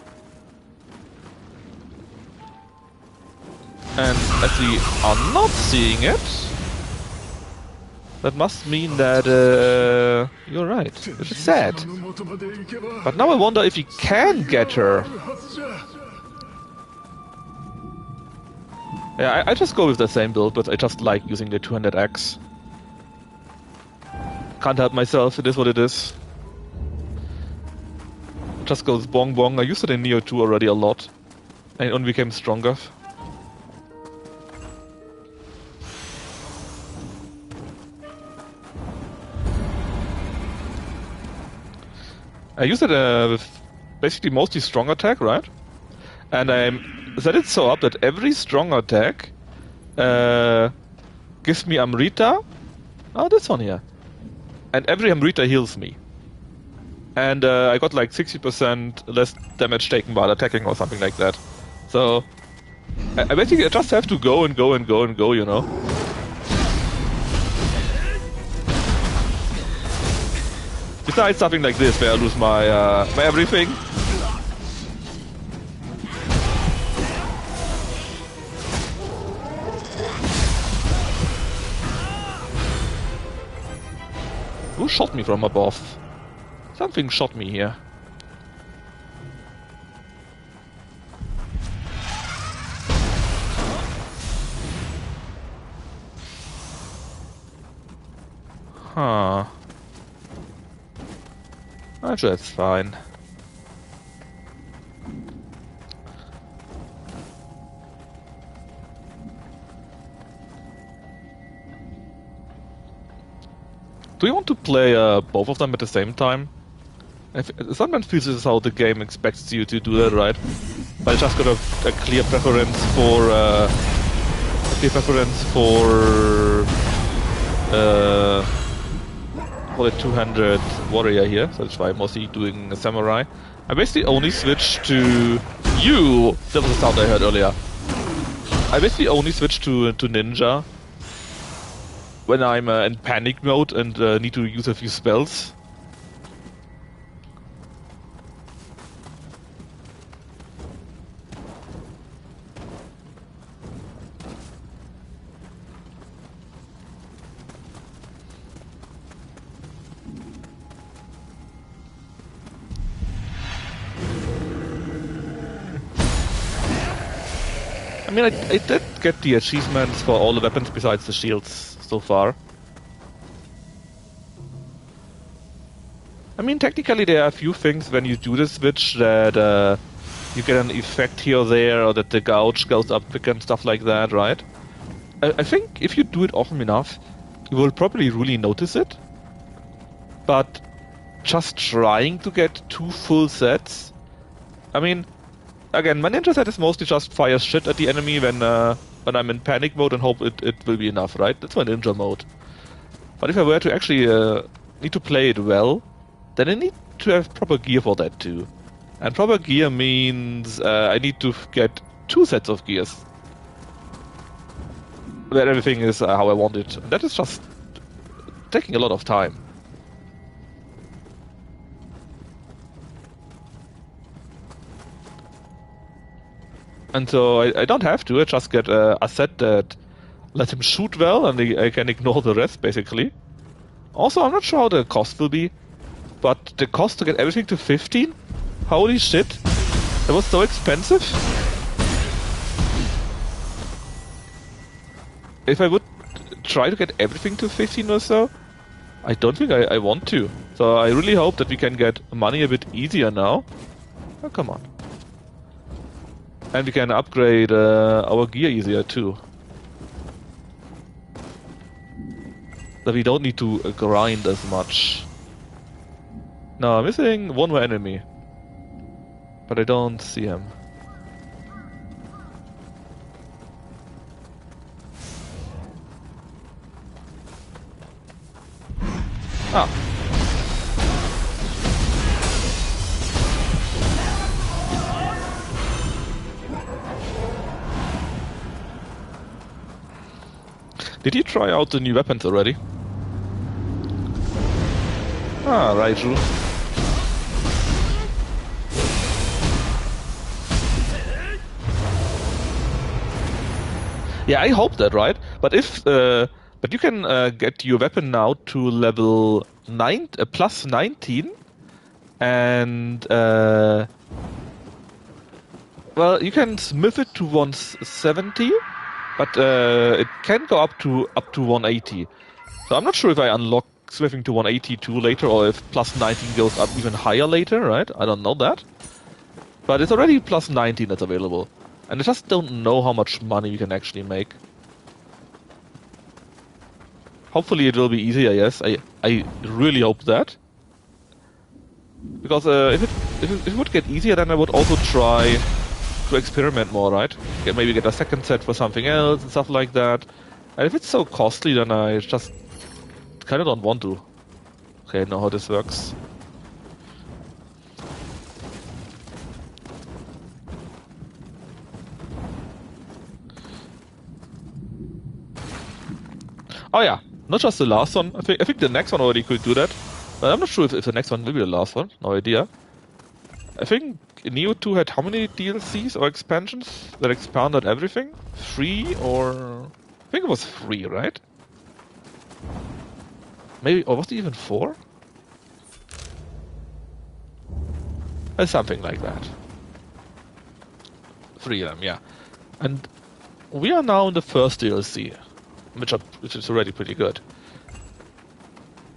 S1: And as we are not seeing it, that must mean that you're right, which is sad. But now I wonder if we can get her. Yeah, I just go with the same build, but I just like using the 200X. Can't help myself, it is what it is. Just goes bong bong. I used it in Nioh 2 already a lot, and it only became stronger. I used it with basically mostly strong attack, right? And I set it so up that every strong attack gives me Amrita. Oh, this one here. And every Amrita heals me. And I got like 60% less damage taken while attacking or something like that. So I basically just have to go and go and go and go, you know. Besides something like this, where I lose my my everything. Who shot me from above? Something shot me here. Huh. Actually, that's fine. Do you want to play both of them at the same time? Sometimes feels this is how the game expects you to do that, right? But I just got a clear preference for call it 200 warrior here, so that's why I'm mostly doing a samurai. I basically only switched to you. That was the sound I heard earlier. I basically only switched to ninja when I'm in panic mode and need to use a few spells. I mean, I did get the achievements for all the weapons besides the shields so far. I mean, technically there are a few things when you do the switch that you get an effect here or there, or that the gouge goes up quicker and stuff like that, right? I think if you do it often enough, you will probably really notice it. But just trying to get 2 full sets. I mean, again, my ninja set is mostly just fire shit at the enemy when I'm in panic mode and hope it will be enough, right? That's my ninja mode. But if I were to actually need to play it well, then I need to have proper gear for that too. And proper gear means I need to get 2 sets of gears. Where everything is how I want it. And that is just taking a lot of time. And so I don't have to, I just get a set that lets him shoot well and I can ignore the rest basically. Also, I'm not sure how the cost will be, but the cost to get everything to 15? Holy shit! That was so expensive! If I would try to get everything to 15 or so, I don't think I want to. So I really hope that we can get money a bit easier now. Oh, come on. And we can upgrade our gear easier too. So we don't need to grind as much. Now I'm missing 1 more enemy. But I don't see him. Ah. Did you try out the new weapons already? Ah, Raiju. Yeah, I hope that, right? But if, but you can get your weapon now to level plus 19, and well, you can smith it to 170, but it can go up to 180. So I'm not sure if I unlock smithing to 182 later, or if plus 19 goes up even higher later, right? I don't know that. But it's already plus 19 that's available. And I just don't know how much money you can actually make. Hopefully it will be easier, yes. I really hope that. Because if it would get easier, then I would also try to experiment more, right? Maybe get a second set for something else and stuff like that. And if it's so costly, then I just kind of don't want to. Okay, I know how this works. Oh yeah, not just the last one. I think the next one already could do that. But I'm not sure if the next one will be the last one. No idea. I think Nioh 2 had how many DLCs or expansions that expanded everything? 3 or... I think it was 3, right? Maybe, or was it even 4? Something like that. 3 of them, yeah. And we are now in the first DLC, which is already pretty good.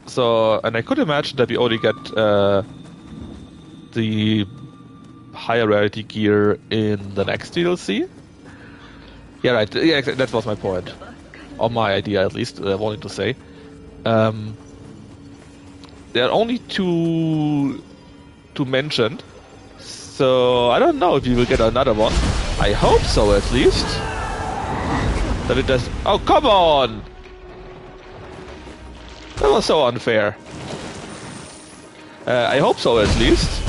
S1: So, and I could imagine that we already get the higher rarity gear in the next DLC. Yeah, right. Yeah, that was my point, or my idea at least. I wanted to say. There are only two mentioned, so I don't know if you will get another one. I hope so, at least. That it does. Oh, come on! That was so unfair. I hope so, at least.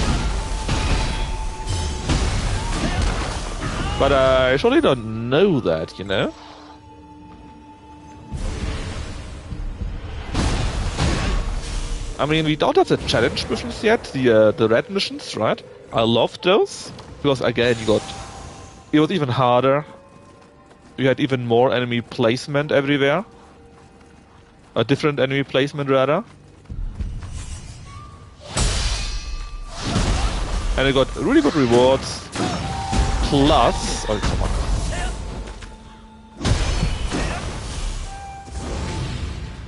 S1: But I surely don't know that, you know? I mean, we don't have the challenge missions yet, the red missions, right? I love those, because again, it was even harder. You had even more enemy placement everywhere. A different enemy placement, rather. And it got really good rewards. Plus... Oh, come on.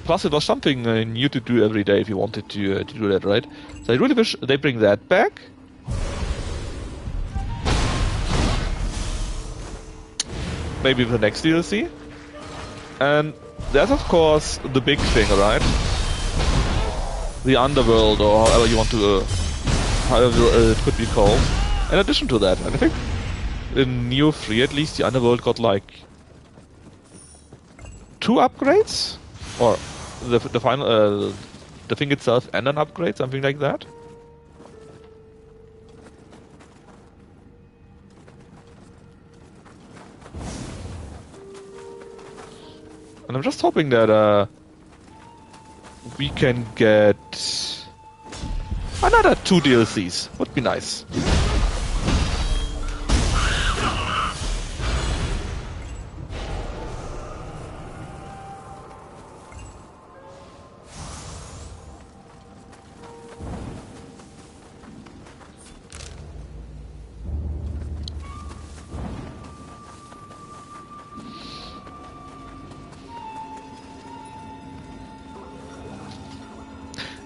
S1: Plus, it was something new to do every day if you wanted to do that, right? So I really wish they bring that back. Maybe the next DLC. And there's of course the big thing, right? the underworld, or however you want to, however it could be called. In addition to that, and I think in Nioh 3 at least, the underworld got like 2 upgrades, or the final the thing itself and an upgrade, something like that. And I'm just hoping that we can get another 2 DLCs. Would be nice.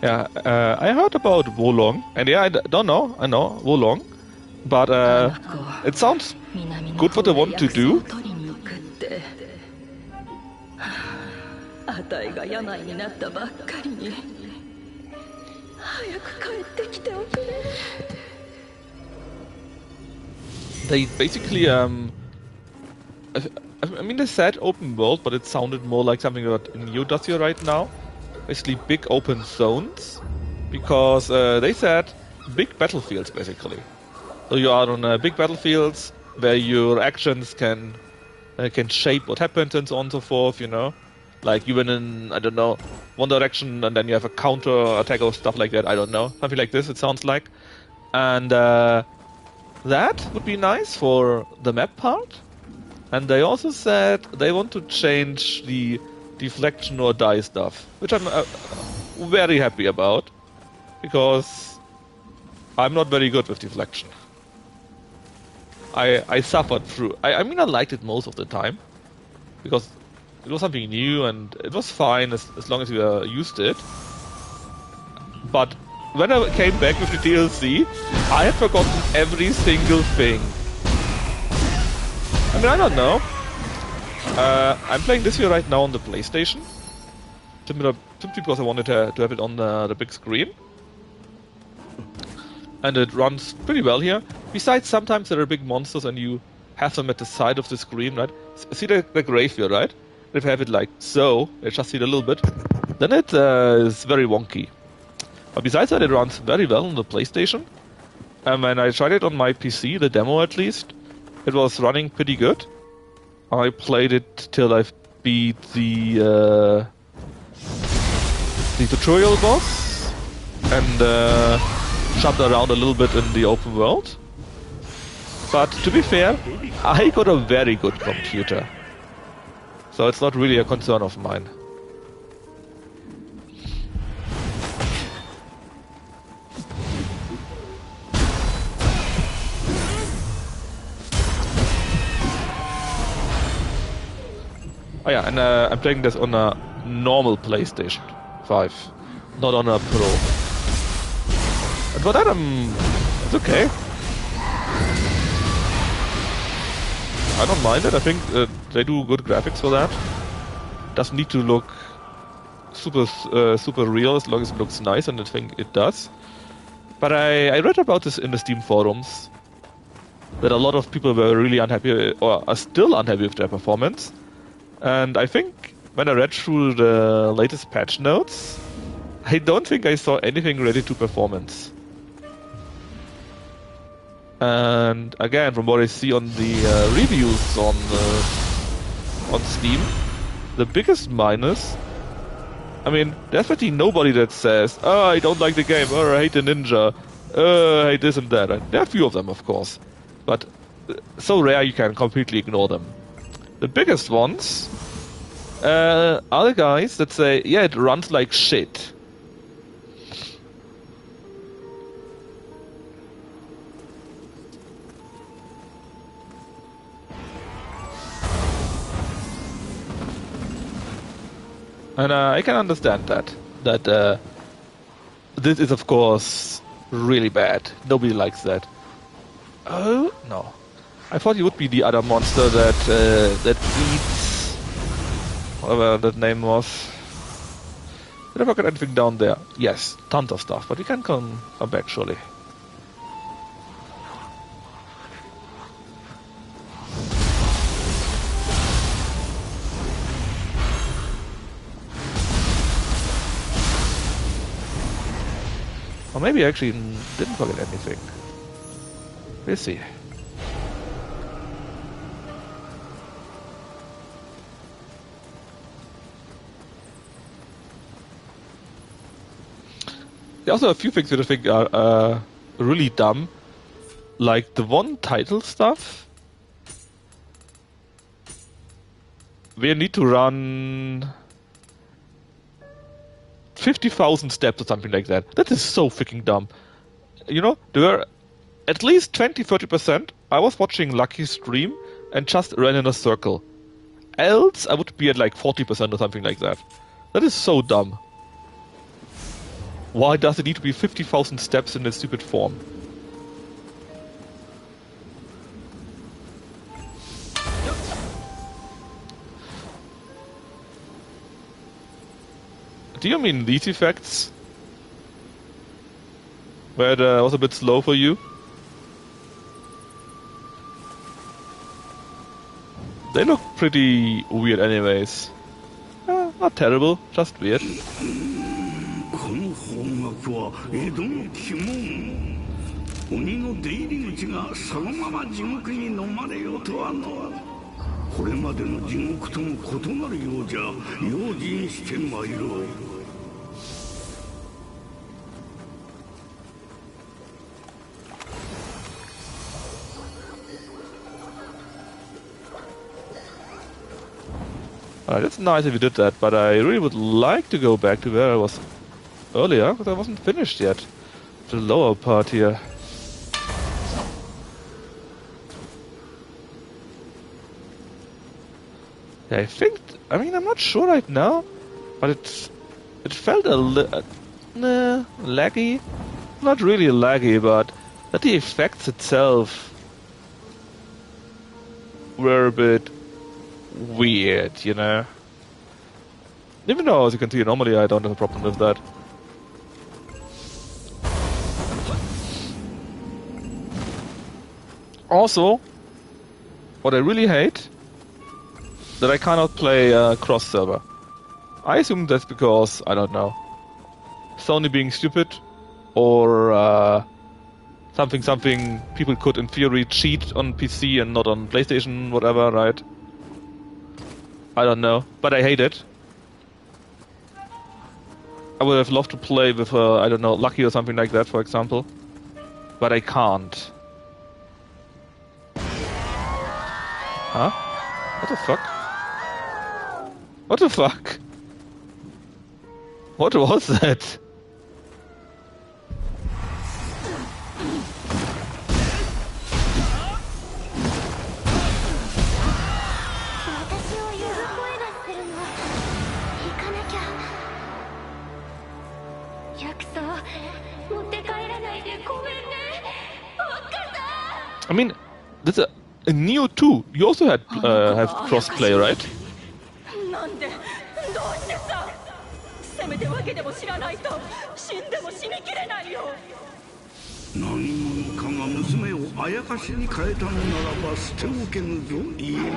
S1: Yeah, I heard about Wolong, and yeah, I don't know, I know, Wolong, but it sounds good what they want to do.
S2: あたいが病になったばっかりに早く帰ってきておくれ
S1: They basically, I mean, they said open world, but it sounded more like something that Nioh does here right now. Basically big open zones, because they said big battlefields, basically. So you are on big battlefields where your actions can shape what happens and so on and so forth, you know? Like you went in, I don't know, one direction and then you have a counter attack or stuff like that, I don't know. Something like this, it sounds like. And that would be nice for the map part. And they also said they want to change the deflection or die stuff, which I'm very happy about, because I'm not very good with deflection. I suffered through. I mean, I liked it most of the time, because it was something new and it was fine as long as you used it. But when I came back with the DLC, I had forgotten every single thing. I mean, I don't know. I'm playing this here right now on the PlayStation, simply because I wanted to have it on the big screen. And it runs pretty well here. Besides, sometimes there are big monsters and you have them at the side of the screen, right? See the grave here, right? If I have it like so, I just see it a little bit, then it is very wonky. But besides that, it runs very well on the PlayStation. And when I tried it on my PC, the demo at least, it was running pretty good. I played it till I beat the tutorial boss and jumped around a little bit in the open world. But to be fair, I got a very good computer, so it's not really a concern of mine. Oh yeah, and I'm playing this on a normal PlayStation 5, not on a Pro. And for that, it's okay. I don't mind it. I think they do good graphics for that. Doesn't need to look super real as long as it looks nice, and I think it does. But I read about this in the Steam forums, that a lot of people were really unhappy, or are still unhappy with their performance. And I think when I read through the latest patch notes, I don't think I saw anything related to performance. And again, from what I see on the reviews on Steam, the biggest minus, I mean, there's pretty nobody that says, "Oh, I don't like the game," or "I hate the ninja," "I hate this and that." And there are a few of them, of course, but so rare you can completely ignore them. The biggest ones are the guys that say, "Yeah, it runs like shit." And I can understand that. This is, of course, really bad. Nobody likes that. Oh, no. I thought he would be the other monster that eats... whatever that name was. Did I forget anything down there? Yes, tons of stuff, but we can come back surely. Or maybe I actually didn't forget anything. We'll see. There are also a few things that I think are really dumb. Like the one title stuff. We need to run 50,000 steps or something like that. That is so freaking dumb. You know, there were at least 20-30%. I was watching Lucky's stream and just ran in a circle. Else, I would be at like 40% or something like that. That is so dumb. Why does it need to be 50,000 steps in this stupid form? Do you mean these effects? Where it was a bit slow for you? They look pretty weird anyways. Not terrible, just weird.
S8: この方角は江戸の鬼門。鬼の出入り口がそのまま地獄に飲まれようとはの。これまでの地獄とも異なるようじゃ用心してまいろう。
S1: Alright, it's nice if you did that, but I really would like to go back to where I was earlier, because I wasn't finished yet. The lower part here. Yeah, I mean, I'm not sure right now, but it felt a little laggy. Not really laggy, but that the effects itself were a bit weird, you know. Even though, as you can see, normally I don't have a problem with that. Also, what I really hate, that I cannot play cross-server. I assume that's because, I don't know, Sony being stupid, or something people could in theory cheat on PC and not on PlayStation, whatever, right? I don't know, but I hate it. I would have loved to play with, I don't know, Lucky or something like that, for example. But I can't. Huh? What the fuck? What the fuck? What was that? I mean, that's a Nioh 2. You also had have crossplay, right?
S8: 何者かが娘をあやかしに変えたのならば捨ておけぬぞ家光。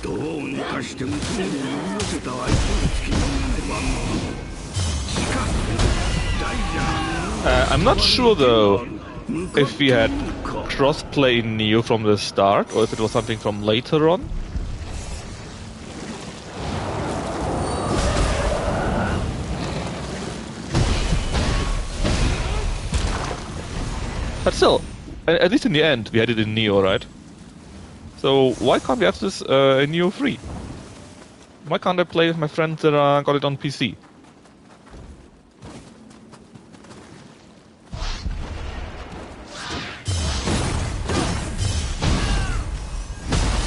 S8: どうにかして娘を呼び寄せた相手を突き止めねばな。しかし大事な
S1: I'm not sure though if we had crossplay in Nioh from the start or if it was something from later on. But still, at least in the end, we had it in Nioh, right? So why can't we have this in Nioh 3? Why can't I play with my friends that got it on PC?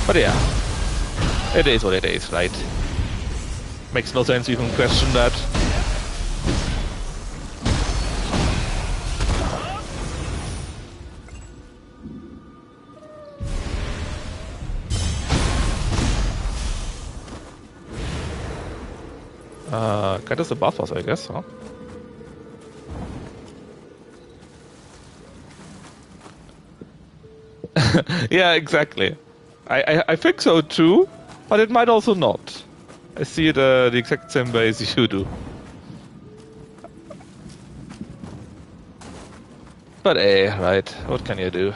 S1: But yeah, it is what it is, right? Makes no sense to even question that. Kind of the buffers, I guess, huh? Yeah, exactly. I think so too, but it might also not. I see it the exact same way as you do. But right, what can you do?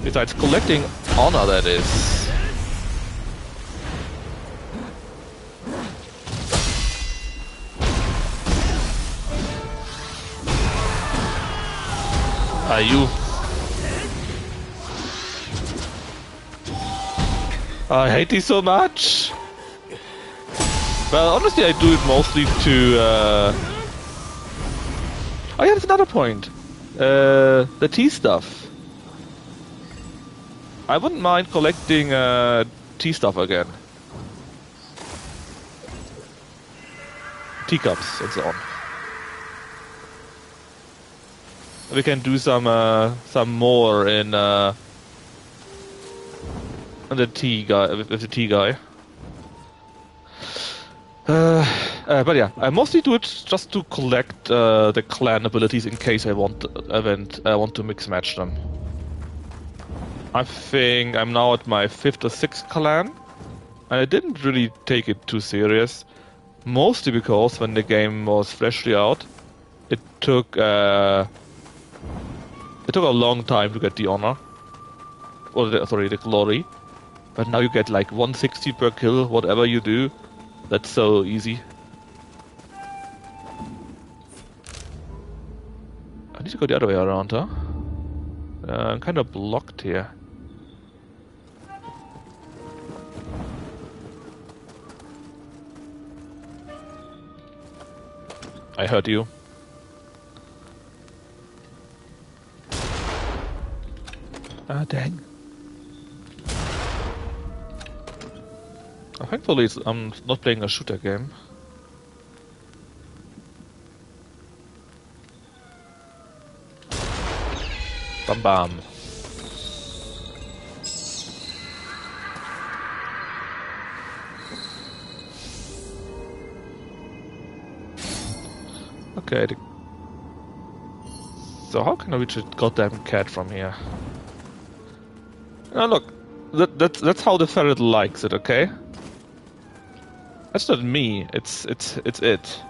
S1: Besides collecting honor, that is. Are you? I hate these so much. Well, honestly, I do it mostly to. Oh yeah, that's another point. The tea stuff. I wouldn't mind collecting tea stuff again. Teacups and so on. We can do some more in the tea guy with the tea guy. But yeah, I mostly do it just to collect the clan abilities in case I want to mix match them. I think I'm now at my 5th or 6th clan, and I didn't really take it too serious. Mostly because when the game was freshly out, it took a long time to get the honor, or the glory. But now you get like 160 per kill, whatever you do. That's so easy. I need to go the other way around, huh? I'm kind of blocked here. I heard you. Ah, dang. Thankfully, I'm not playing a shooter game. Bam bam. Okay. So how can I reach a goddamn cat from here? Now look, that's how the ferret likes it. Okay. That's not me. It's it.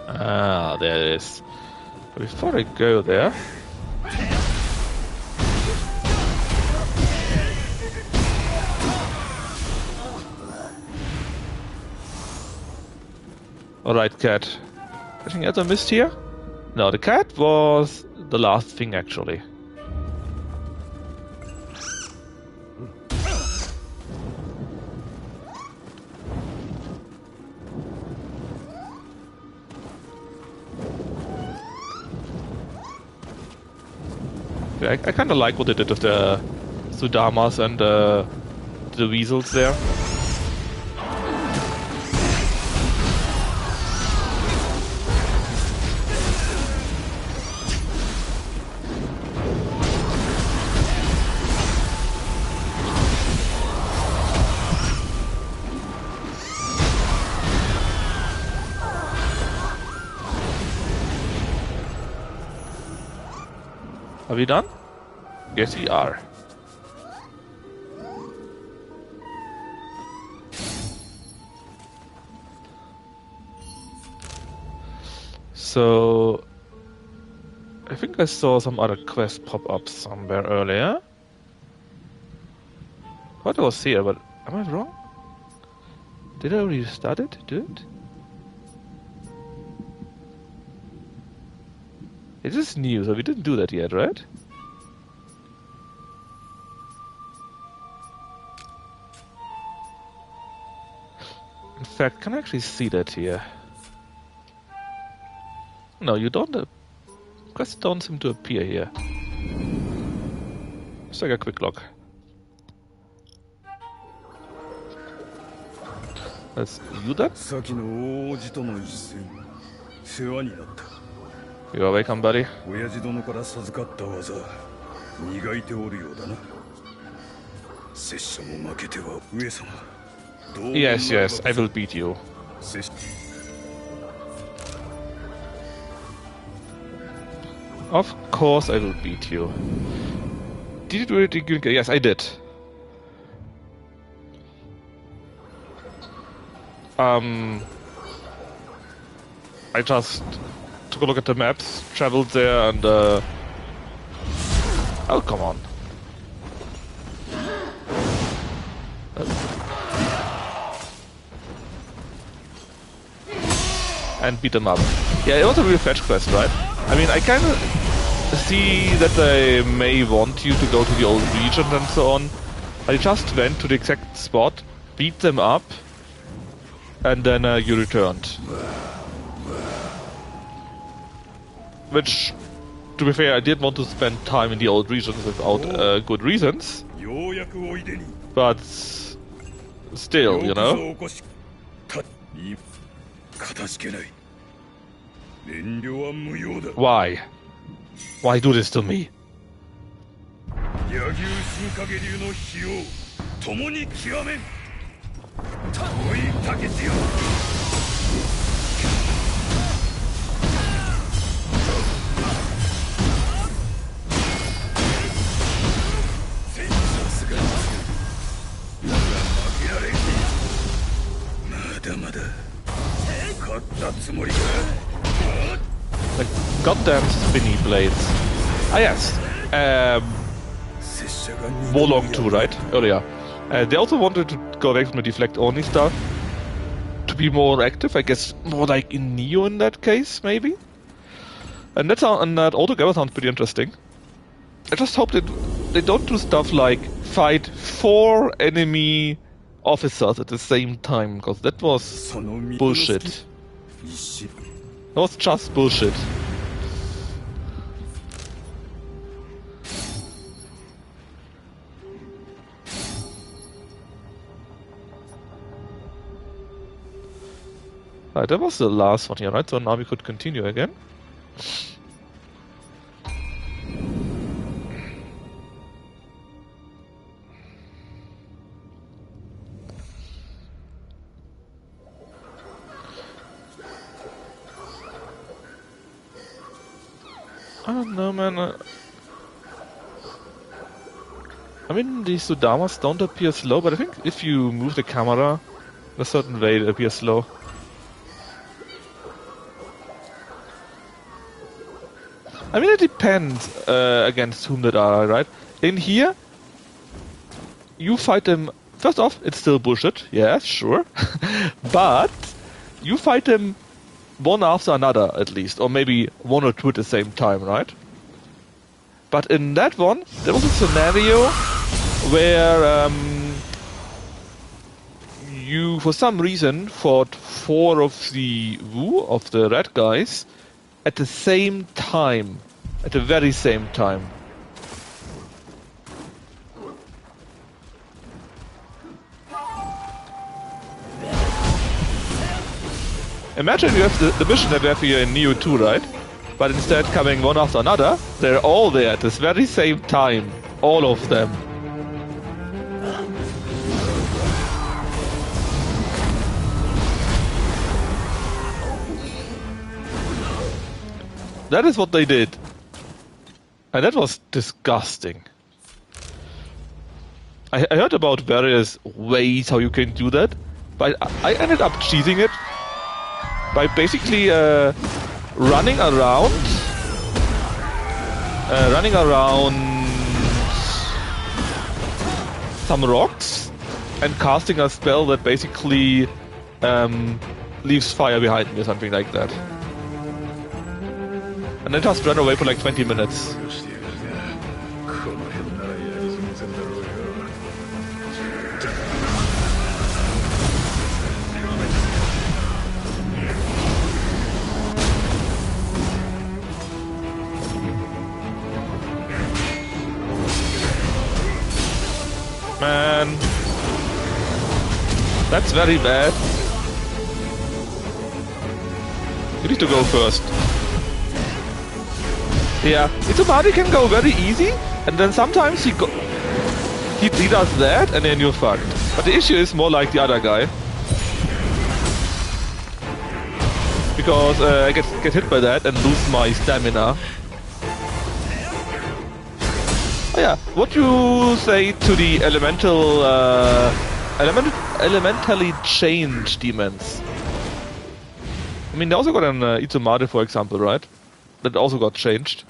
S1: Ah, there it is. Before I go there. Alright, cat. Anything else I missed here? No, the cat was the last thing actually. I kind of like what they did with the Sudamas and the weasels there. Are we done? Yes, we are. So, I think I saw some other quest pop up somewhere earlier. What was here, but am I wrong? Did I already start it? Did? It is new, so we didn't do that yet, right? In fact, can I actually see that here? No, you don't. Quests don't seem to appear here. Let's take a quick look. Let's do that.
S3: 先の王子との一戦世話になった。
S1: You're welcome, buddy.
S3: 親父殿から授かった技磨いておるようだな。拙者も負けては上様。
S1: Yes, yes, I will beat you. Of course I will beat you. Did you do it again? Yes, I did. I just took a look at the maps, traveled there, and oh, come on. And beat them up. Yeah, it was a real fetch quest, right? I mean, I kind of see that they may want you to go to the old region and so on. I just went to the exact spot, beat them up, and then you returned. Which, to be fair, I didn't want to spend time in the old region without good reasons. But still, you know? Why? Why do this to me? Like goddamn spinny blades. Ah yes. Wolong too, right? Earlier. They also wanted to go away from the deflect only stuff to be more active, I guess more like in Nioh in that case, maybe? And that altogether sounds pretty interesting. I just hope that they don't do stuff like fight 4 enemy officers at the same time, because that was bullshit. That was just bullshit. Right, that was the last one here, right? So now we could continue again. I don't know, man. I mean, these Sudamas don't appear slow, but I think if you move the camera in a certain way, it appears slow. I mean, it depends against whom they are, right? In here, you fight them... First off, it's still bullshit, yes, sure. But you fight them one after another, at least. Or maybe 1 or 2 at the same time, right? But in that one, there was a scenario where you, for some reason, fought 4 of the Wu, of the red guys, at the same time. At the very same time. Imagine you have the mission that we have here in Nioh 2, right? But instead coming one after another, they're all there at this very same time. All of them. That is what they did. And that was disgusting. I heard about various ways how you can do that, but I ended up cheating it by basically running around some rocks and casting a spell that basically leaves fire behind me or something like that. And then just ran away for like 20 minutes. Man, that's very bad. You need to go first. Yeah, Itsumari can go very easy, and then sometimes he does that, and then you're fucked. But the issue is more like the other guy. Because I get hit by that and lose my stamina. Oh yeah, what you say to the elementally changed demons? I mean, they also got an Itsumade, for example, right? That also got changed.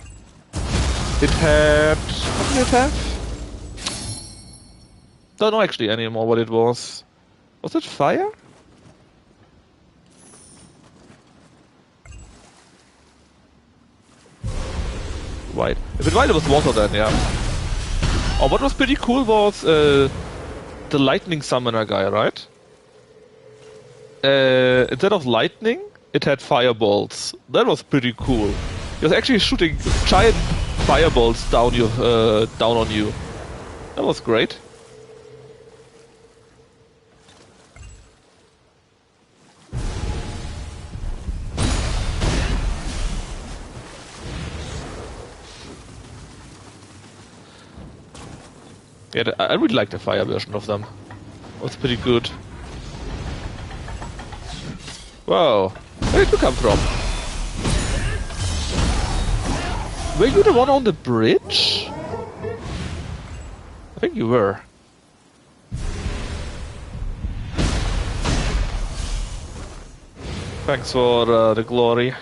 S1: It had... what did it have? Don't know actually anymore what it was. Was it fire? White. If it white, it was water then, yeah. Oh, what was pretty cool was the lightning summoner guy, right? Instead of lightning, it had fireballs. That was pretty cool. He was actually shooting giant fireballs down on you. That was great. Yeah, I really like the fire version of them. It was pretty good. Whoa, where did you come from? Were you the one on the bridge? I think you were. Thanks for the glory.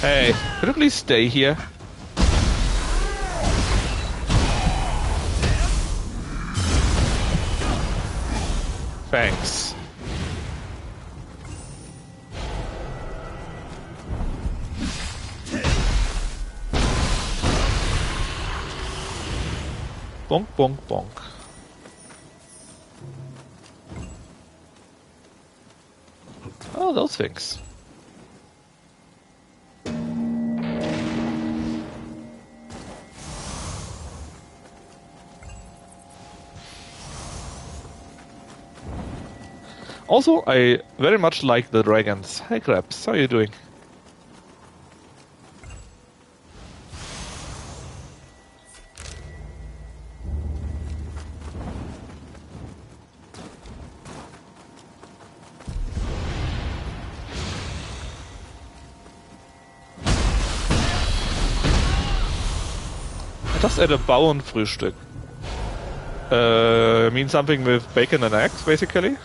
S1: Hey, could you please stay here? Thanks. Bonk, bonk, bonk. Oh, those things. Also, I very much like the dragons. Hey Krabs, how are you doing? I just ate a Bauernfrühstück. Means something with bacon and eggs, basically.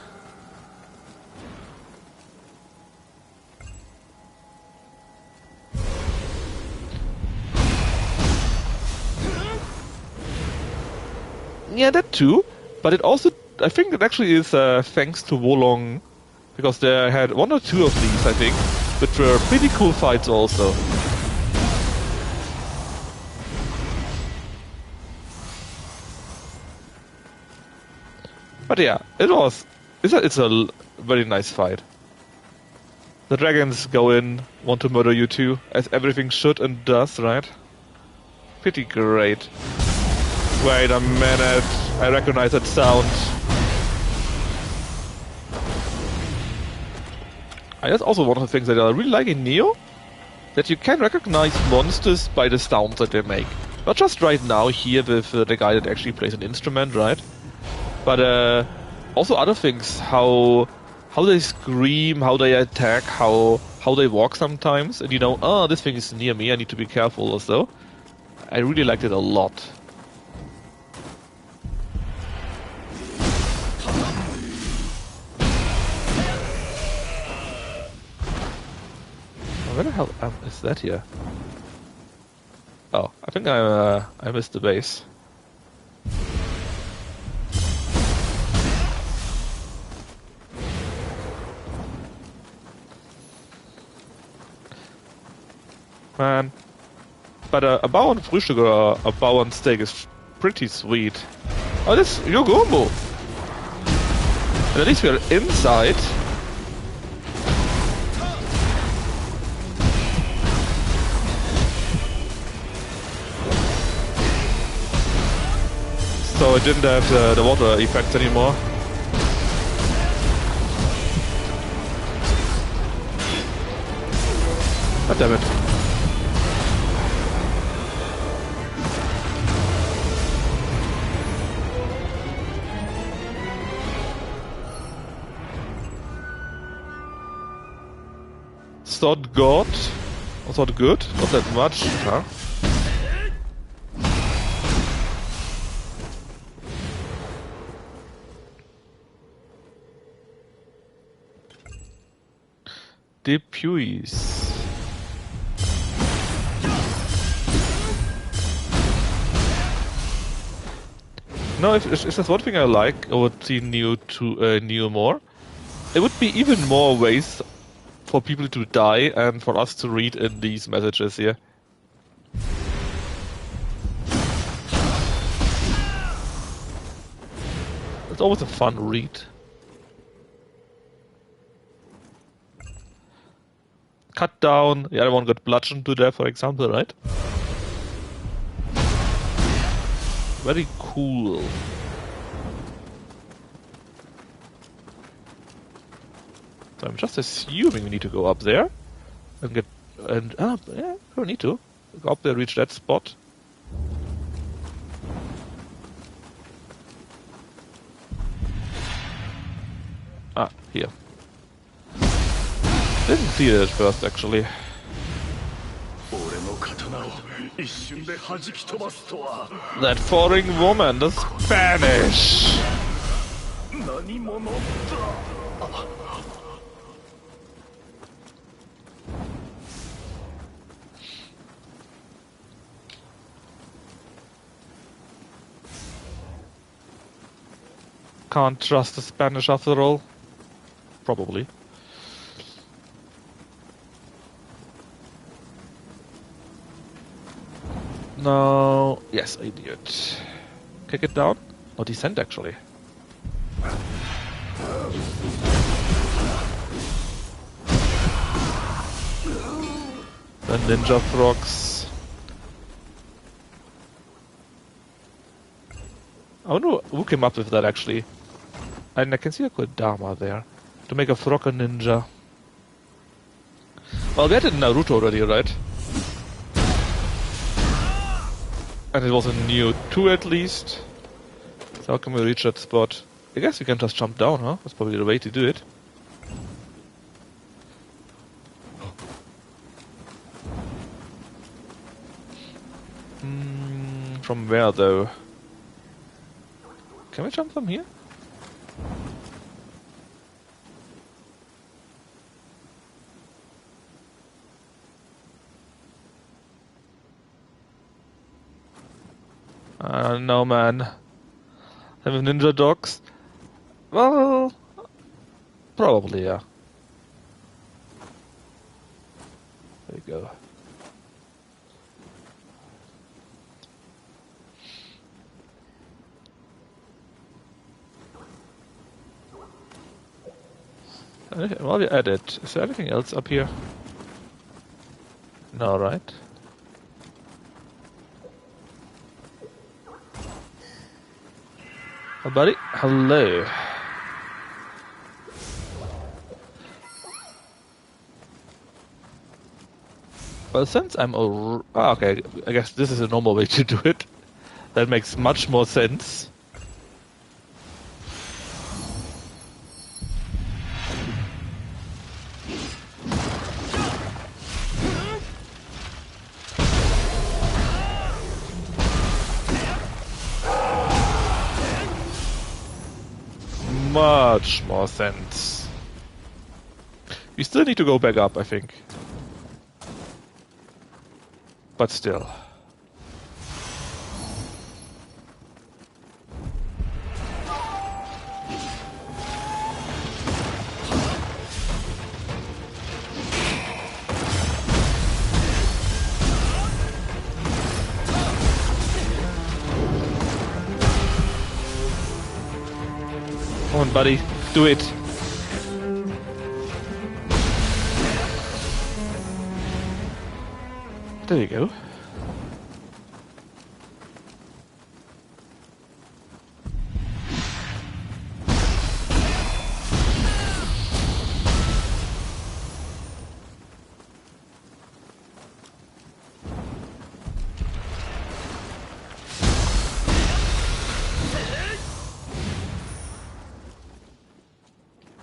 S1: Yeah, that too. But it also, I think it actually is thanks to Wolong, because they had one or two of these, I think, which were pretty cool fights also. But yeah, it's a very nice fight. The dragons go in, want to murder you too, as everything should and does, right? Pretty great. Wait a minute, I recognize that sound. That's also one of the things that I really like in Nioh, that you can recognize monsters by the sounds that they make. Not just right now here with the guy that actually plays an instrument, right? But also other things, how they scream, how they attack, how they walk sometimes, and you know, oh, this thing is near me, I need to be careful or so. I really liked it a lot. Where the hell is that here? Oh, I think I missed the base. Man. But a Bauernfrühstück or a Bauernsteak is pretty sweet. Oh, this Yogombo! And at least we are inside. So it didn't have the water effects anymore. God damn it. Thought God. I thought good. Not that much, huh? Deputies. No, if there's one thing I like, I would see Nioh more. It would be even more ways for people to die and for us to read in these messages here. It's always a fun read. Cut down, the other one got bludgeoned to death, for example, right? Very cool. So I'm just assuming we need to go up there and get yeah, we don't need to go up there, reach that spot. Ah, here. Didn't see it at first, actually. That foreign woman, the Spanish! Can't trust the Spanish after all. Probably. No. Yes, idiot. Kick it down? Or descend, actually. The ninja frogs. I wonder who came up with that, actually. And I can see a Kodama there. To make a frog a ninja. Well, we had it in Naruto already, right? And it was in Nioh 2 at least. So how can we reach that spot? I guess we can just jump down, huh? That's probably the way to do it. From where though? Can we jump from here? No, man. Have ninja dogs? Well, probably, yeah. There you go. While we're at it, is there anything else up here? No, right? Oh, buddy, hello. Well, since I'm okay, I guess this is a normal way to do it. That makes much more sense. Much more sense. We still need to go back up, I think. But still. Come on, buddy. do it. There you go.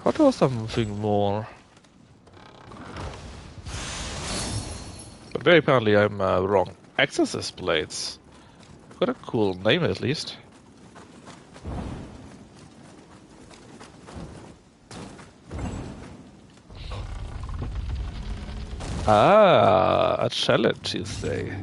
S1: What was something more? But very apparently I'm wrong. Exorcist blades. Got a cool name at least. Ah, a challenge, you say.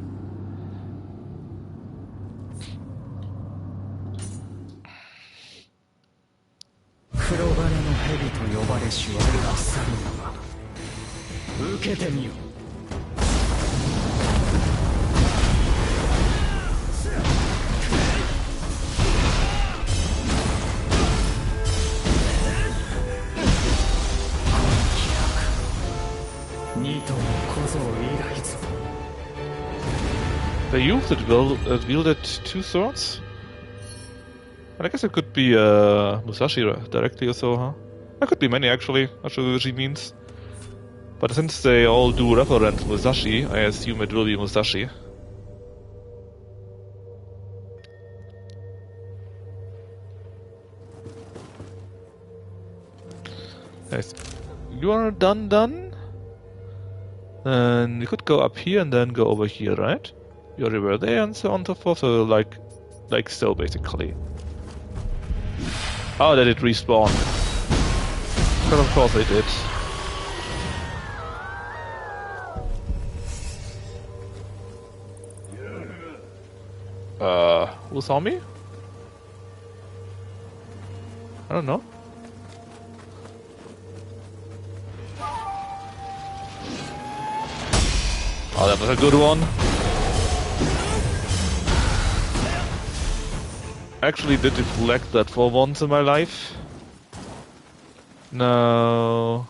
S1: The youth that wielded two swords? And I guess it could be Musashi directly or so, huh? There could be many actually, not sure what she means. But since they all do reference Musashi, I assume it will be Musashi. Nice. You are done? And you could go up here and then go over here, right? You already were there and so on and so forth, so like so basically. Oh, that it respawned. Well, of course they did. Who saw me? I don't know. Oh, that was a good one. Actually did deflect that for once in my life. No.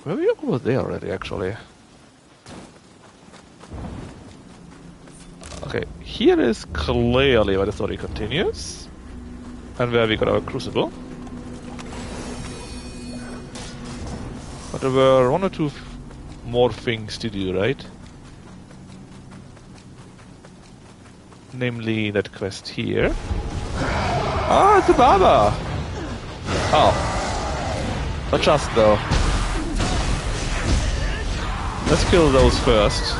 S1: Were we over there already, actually? Okay, here is clearly where the story continues. And where we got our crucible. But there were one or two more things to do, right? Namely that quest here. Ah, it's a Baba! Oh. Not just though. Let's kill those first.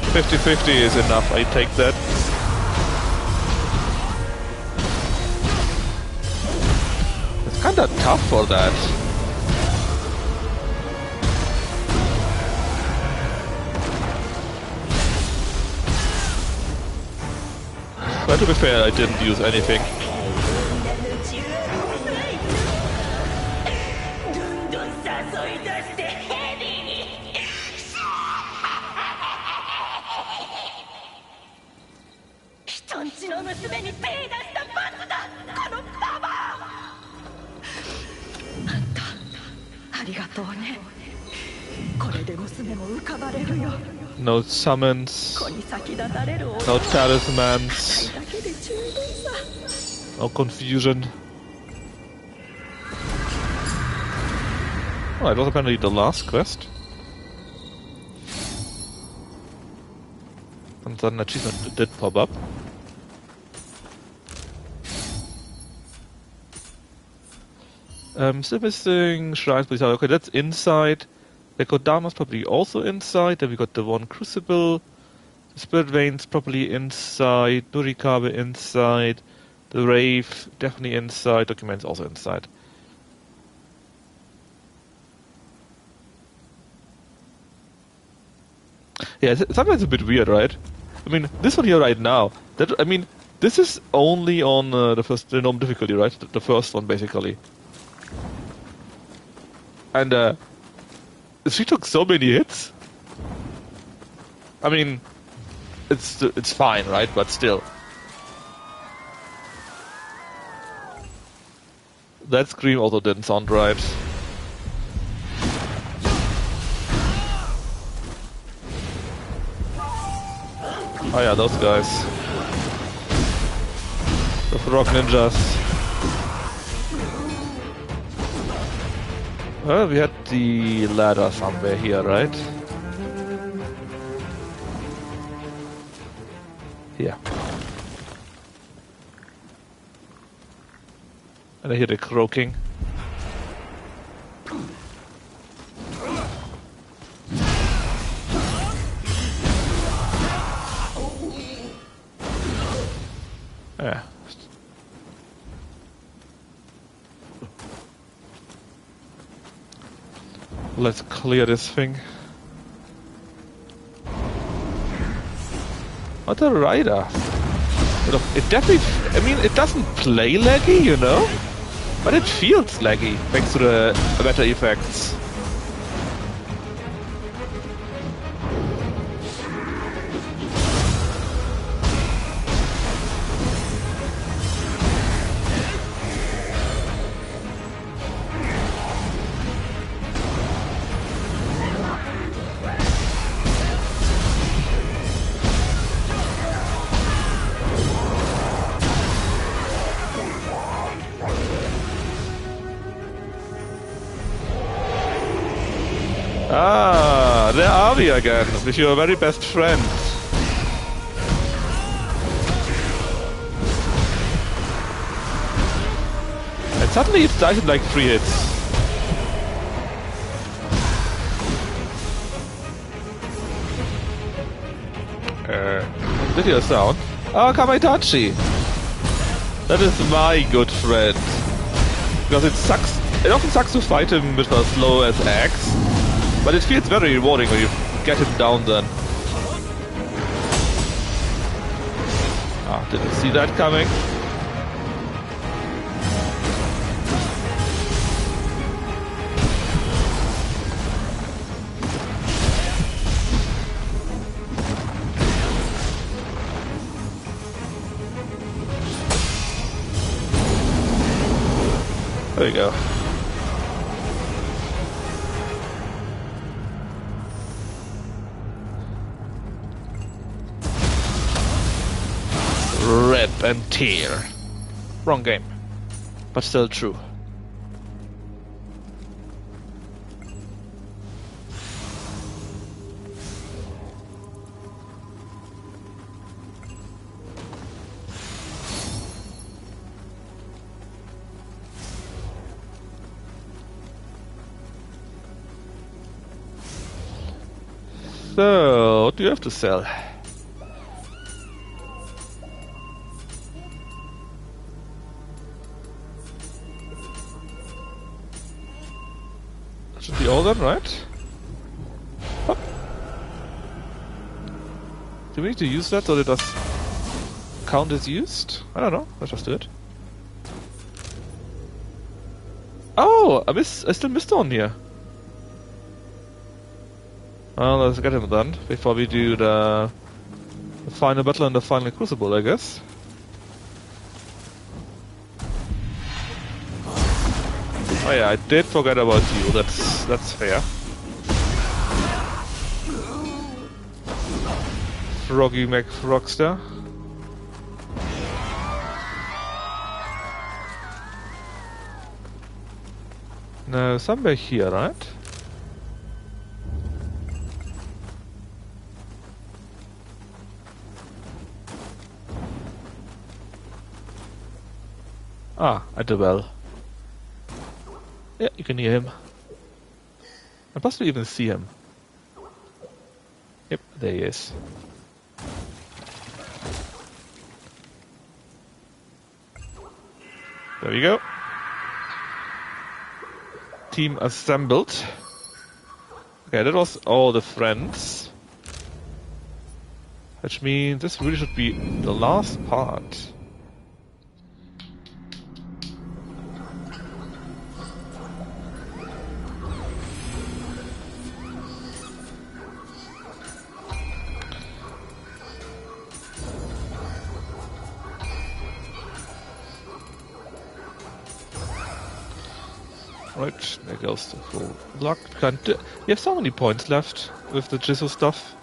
S1: $50-50 is enough, I take that. It's kinda tough for that. But to be fair, I didn't use anything. No summons, no talismans, no confusion. Oh, it was apparently the last quest. And then an achievement did pop up. Still missing shrines, please. Okay, that's inside. The Kodama's probably also inside. Then we got the one crucible. The spirit veins probably inside. Nurikabe inside. The Wraith definitely inside. Documents also inside. Yeah, sometimes it's a bit weird, right? I mean, this one here right now. This is only on the normal difficulty, right? The first one, basically. And she took so many hits. I mean, it's fine, right? But still, that scream also didn't sound right. Oh yeah, those guys. The frog ninjas. Well, we had the ladder somewhere here, right? Here. And I hear the croaking. Yeah. Let's clear this thing. What a rider. It definitely, I mean, it doesn't play laggy, you know? But it feels laggy, thanks to the better effects. Ah, there are we again, with your very best friend. And suddenly it dies in like 3 hits. Did you hear a sound? Oh, Kamaitachi! That is my good friend. Because it often sucks to fight him with a slow as axe. But it feels very rewarding when you get him down then. Ah, didn't see that coming. There we go. Rip and tear. Wrong game. But still true. So, what do you have to sell? That should be all then, right? Hop. Do we need to use that so that it does count as used? I don't know. Let's just do it. Oh, I still missed one here. Well, let's get him done before we do the final battle and the final crucible, I guess. Oh yeah, I did forget about you. That's fair. Froggy McFrogster. No, somewhere here, right? Ah, at the well. Yeah, you can hear him. And possibly even see him. Yep, there he is. There we go. Team assembled. Okay, that was all the friends. Which means this really should be the last part. Right, there goes the full luck. We have so many points left with the Jisoo stuff.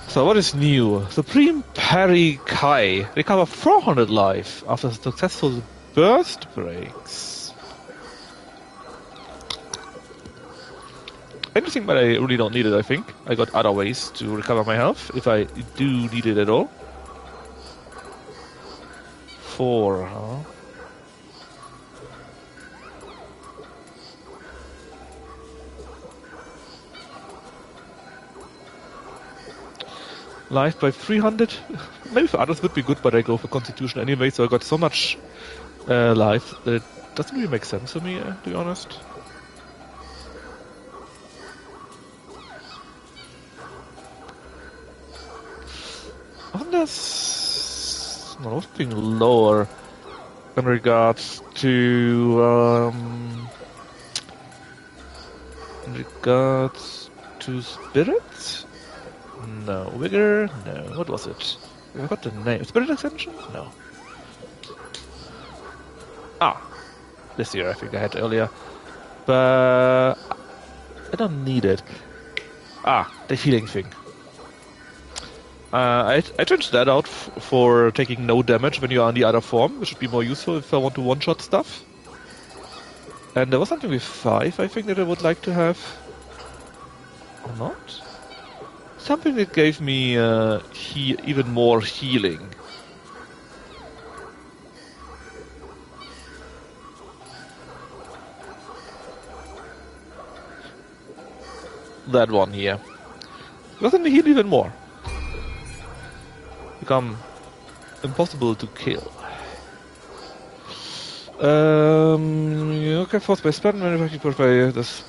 S1: So what is new? Supreme Parry Kai. Recover 400 life after successful burst breaks. Interesting, but I really don't need it, I think. I got other ways to recover my health, if I do need it at all. 4, huh? Life by 300. Maybe for others would be good, but I go for Constitution anyway, so I got so much life that it doesn't really make sense for me, to be honest. Unless nothing lower in regards to spirits. No. Vigor? No. What was it? I got the name. Spirit Ascension? No. Ah. This year I think I had earlier. But I don't need it. Ah, the healing thing. I changed that out for taking no damage when you are in the other form, which would be more useful if I want to one-shot stuff. And there was something with 5, I think, that I would like to have. Or not? Something that gave me even more healing. That one here. Doesn't heal even more. Become impossible to kill. Okay, force by spell, manufacturing this.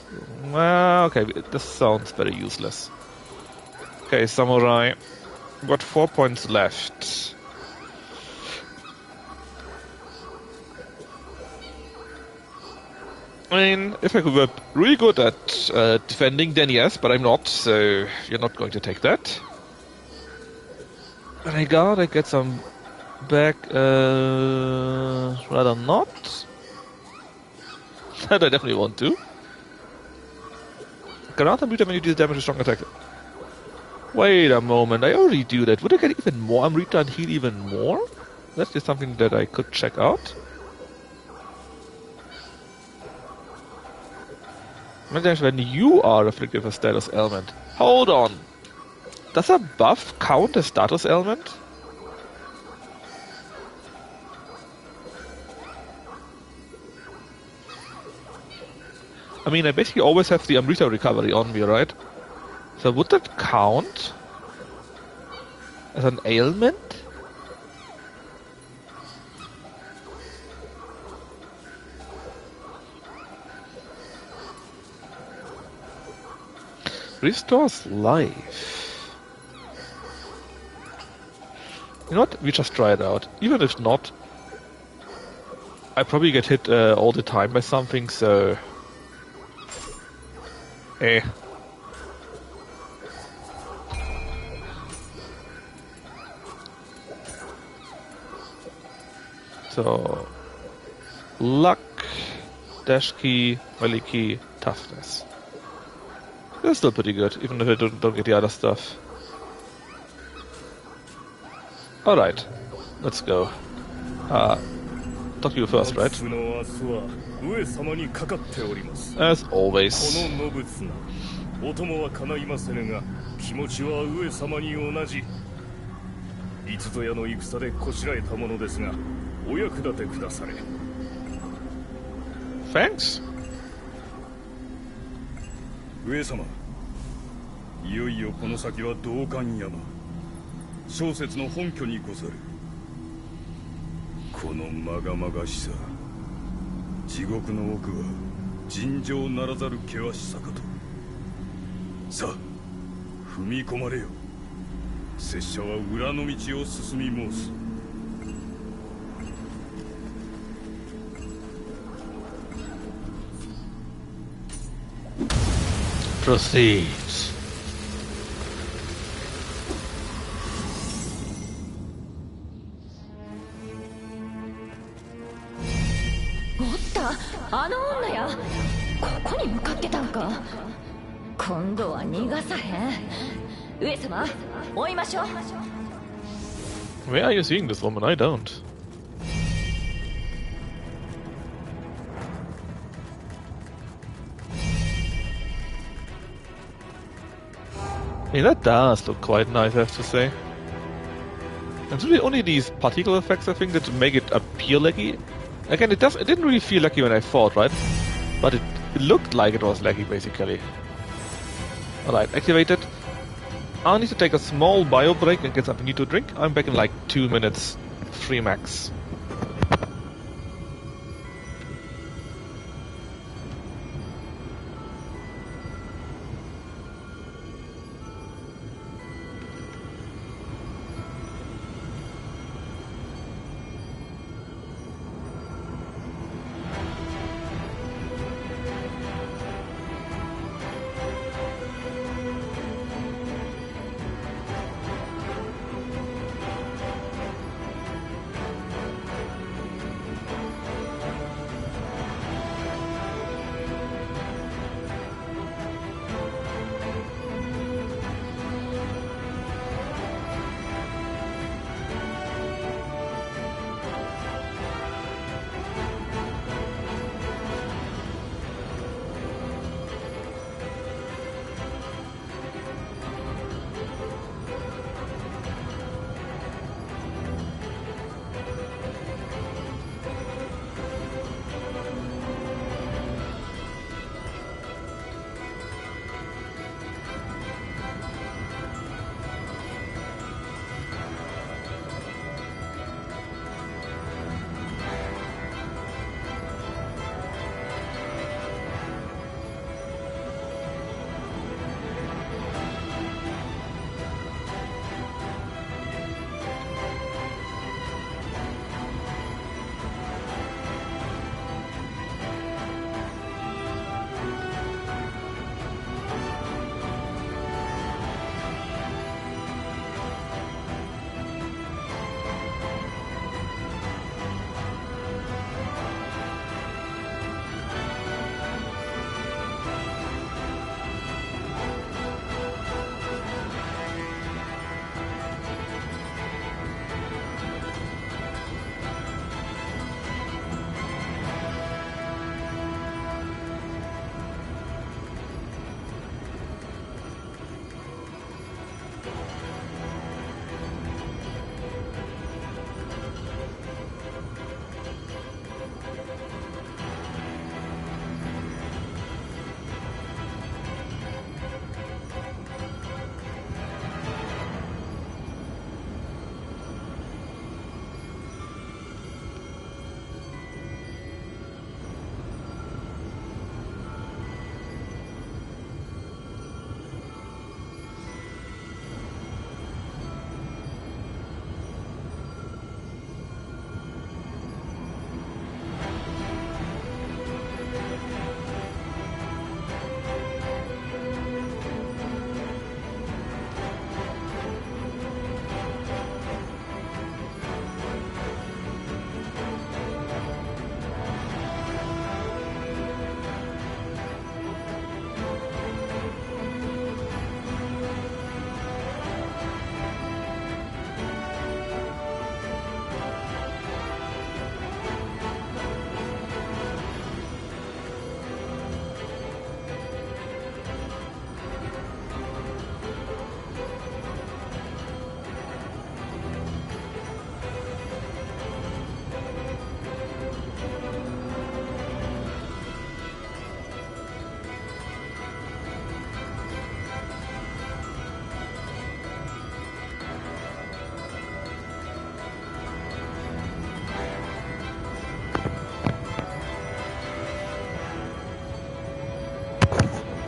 S1: Okay, this sounds very useless. Okay, Samurai. Got 4 points left. I mean, if I were really good at defending, then yes, but I'm not, so you're not going to take that. And I get some back, rather not. That I definitely want to. Grant and Amrita when you deal damage with strong attack. Wait a moment, I already do that. Would I get even more Amrita and heal even more? That's just something that I could check out. When you are afflicted with a status ailment. Hold on. Does a buff count as status ailment? I mean, I basically always have the Amrita recovery on me, right? So would that count as an ailment? Restores life. You know what? We just try it out. Even if not, I probably get hit all the time by something, so... Eh. So... Luck, dash key, melee key, toughness. That's still pretty good, even if I don't get the other stuff. Alright, let's go. Talk to you first, right? As always. Thanks.
S3: 上様、いよいよこの先は道館山、小説の本拠にござる。このまがまがしさ、地獄の奥は尋常ならざる険しさかと。さあ、踏み込まれよ。拙者は裏の道を進み申す。
S1: Proceed.
S2: おったあの女や。ここに向かってたんか。今度は逃がさへん。上様追いましょう。
S1: Where are you seeing this woman? I don't. Hey, that does look quite nice, I have to say. It's really only these particle effects, I think, that make it appear laggy. Again, it didn't really feel laggy when I fought, right? But it looked like it was laggy, basically. Alright, activated. I need to take a small bio break and get something new to drink. I'm back in like 2 minutes. 3 max.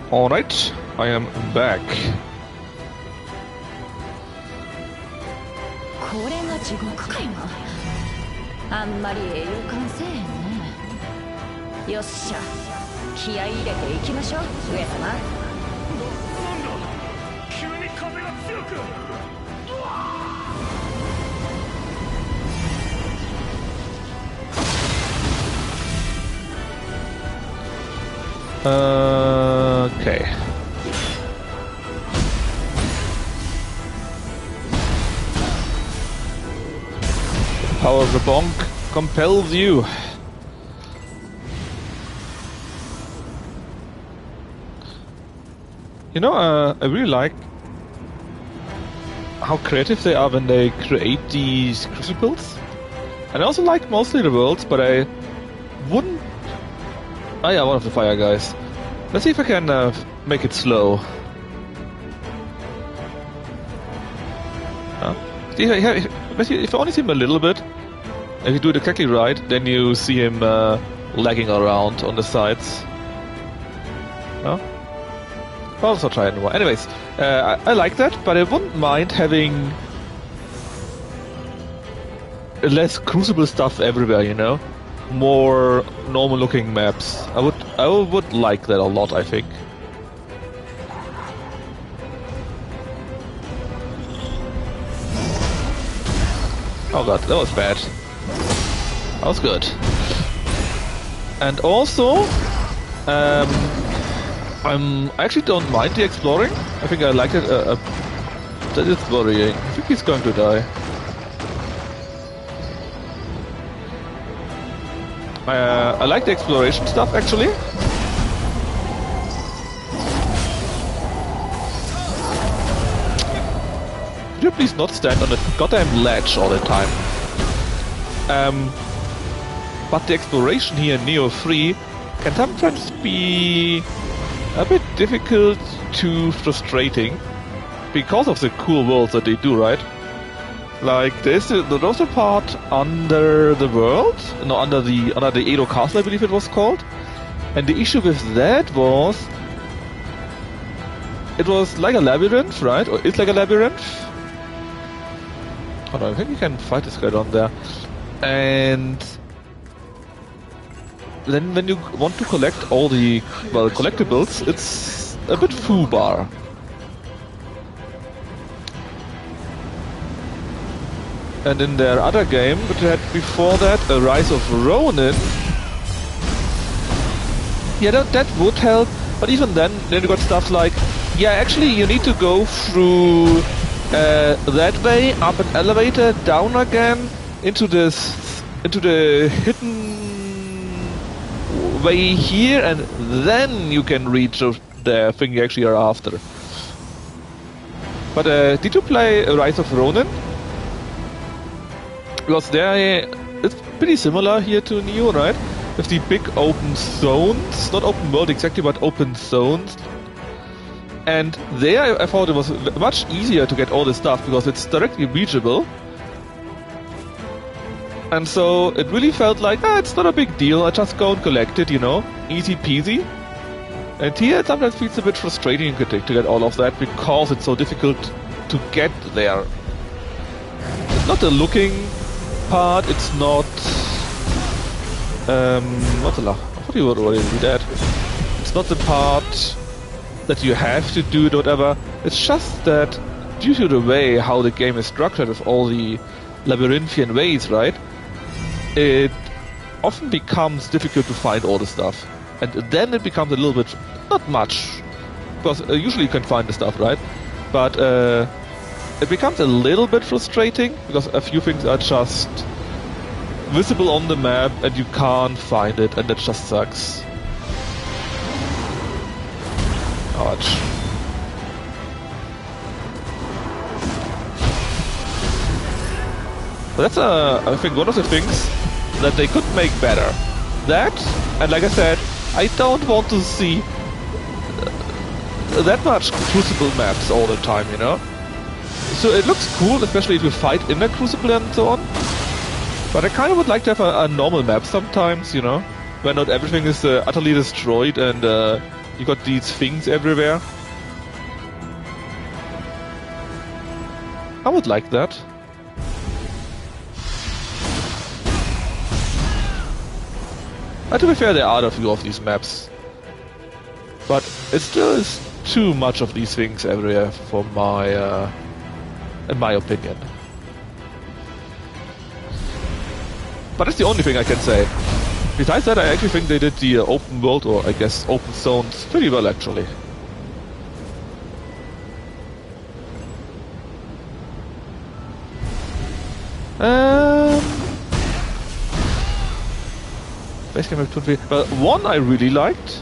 S1: Alright, I am back.
S2: 地獄かいな。あんまり栄養感せえへんね。よっしゃ、気合い入れていきましょう、上様。
S3: なんだ、急に風が強く。
S1: Okay. Power of the bonk compels you. You know, I really like how creative they are when they create these crucibles. And I also like mostly the worlds, but I wouldn't... Oh yeah, one of the fire guys. Let's see if I can make it slow. See, if you only see him a little bit, if you do it exactly right, then you see him lagging around on the sides. No? I'll also try it anymore. Anyways, I like that, but I wouldn't mind having less crucible stuff everywhere, you know? More normal looking maps. I would like that a lot, I think. Oh god, that was bad. That was good. And also, I actually don't mind the exploring. I think I like it. That is worrying. I think he's going to die. I like the exploration stuff actually. Could you please not stand on the goddamn ledge all the time? But the exploration here in Nioh 3 can sometimes be a bit difficult to frustrating because of the cool worlds that they do, right? Like there's a part under the world, no, under the Edo Castle, I believe it was called. And the issue with that was it was like a labyrinth, right? Or it's like a labyrinth. Hold on, I think you can fight this guy down there. And then when you want to collect all the collectibles, it's a bit foobar. And in their other game, which they had before that, A Rise of Ronin, yeah, that would help. But even then you got stuff like, yeah, actually you need to go through that way, up an elevator, down again, into the hidden way here, and then you can reach the thing you actually are after. But did you play A Rise of Ronin? Because it's pretty similar here to Nioh, right? With the big open zones, not open world exactly, but open zones. And there I thought it was much easier to get all this stuff because it's directly reachable. And so it really felt like, it's not a big deal, I just go and collect it, you know, easy peasy. And here it sometimes feels a bit frustrating to get all of that because it's so difficult to get there. It's not the looking part, it's not... what the laugh? I thought you would already do that. It's not the part that you have to do it or whatever. It's just that due to the way how the game is structured with all the labyrinthian ways, right? It often becomes difficult to find all the stuff. And then it becomes a little bit... not much. Because usually you can find the stuff, right? But it becomes a little bit frustrating because a few things are just visible on the map and you can't find it, and that just sucks. Ouch. But that's I think one of the things that they could make better. That, and like I said, I don't want to see that much Crucible maps all the time, you know? So it looks cool, especially if you fight in a Crucible and so on. But I kind of would like to have a normal map sometimes, you know? Where not everything is utterly destroyed and you got these things everywhere. I would like that. To be fair, there are a few of these maps. But it still is too much of these things everywhere for my, in my opinion. But that's the only thing I can say. Besides that, I actually think they did the open world, or I guess open zones, pretty well actually. Well, one I really liked.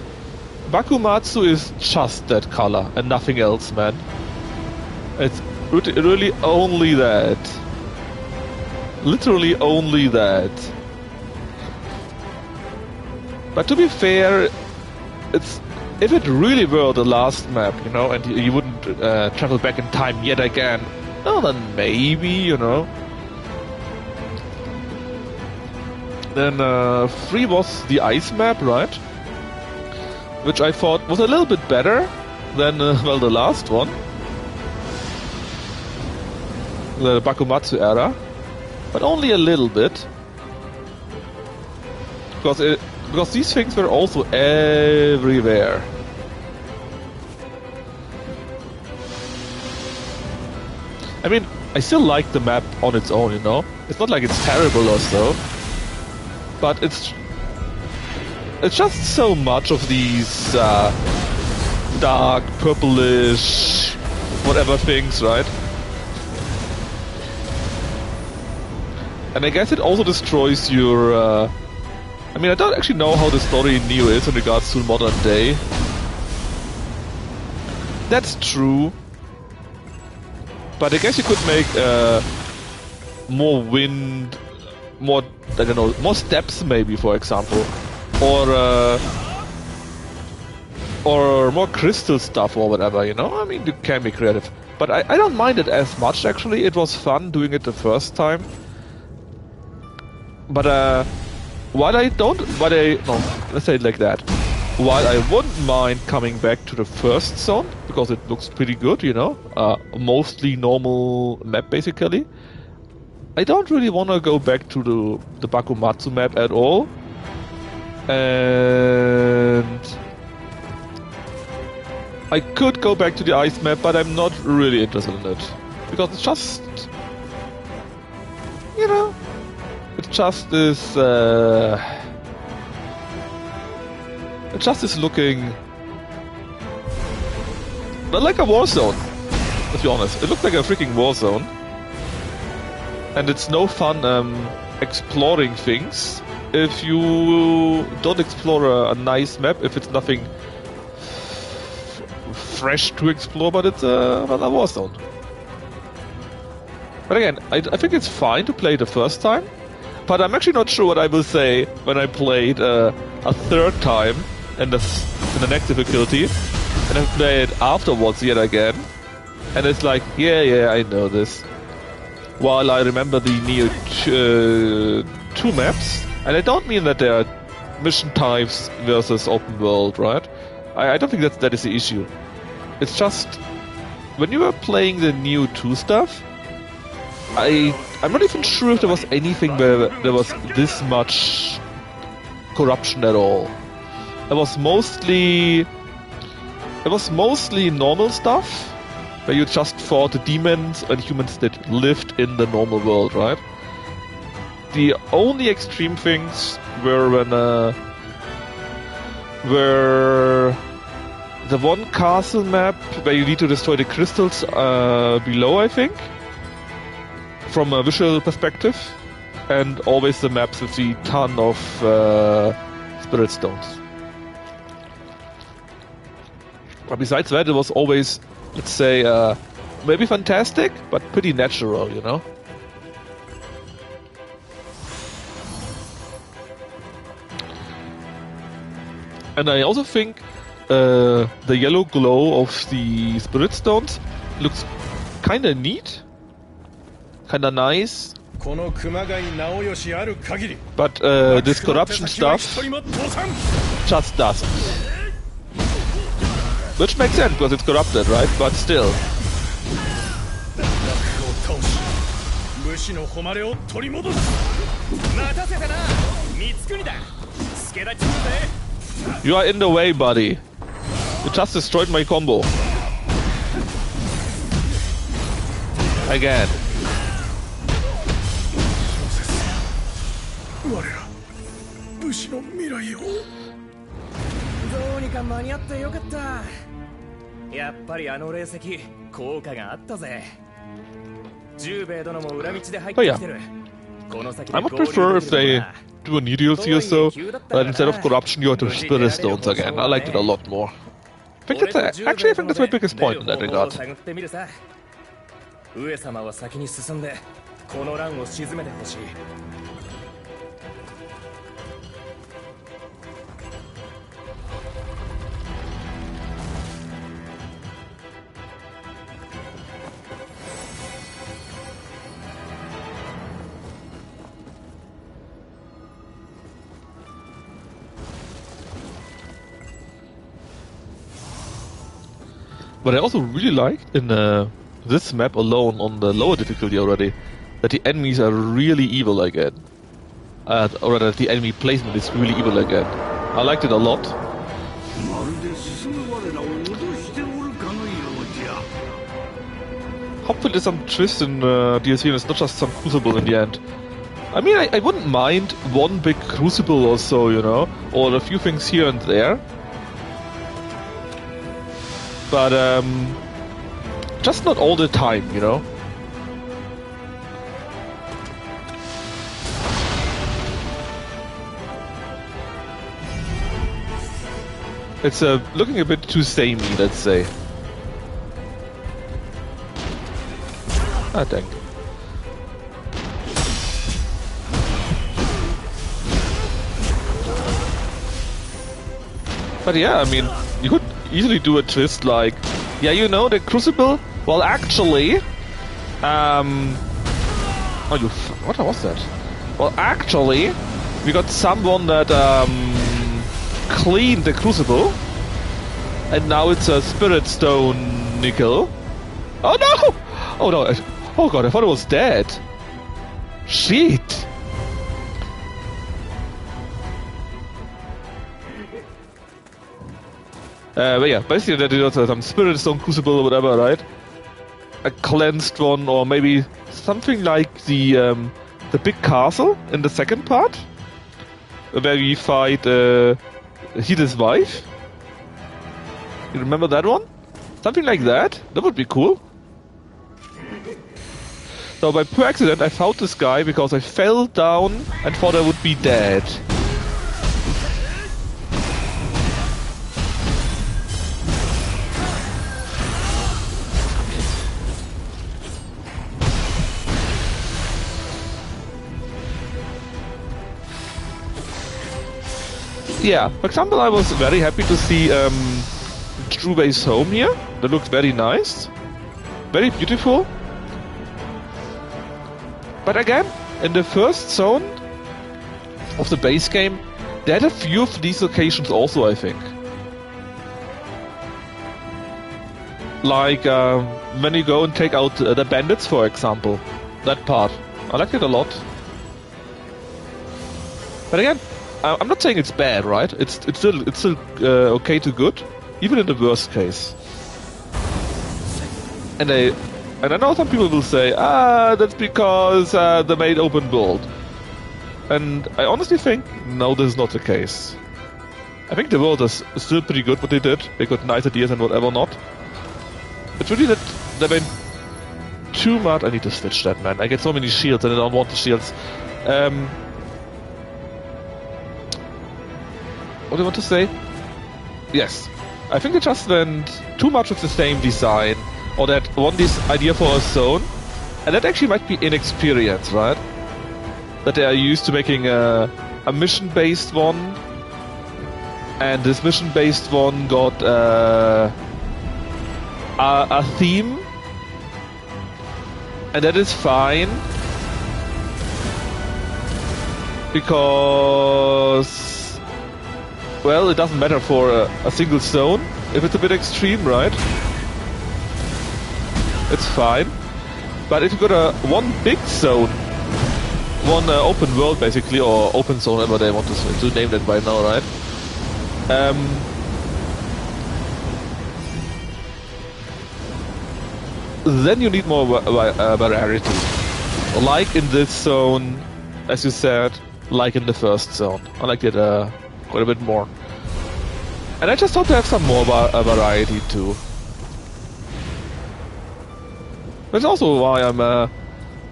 S1: Bakumatsu is just that color and nothing else, man. It's really only that. Literally only that. But to be fair, it's if it really were the last map, you know, and you wouldn't travel back in time yet again, well then maybe, you know. Then 3 was the ice map, right? Which I thought was a little bit better than, well, the last one. The Bakumatsu era. But only a little bit. Because these things were also everywhere. I mean, I still like the map on its own, you know? It's not like it's terrible or so. But it's just so much of these dark, purplish, whatever things, right? And I guess it also destroys your... I mean, I don't actually know how the story in Nioh is in regards to modern day. That's true. But I guess you could make more wind, more, I don't know, more steps maybe, for example. Or more crystal stuff or whatever, you know? I mean, you can be creative. But I don't mind it as much, actually. It was fun doing it the first time. But, let's say it like that. While I wouldn't mind coming back to the first zone, because it looks pretty good, you know? Mostly normal map, basically. I don't really want to go back to the Bakumatsu map at all. And I could go back to the ice map, but I'm not really interested in it. Because it's just... you know... It just is... it just is looking... well, like a war zone, to be honest. It looks like a freaking war zone. And it's no fun exploring things if you don't explore a nice map, if it's nothing fresh to explore, but it's a war zone. But again, I think it's fine to play the first time, but I'm actually not sure what I will say when I played a third time in the next difficulty, and I play it afterwards yet again, and it's like, yeah, I know this. While I remember the Nioh 2 maps, and I don't mean that they are mission types versus open world, right? I don't think that is the issue. It's just, when you were playing the Nioh 2 stuff, I'm not even sure if there was anything where there was this much corruption at all. It was mostly normal stuff, where you just fought the demons and humans that lived in the normal world, right? The only extreme things were when the one castle map where you need to destroy the crystals below, I think, from a visual perspective, and always the maps with the ton of spirit stones. But besides that, it was always, let's say, maybe fantastic, but pretty natural, you know? And I also think the yellow glow of the spirit stones looks kinda neat, kinda nice. But this corruption stuff just doesn't. Which makes sense, because it's corrupted, right? But still. You are in the way, buddy. You just destroyed my combo. Again.
S6: 我ら武士の未来を。
S4: どうにか間に合ってよかった。やっぱりあの霊石効果があったぜ。十兵衛殿も裏道で入ってきてる。この先で
S1: I would prefer if they do a new DLC or so, but instead of corruption you have to spirit stones again. I liked it a lot more. I think that's actually I think that's my biggest point in that regard.
S4: 上様は先に進んでこの乱を鎮めてほしい。
S1: But I also really liked in this map alone on the lower difficulty already that the enemies are really evil again. Or rather, the enemy placement is really evil again. I liked it a lot. Hopefully there's some twist in DLC and it's not just some crucible in the end. I mean, I wouldn't mind one big crucible or so, you know, or a few things here and there. But just not all the time, you know. It's looking a bit too samey, let's say. I think. But yeah, I mean, you could easily do a twist like, yeah, you know, the crucible. Well, actually, what was that? Well, actually, we got someone that cleaned the crucible, and now it's a spirit stone nickel. Oh no! Oh no! Oh god! I thought it was dead. Shit! But yeah, basically that is some spirit stone crucible or whatever, right? A cleansed one, or maybe something like the big castle in the second part, where we fight Hide's wife. You remember that one? Something like that. That would be cool. So by pure accident, I found this guy because I fell down and thought I would be dead. Yeah, for example, I was very happy to see True Base Home here. That looks very nice. Very beautiful. But again, in the first zone of the base game, they had a few of these locations also, I think. Like when you go and take out the bandits, for example. That part. I liked it a lot. But again, I'm not saying it's bad, right? It's still okay to good, even in the worst case. And I know some people will say, that's because they made open world. And I honestly think, no, this is not the case. I think the world is still pretty good what they did. They got nice ideas and whatever not. It's really that they made too much. I need to switch that, man. I get so many shields and I don't want the shields. What do I want to say? Yes. I think they just went too much with the same design, or that one this idea for a zone, and that actually might be inexperience, right? That they are used to making a mission-based one, and this mission-based one got a theme, and that is fine, because, well, it doesn't matter for a single zone if it's a bit extreme, right? It's fine. But if you got one big zone, one open world basically, or open zone, whatever they want to name that by now, right? Then you need more variety. Like in this zone, as you said, like in the first zone. I like it quite a bit more. And I just hope to have some more variety too. That's also why I'm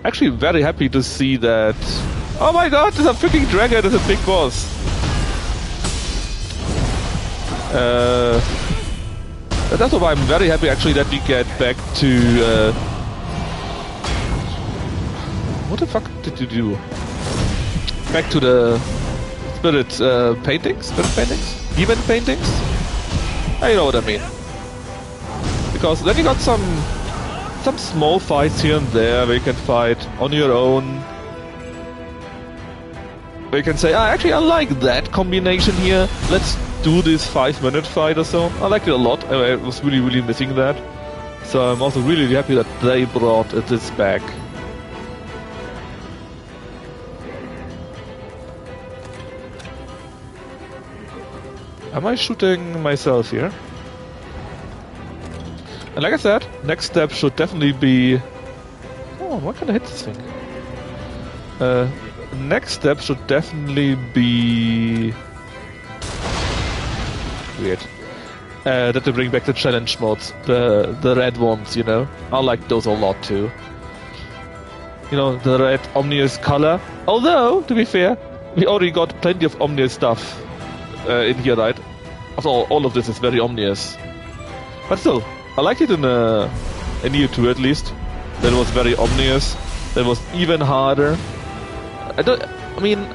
S1: actually very happy to see that... Oh my god, there's a freaking dragon, there's a big boss! That's why I'm very happy actually that we get back to... what the fuck did you do? Back to the spirit paintings? Spirit paintings? Demon paintings? You know what I mean. Because then you got some small fights here and there where you can fight on your own. Where you can say, actually I like that combination here. Let's do this 5-minute fight or so. I liked it a lot. I was really missing that. So I'm also really happy that they brought this back. Am I shooting myself here? And like I said, next step should definitely be... Oh, why can't I hit this thing? Next step should definitely be... Weird. That they bring back the challenge modes, the red ones, you know? I like those a lot too. You know, the red ominous color. Although, to be fair, we already got plenty of ominous stuff in here, right? After all of this is very ominous. But still, I liked it in Nioh 2 at least. That was very ominous. That was even harder. I mean,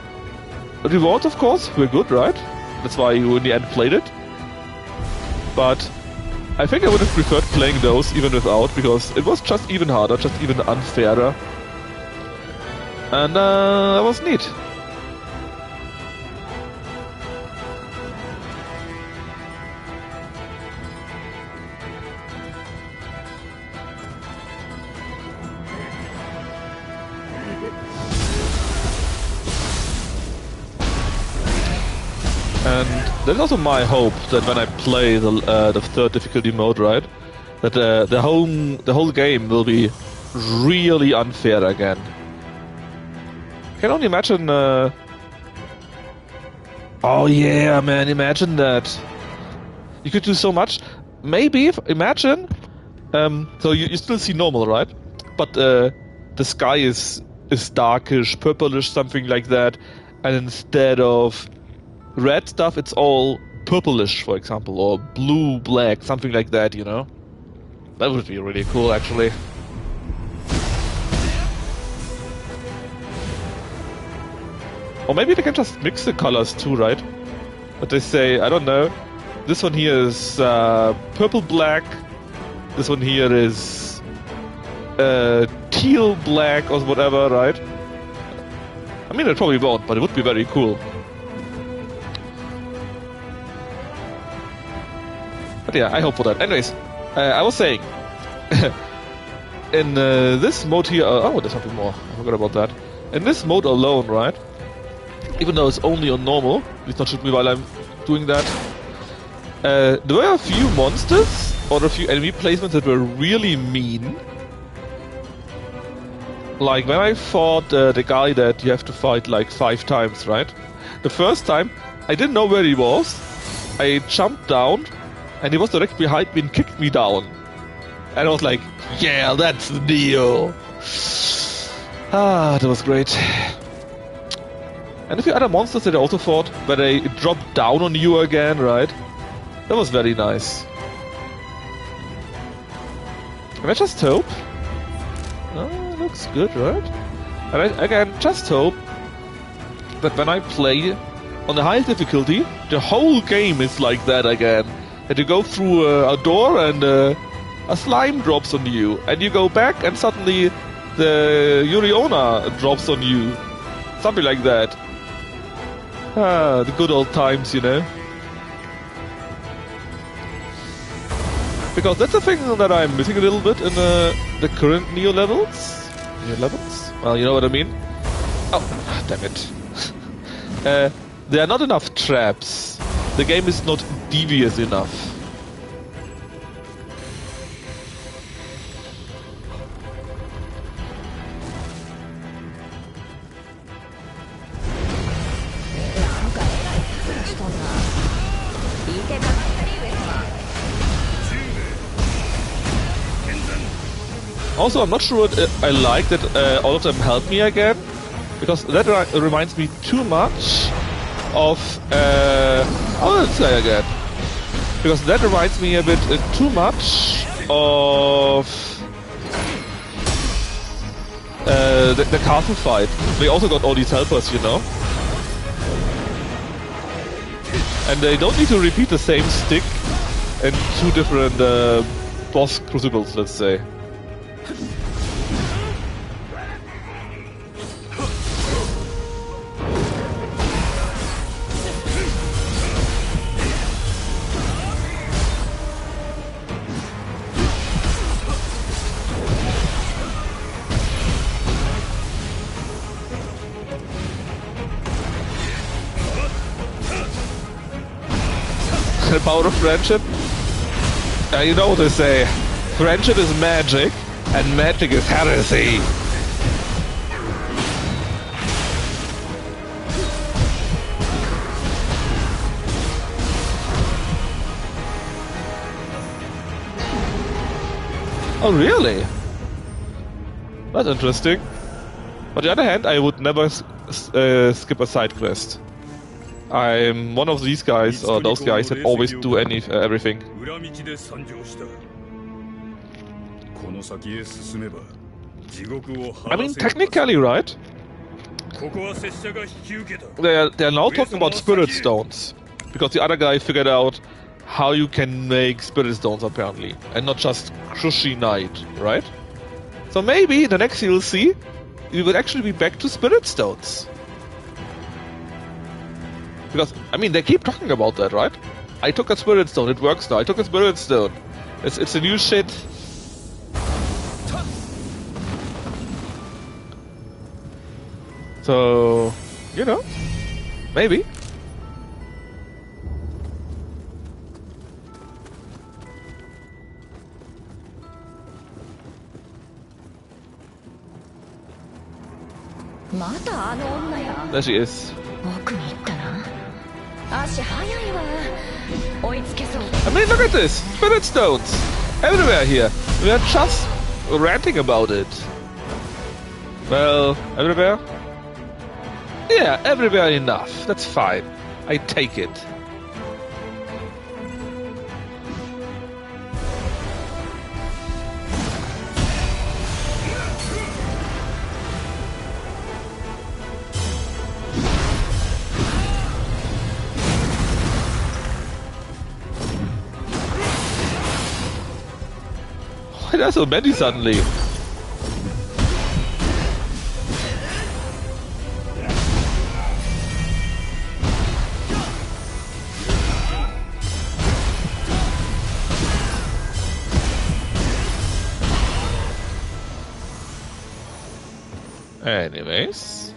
S1: rewards of course were good, right? That's why you in the end played it. But I think I would have preferred playing those even without, because it was just even harder, just even unfairer. And that was neat. And there's also my hope that when I play the third difficulty mode, right, that the whole game will be really unfair again. I can only imagine. Oh yeah, man! Imagine that. You could do so much. Maybe imagine. So you still see normal, right? But the sky is darkish, purplish, something like that, and instead of red stuff, it's all purplish, for example, or blue, black, something like that, you know? That would be really cool, actually. Or maybe they can just mix the colors too, right? But they say, I don't know, this one here is purple-black, this one here is teal-black or whatever, right? I mean, it probably won't, but it would be very cool. But yeah, I hope for that. Anyways, I was saying, in this mode here... oh, there's something more. I forgot about that. In this mode alone, right? Even though it's only on normal, please not shoot me while I'm doing that. There were a few monsters, or a few enemy placements that were really mean. Like when I fought the guy that you have to fight like 5 times, right? The first time, I didn't know where he was. I jumped down, and he was directly behind me and kicked me down. And I was like, yeah, that's Nioh. That was great. And a few other monsters that I also fought, where they dropped down on you again, right? That was very nice. And I just hope... looks good, right? And I again just hope that when I play on the highest difficulty, the whole game is like that again. That you go through a door and a slime drops on you, and you go back and suddenly the Yuriona drops on you. Something like that. The good old times, you know. Because that's the thing that I'm missing a little bit in the current Nioh levels. Well, you know what I mean. Oh, damn it. There are not enough traps. The game is not devious enough. Also, I'm not sure I like that all of them help me again, because that reminds me too much of this guy again. Because that reminds me a bit too much of the castle fight. They also got all these helpers, you know. And they don't need to repeat the same stick in two different boss crucibles, let's say. The power of friendship? You know what they say, friendship is magic, and magic is heresy. Oh really? That's interesting. On the other hand, I would never skip a side quest. I'm one of these guys, or those guys that always do everything. I mean, technically, right? They're now talking about spirit stones, because the other guy figured out how you can make spirit stones apparently, and not just Crushi Knight, right? So maybe the next DLC, you will actually be back to spirit stones. Because, I mean, they keep talking about that, right? I took a spirit stone, it works now. I took a spirit stone. It's a new shit. So, you know, maybe. There she is. I mean, look at this! Spirit stones! Everywhere here! We are just ranting about it. Well, everywhere? Yeah, everywhere enough. That's fine. I take it. Why are there so many suddenly? Anyways.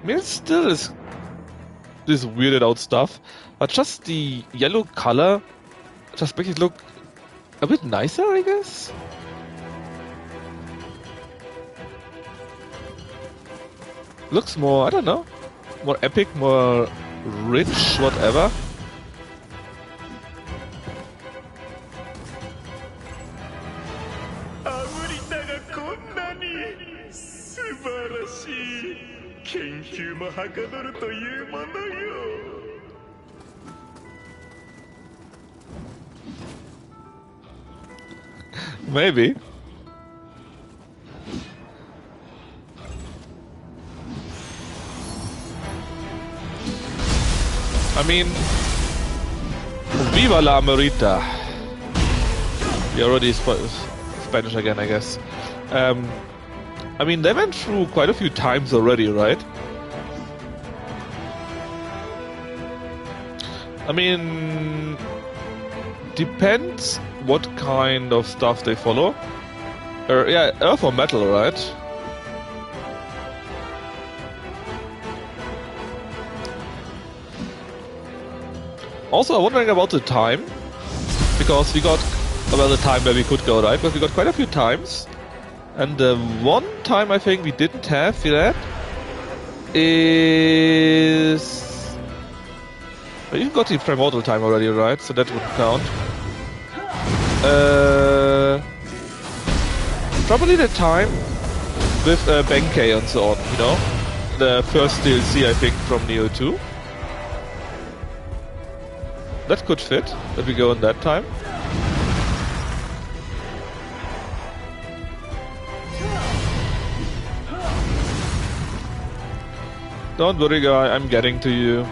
S1: I mean, it still is this weirded out stuff, but just the yellow color just makes it look a bit nicer, I guess? Looks more, I don't know, more epic, more rich, whatever. Maybe. I mean, Viva la Amerita. You're already Spanish again, I guess. I mean, they went through quite a few times already, right? I mean, depends what kind of stuff they follow. Yeah, Earth or Metal, right? Also, I'm wondering about the time, because we got, well, the time where we could go, right? But we got quite a few times, and the one time I think we didn't have yet is... We even got the Primordial time already, right? So that wouldn't count. Probably the time with Benkei and so on, you know? The first DLC, I think, from Nioh 2. That could fit, that we go in that time. Don't worry, guy, I'm getting to you.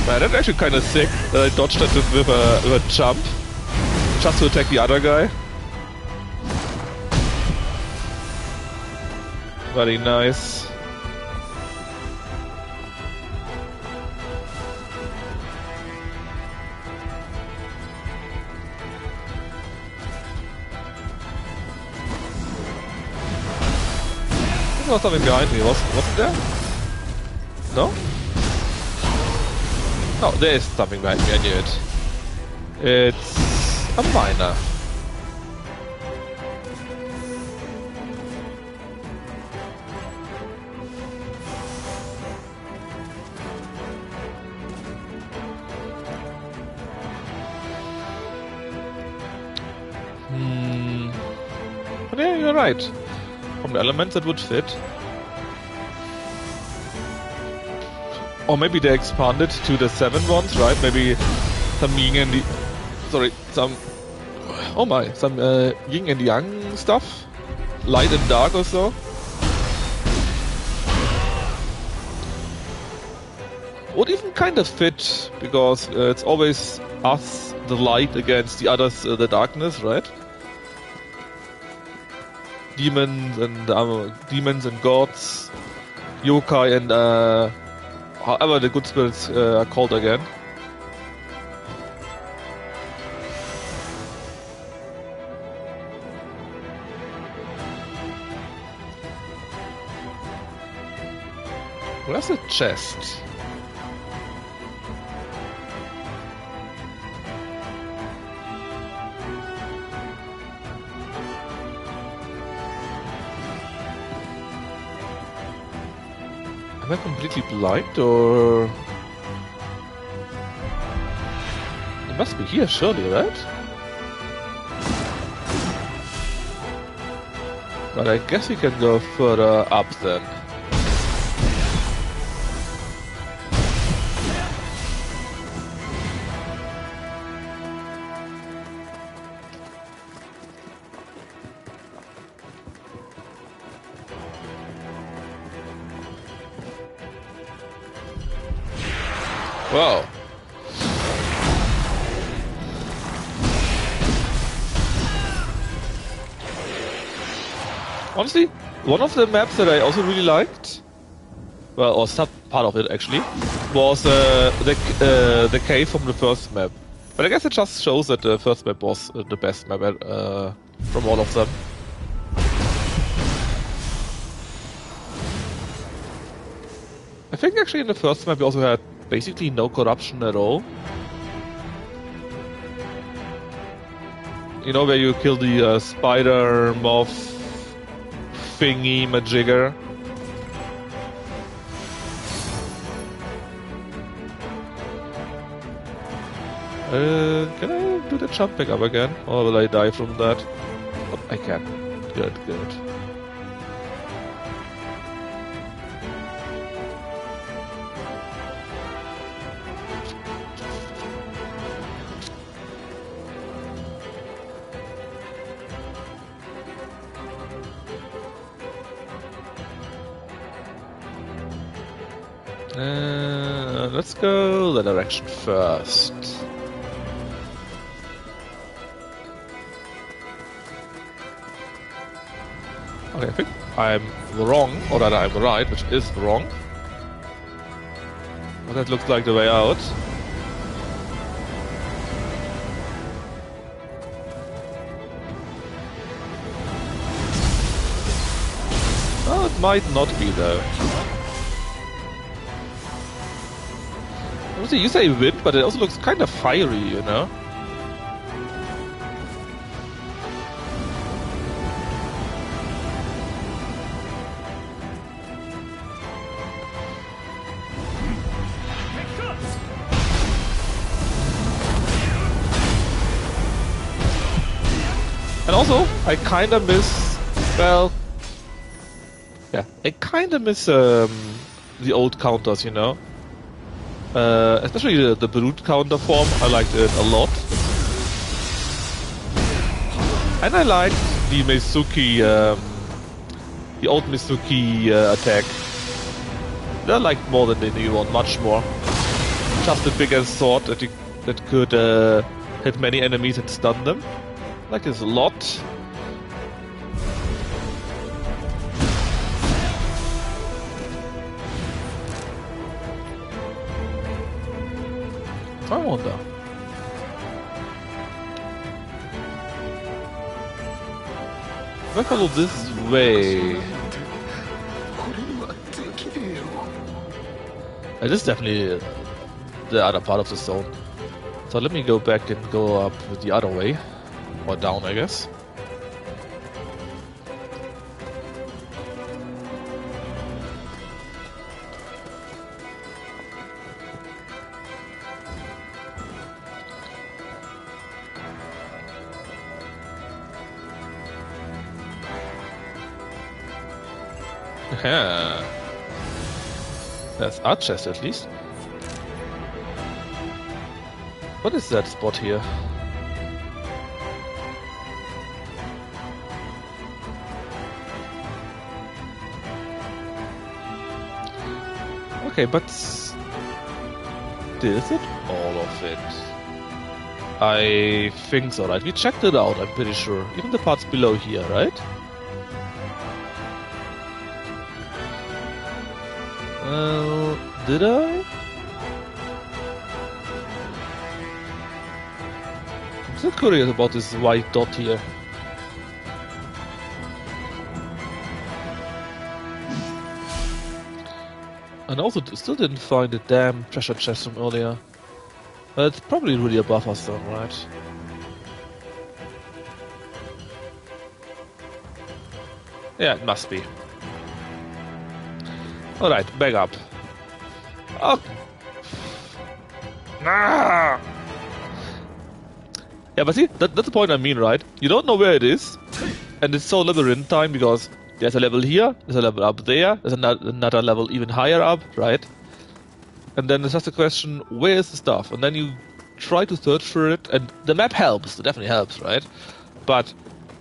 S1: Man, that's actually kind of sick that I dodged that with a jump. Just to attack the other guy. Very nice. There was something behind me, wasn't there? No? No, there is something behind me, I knew it. It's a miner. But yeah, you're right. From the elements that would fit. Or maybe they expanded to the 7 ones, right? Maybe some yin and the... Sorry, some... Oh my, some yin and yang stuff? Light and dark or so? Would even kind of fit, because it's always us, the light, against the others, the darkness, right? Demons and gods, yokai and however the good spirits are called again. Where's the chest? Am I completely blind, or... It must be here, surely, right? But I guess we can go further up then. Wow. Honestly, one of the maps that I also really liked, well, or some part of it actually, was the cave from the first map. But I guess it just shows that the first map was the best map from all of them. I think actually in the first map we also had basically no corruption at all. You know, where you kill the spider moth thingy majigger. Can I do the jump back up again? Or will I die from that? Oh, I can. Good, good. Let's go the direction first. Okay, I think I'm wrong, or that I'm right, which is wrong. But that looks like the way out. might not be though. Obviously, you say wind, but it also looks kind of fiery, you know? And also, I kinda miss, well, yeah, I kinda miss the old counters, you know? Especially the brute counter form, I liked it a lot. And I liked the Mizuki, the old Mizuki attack. I liked more than the new one, much more. Just a bigger sword that could hit many enemies and stun them. I like this a lot. I wonder. If I follow this way... It is definitely the other part of the zone. So let me go back and go up the other way. Or down, I guess. Yeah. That's our chest at least. What is that spot here? Okay, but is it all of it? I think so, right? We checked it out, I'm pretty sure. Even the parts below here, right? Well, did I? I'm still curious about this white dot here. And also still didn't find the damn treasure chest from earlier. It's probably really above us then, right? Yeah, it must be. Alright, back up. Oh. Ah. Yeah, but see, that's the point I mean, right? You don't know where it is, and it's so labyrinthine because there's a level here, there's a level up there, there's another level even higher up, right? And then it's just a question, where is the stuff? And then you try to search for it, and the map helps, it definitely helps, right? But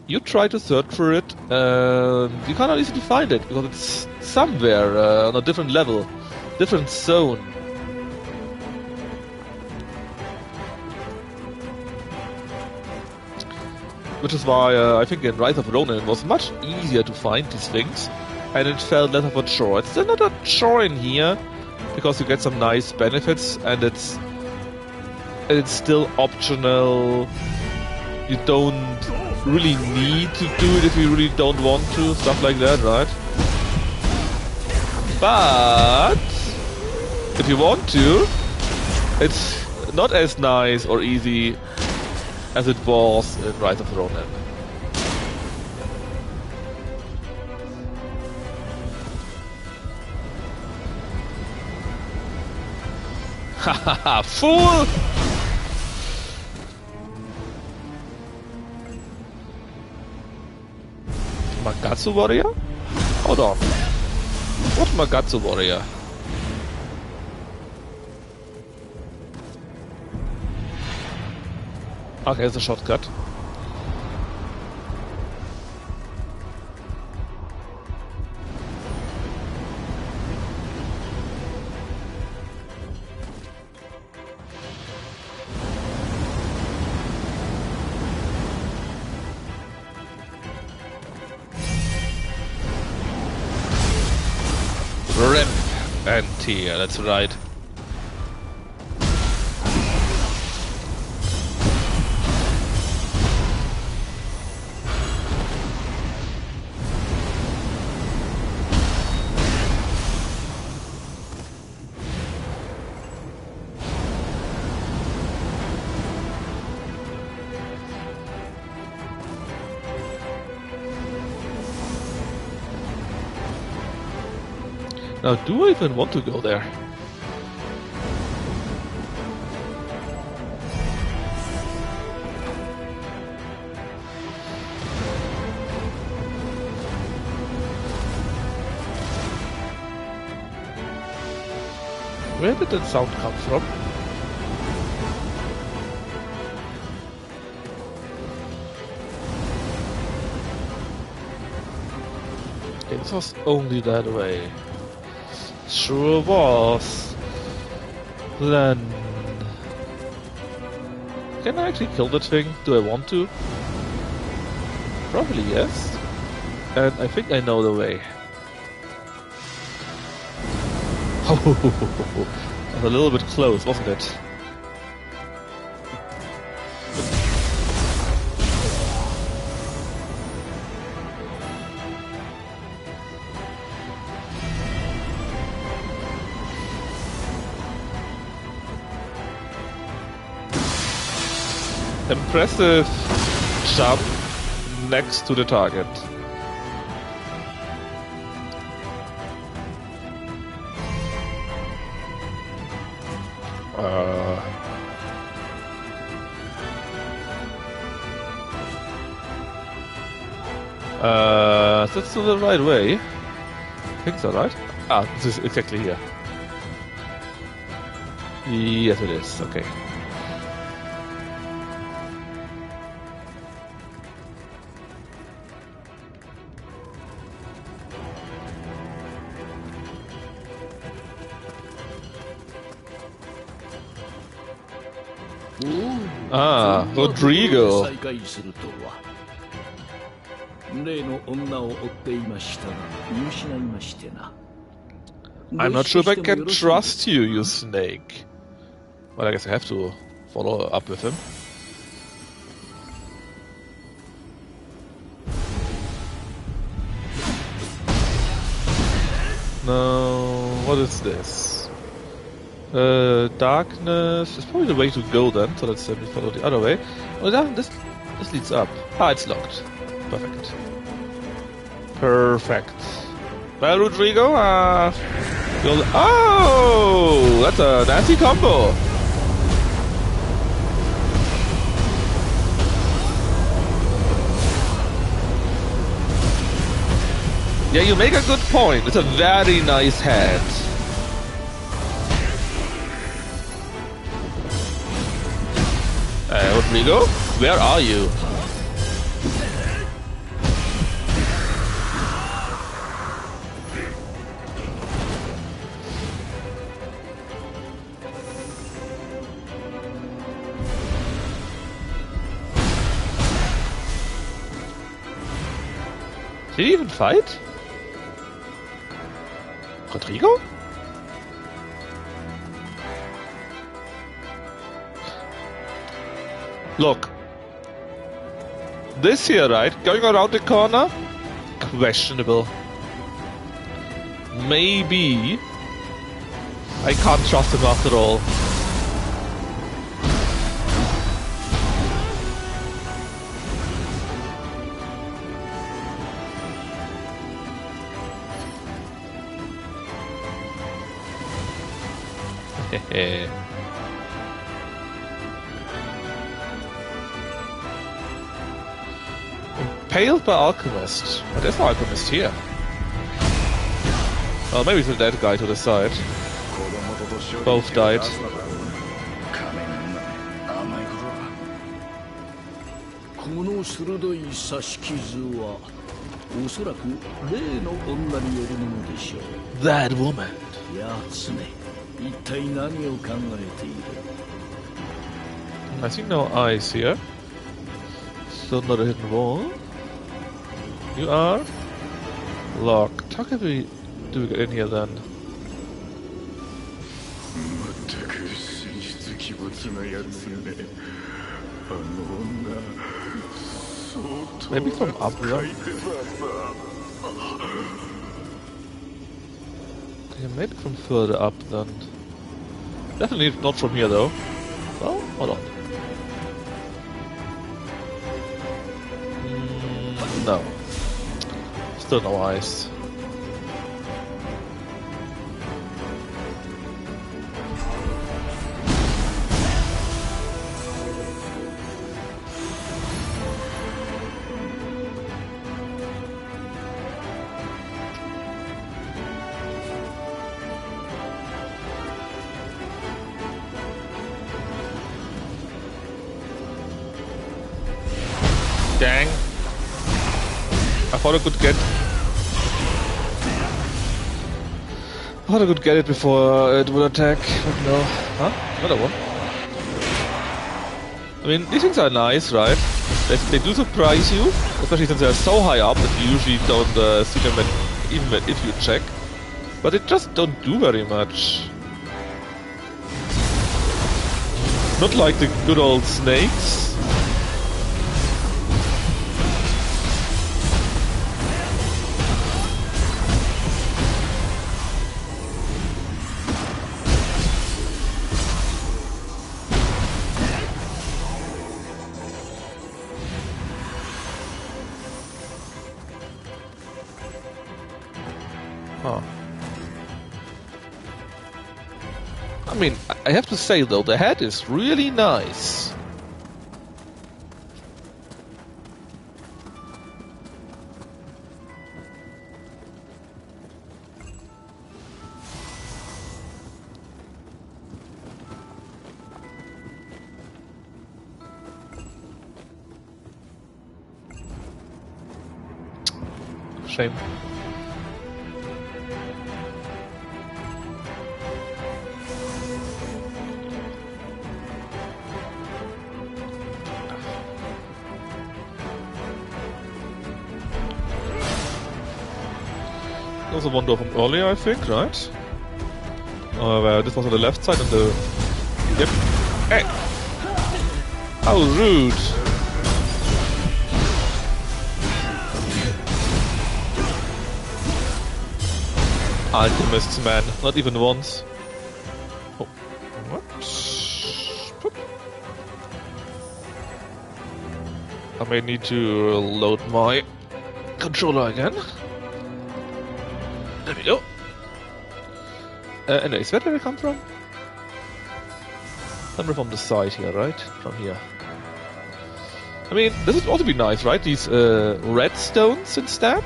S1: you try to search for it, and you cannot easily find it, because it's somewhere on a different level, different zone. Which is why I think in Rise of Ronin it was much easier to find these things, and it felt less of a chore. It's still not a chore in here, because you get some nice benefits, and it's still optional. You don't really need to do it if you really don't want to, stuff like that, right? But if you want to, it's not as nice or easy as it was in Rise of Ronin. Hahaha, fool! Magatsu warrior? Hold on. What Magatsu warrior? Okay, it's a shortcut. Rip and tear, that's right. Now, do I even want to go there? Where did that sound come from? It was only that way. Sure was. Then... Can I actually kill that thing? Do I want to? Probably yes. And I think I know the way. That was a little bit close, wasn't it? Impressive jump next to the target. That's the right way. I think so, right? Ah, this is exactly here. Yes, it is. Okay. Ah, Rodrigo.
S5: 例の女を追っていましたが見失いましてな。
S1: I'm not sure if I can trust you, you snake. Well, I guess I have to follow up with him. No, what is this? Darkness is probably the way to go then, so let's follow the other way. Oh, yeah, this leads up. Ah, it's locked. Perfect. Perfect. Well, Rodrigo, oh, that's a nasty combo. Yeah, you make a good point. It's a very nice head. Rodrigo, where are you? Did he even fight? Rodrigo? Look. This here, right? Going around the corner? Questionable. Maybe I can't trust him after all. Impaled by Alchemist. But there's no Alchemist here. Well, maybe it's that guy to the side. Both died.
S5: この鋭い刺し傷はおそらく例の女によるものでしょう。
S1: That woman.
S5: やつめ、一体何を考えている？
S1: I see no eyes here. Still not a hidden wall. You are locked. How can we do get in here then? Maybe from up there? Yeah, maybe from further up then. Definitely not from here though. Well, hold on. No. Still no eyes. I thought I could get it before it would attack, but no. Huh? Another one. I mean, these things are nice, right? They do surprise you, especially since they're so high up that you usually don't see them even if you check. But they just don't do very much. Not like the good old snakes. Huh. I mean, I have to say though, the head is really nice. Shame. There was a one door from earlier, I think, right? Where this was on the left side and the... Yep. Hey! How rude! Alchemists, man. Not even once. Oh. What? Boop. I may need to load my controller again. There we go. Anyways, where did I come from? Somewhere from the side here, right? From here. I mean, this would also be nice, right? These red stones instead.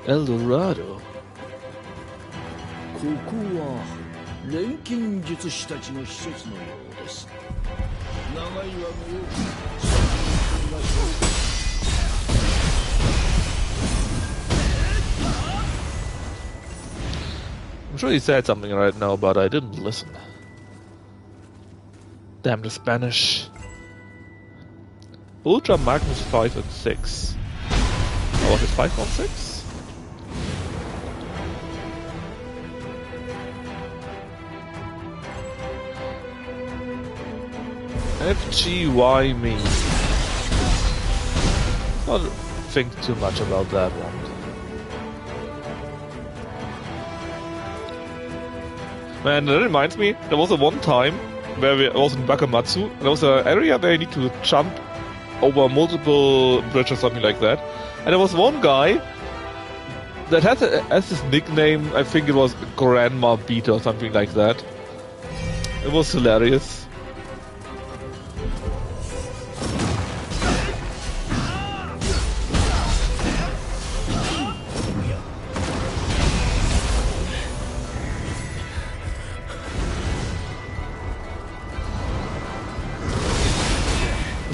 S1: Eldorado.
S5: ここは錬金術師たちの施設のようです。長いは無用。
S1: I'm sure he said something right now, but I didn't listen. Damn the Spanish. Ultra Magnus 5 and 6. Oh, was it 5 on 6? FGY me. Not think too much about that one. Man, that reminds me, there was a one time where I was in Bakamatsu, and there was an area where you need to jump over multiple bridges or something like that. And there was one guy that had as his nickname, I think it was Grandma Beat or something like that. It was hilarious.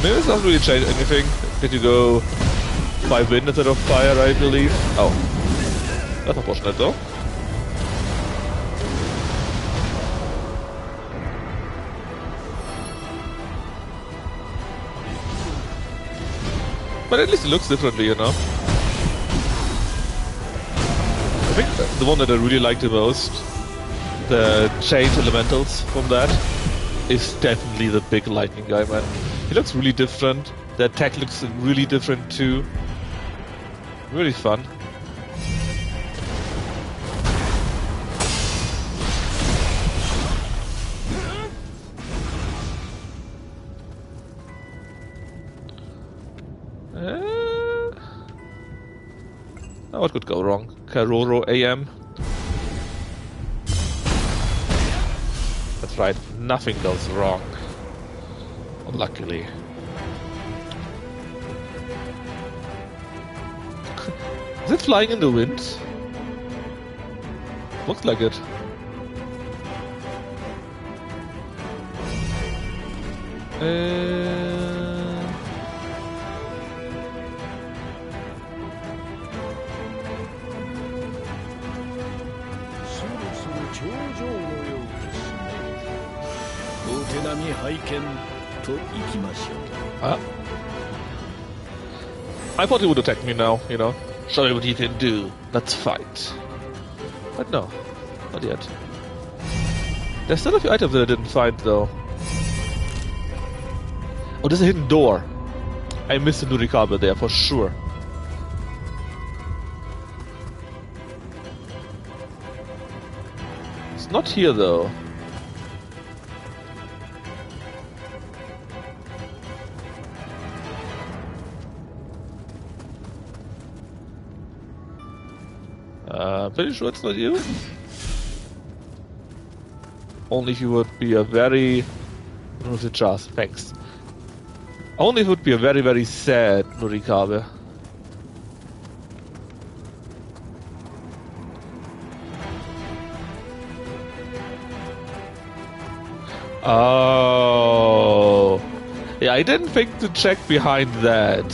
S1: Maybe it doesn't really change anything. Did you go by wind instead of fire, I believe? Oh. That's unfortunate though. But at least it looks differently, you know? I think the one that I really like the most, the change elementals from that, is definitely the big lightning guy, man. He looks really different. The attack looks really different too. Really fun. What could go wrong? Karoro AM. That's That's right, nothing goes wrong. Luckily. Is it flying in the wind? Looks like it. I thought he would attack me now, you know. Show me what he can do. Let's fight. But no, not yet. There's still a few items that I didn't find though. Oh, there's a hidden door. I missed the Nurikabe there for sure. It's not here though. Pretty sure it's not you. Only if you would be a very... Thanks. Only if it would be a very, very sad Nurikabe. Oh. Yeah, I didn't think to check behind that.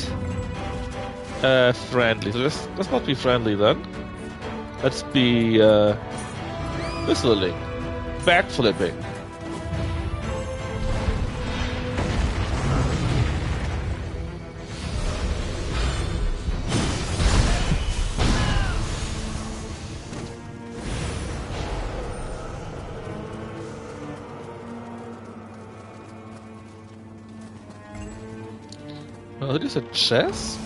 S1: Friendly. So let's not be friendly then. Let's be whistling. Backflipping. Oh, it is a chest?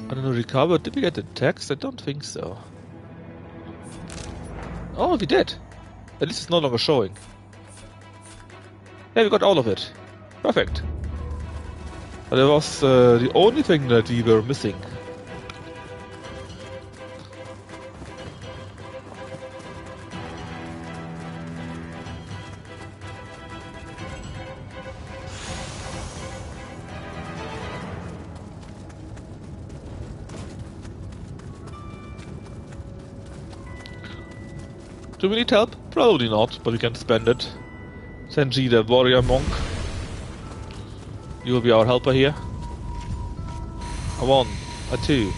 S1: I don't know, recover. Did we get the text? I don't think so. Oh, we did. At least it's no longer showing. Yeah, we got all of it. Perfect. But that was the only thing that we were missing. Do we need help? Probably not, but we can spend it. Senji, the warrior monk. You will be our helper here. A 1, a 2.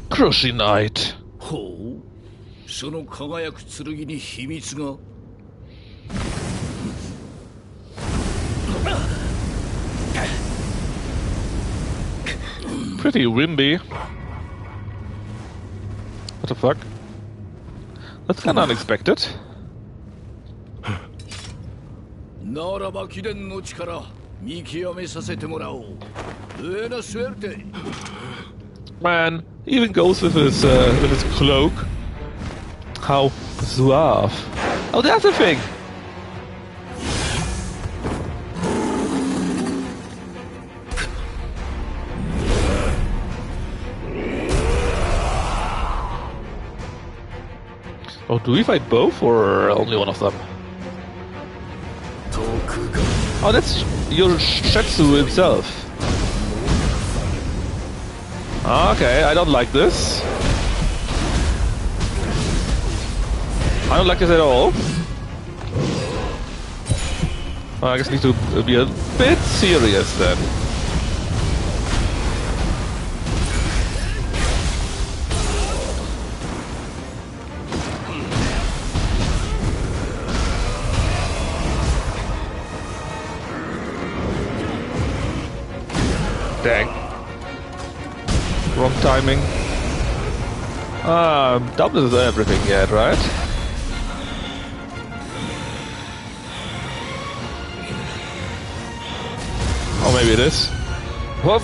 S1: Crushing Knight.
S5: ほう、その輝く剣に秘密が。
S1: Pretty windy. What the fuck? That's kinda unexpected.
S5: ならば貴殿の力見極めさせてもらおう。ブエナスエルテ。
S1: Man, he even goes with his cloak. How suave. Oh, that's the thing. Oh, do we fight both or only one of them? Oh, that's Yorshetsu himself. Okay, I don't like this. I don't like this at all. I guess I need to be a bit serious then. Dang. Wrong timing. Double is everything yet, right? Or maybe it is. Well,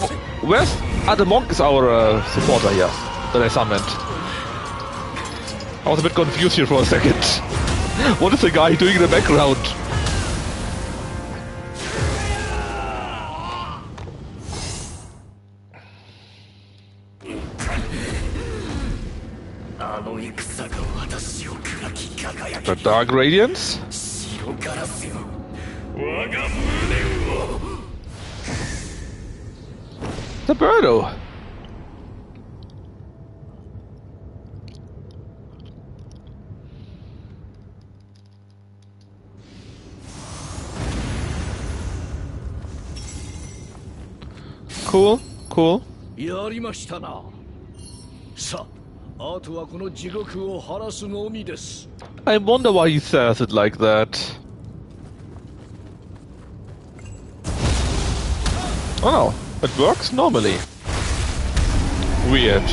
S1: where's... Ah, the monk is our supporter here, that I summoned. I was a bit confused here for a second. What is the guy doing in the background? The Dark Radiance? The Birdo! Cool, cool.
S5: やりましたな。さあ、あとはこの地獄を晴らすのみです。
S1: I wonder why he says it like that. Oh, it works normally. Weird.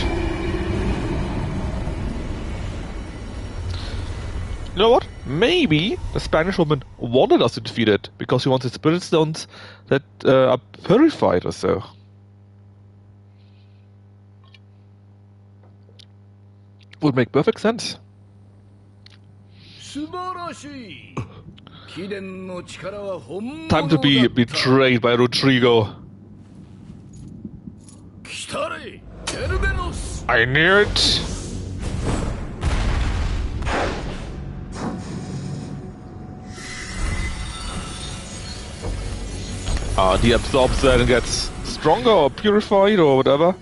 S1: You know what? Maybe the Spanish woman wanted us to defeat it because she wanted spirit stones that are purified or so. Would make perfect sense. Time to be betrayed by Rodrigo. I knew it. He absorbs that and gets stronger or purified or whatever.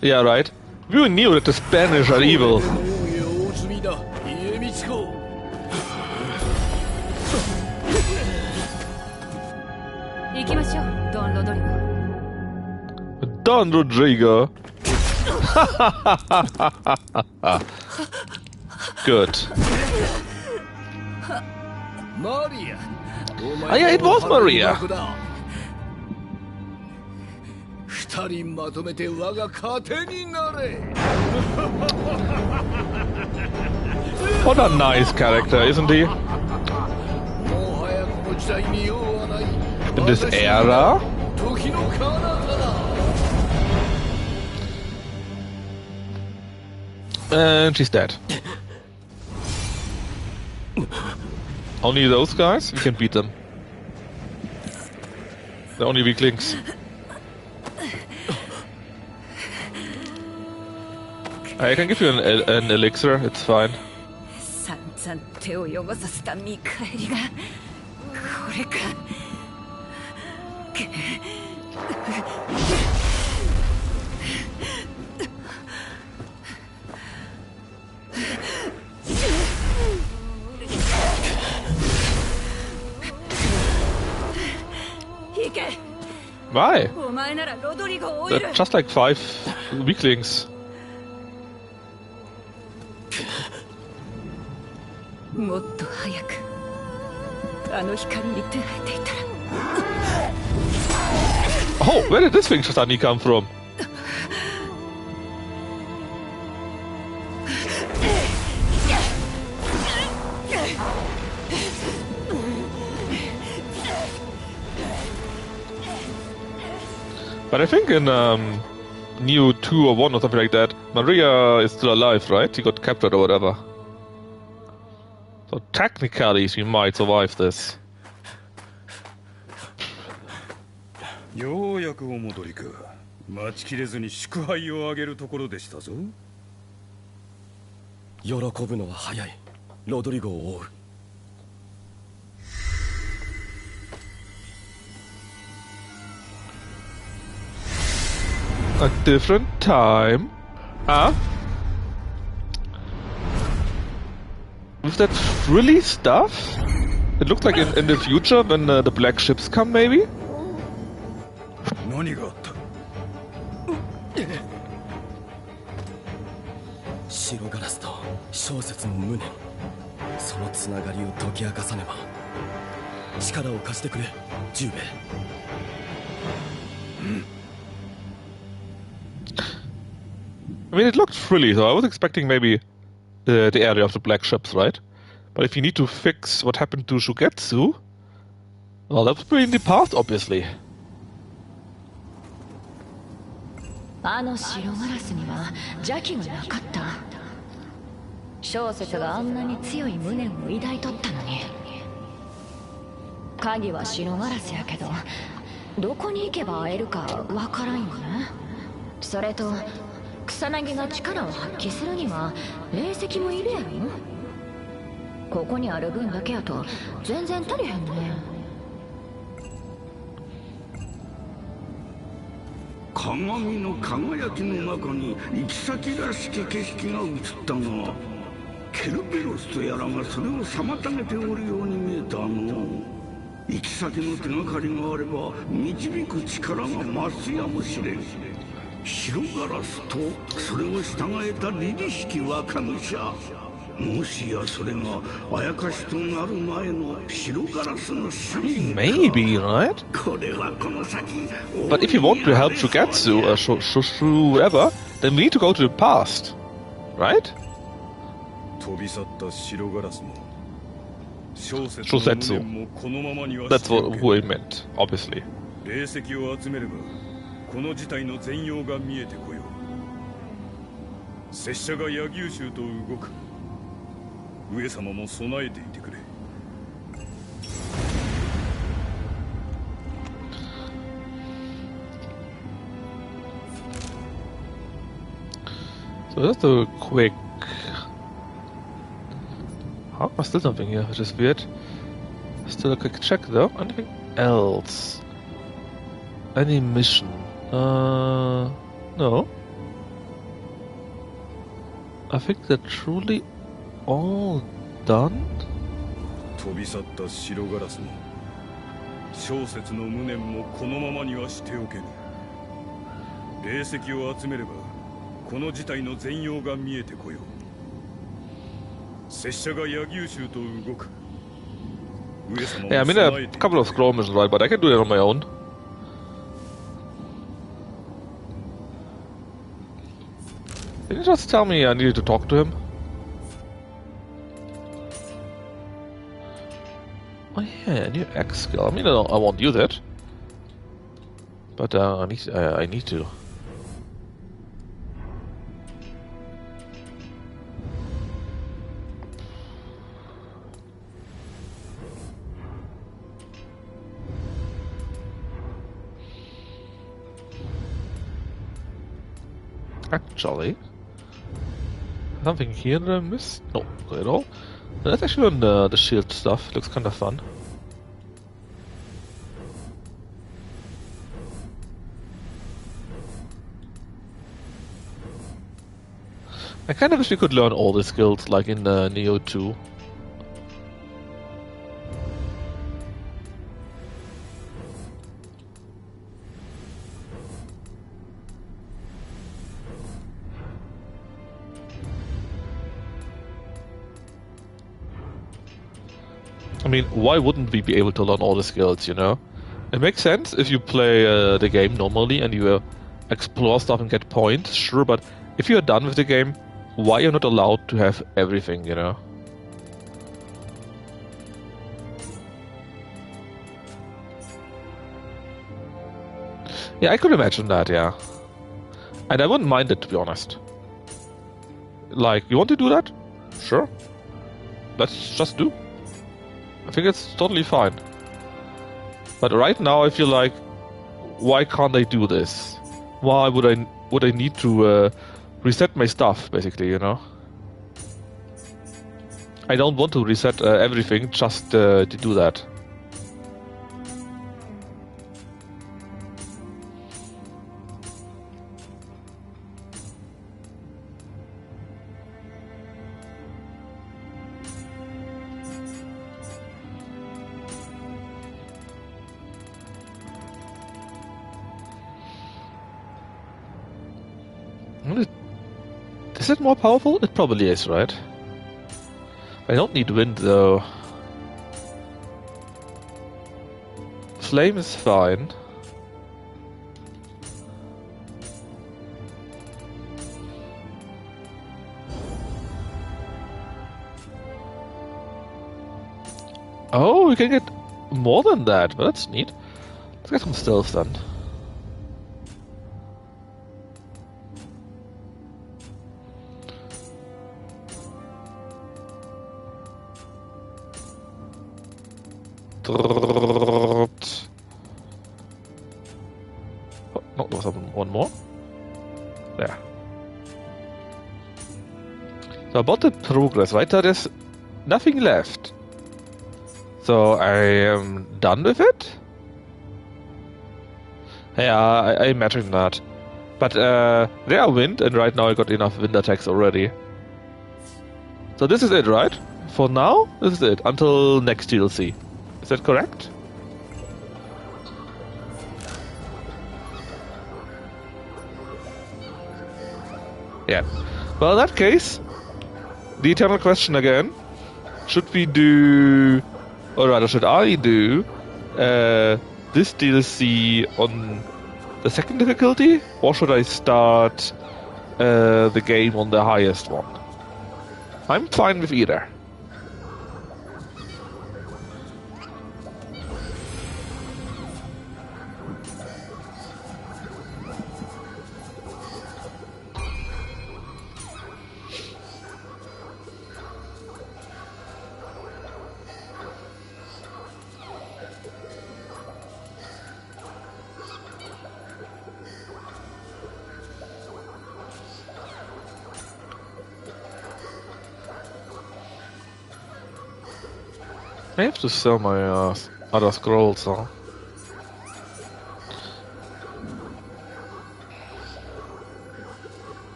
S1: Yeah, right. We knew that the Spanish are evil. Don Rodrigo. Good. Oh yeah, it was Maria. What a nice character, isn't he? In this era? And she's dead. Only those guys? We can beat them. They're only weaklings. I can give you an elixir, it's fine. Why? They're just like 5 weaklings. Oh, where did this thing suddenly come from? But I think in Nioh 2 or 1 or something like that, Maria is still alive, right? She got captured or whatever. So technically she might survive this.
S3: ようやくお戻りか。待ちきれずに祝杯をあげるところでしたぞ。
S4: 喜ぶのは早い。ロドリゴを追う。
S1: A different time. Huh? With that frilly stuff? It looks like in the future when the black ships come, maybe?
S3: 何があった？
S4: 白ガラスと小説の無念、そのつながりを解き明かさねば。力を貸してくれ、十兵衛。
S1: I mean, it looked frilly, so I was expecting maybe the area of the black ships, right? But if you need to fix what happened to Shugetsu, well, that's pretty in the past, obviously.
S2: あの白ガラスには邪気がなかった。小説があんなに強い無念を抱いとったのに。鍵は白ガラスやけど、どこに行けば会えるかわからんよね。それと草薙が力を発揮するには霊石もいるやろ。ここにある分だけやと全然足りへんね。
S8: 鏡の輝きの中に行き先らしき景色が映ったが、ケルベロスとやらがそれを妨げておるように見えたの。行き先の手がかりがあれば導く力が増すやもしれん。白ガラスとそれを従えた凛々しき若武者、もしやそれがあやかしとなる前の白ガラスの主人か。
S1: Maybe, right?
S8: これはこの先。
S1: But if you want to help Shugetsu or whoever, then we need to go to the past, right?
S3: 飛び去った白ガラスも小説
S1: Shosetsu.
S3: の無念もこのままには
S1: That's
S3: しておけ
S1: who it meant, obviously.
S3: 霊石を集めればこの事態の全容が見えてこよう。拙者が柳生衆と動く。上様も備えていてくれ。
S1: So just a quick... Huh? There's still something here, which is weird. Still a quick check though. Anything else? Any mission? No. I think they're truly all done?
S3: 飛び去った白ガラスも小説の無念もこのままにはしておけぬ。霊石を集めればこの事態の全容が見えてこよう。拙者が柳生衆と動く。上様も
S1: Yeah, I mean
S3: 備え
S1: a
S3: ていて
S1: couple of scroll missions, right? But I can do it on my own. Did you just tell me I needed to talk to him? Oh yeah, new X skill. I mean, I won't use it, but I need to. Actually, something here that I missed? No, not at all. That's actually on the shield stuff. Looks kind of fun. I kind of wish we could learn all the skills like in Nioh 2. I mean, why wouldn't we be able to learn all the skills, you know? It makes sense if you play the game normally and you explore stuff and get points, sure, but if you're done with the game, why you're not allowed to have everything, you know? Yeah, I could imagine that, yeah. And I wouldn't mind it, to be honest. Like, you want to do that? Sure. Let's just do. I think it's totally fine. But right now I feel like, why can't I do this? Why would I need to reset my stuff, basically, you know? I don't want to reset everything just to do that. Is it more powerful? It probably is, right? I don't need wind though. Flame is fine. Oh, we can get more than that, but that's neat. Let's get some stealth then. Oh, no, there was one more. There. So about the progress, right? So there's nothing left. So I am done with it? Yeah, I imagine that. But there are wind, and right now I got enough wind attacks already. So this is it, right? For now, this is it. Until next DLC. Is that correct? Yeah. Well, in that case, the eternal question again. Should we do... Or rather, should I do this DLC on the second difficulty? Or should I start the game on the highest one? I'm fine with either. I have to sell my other scrolls, huh?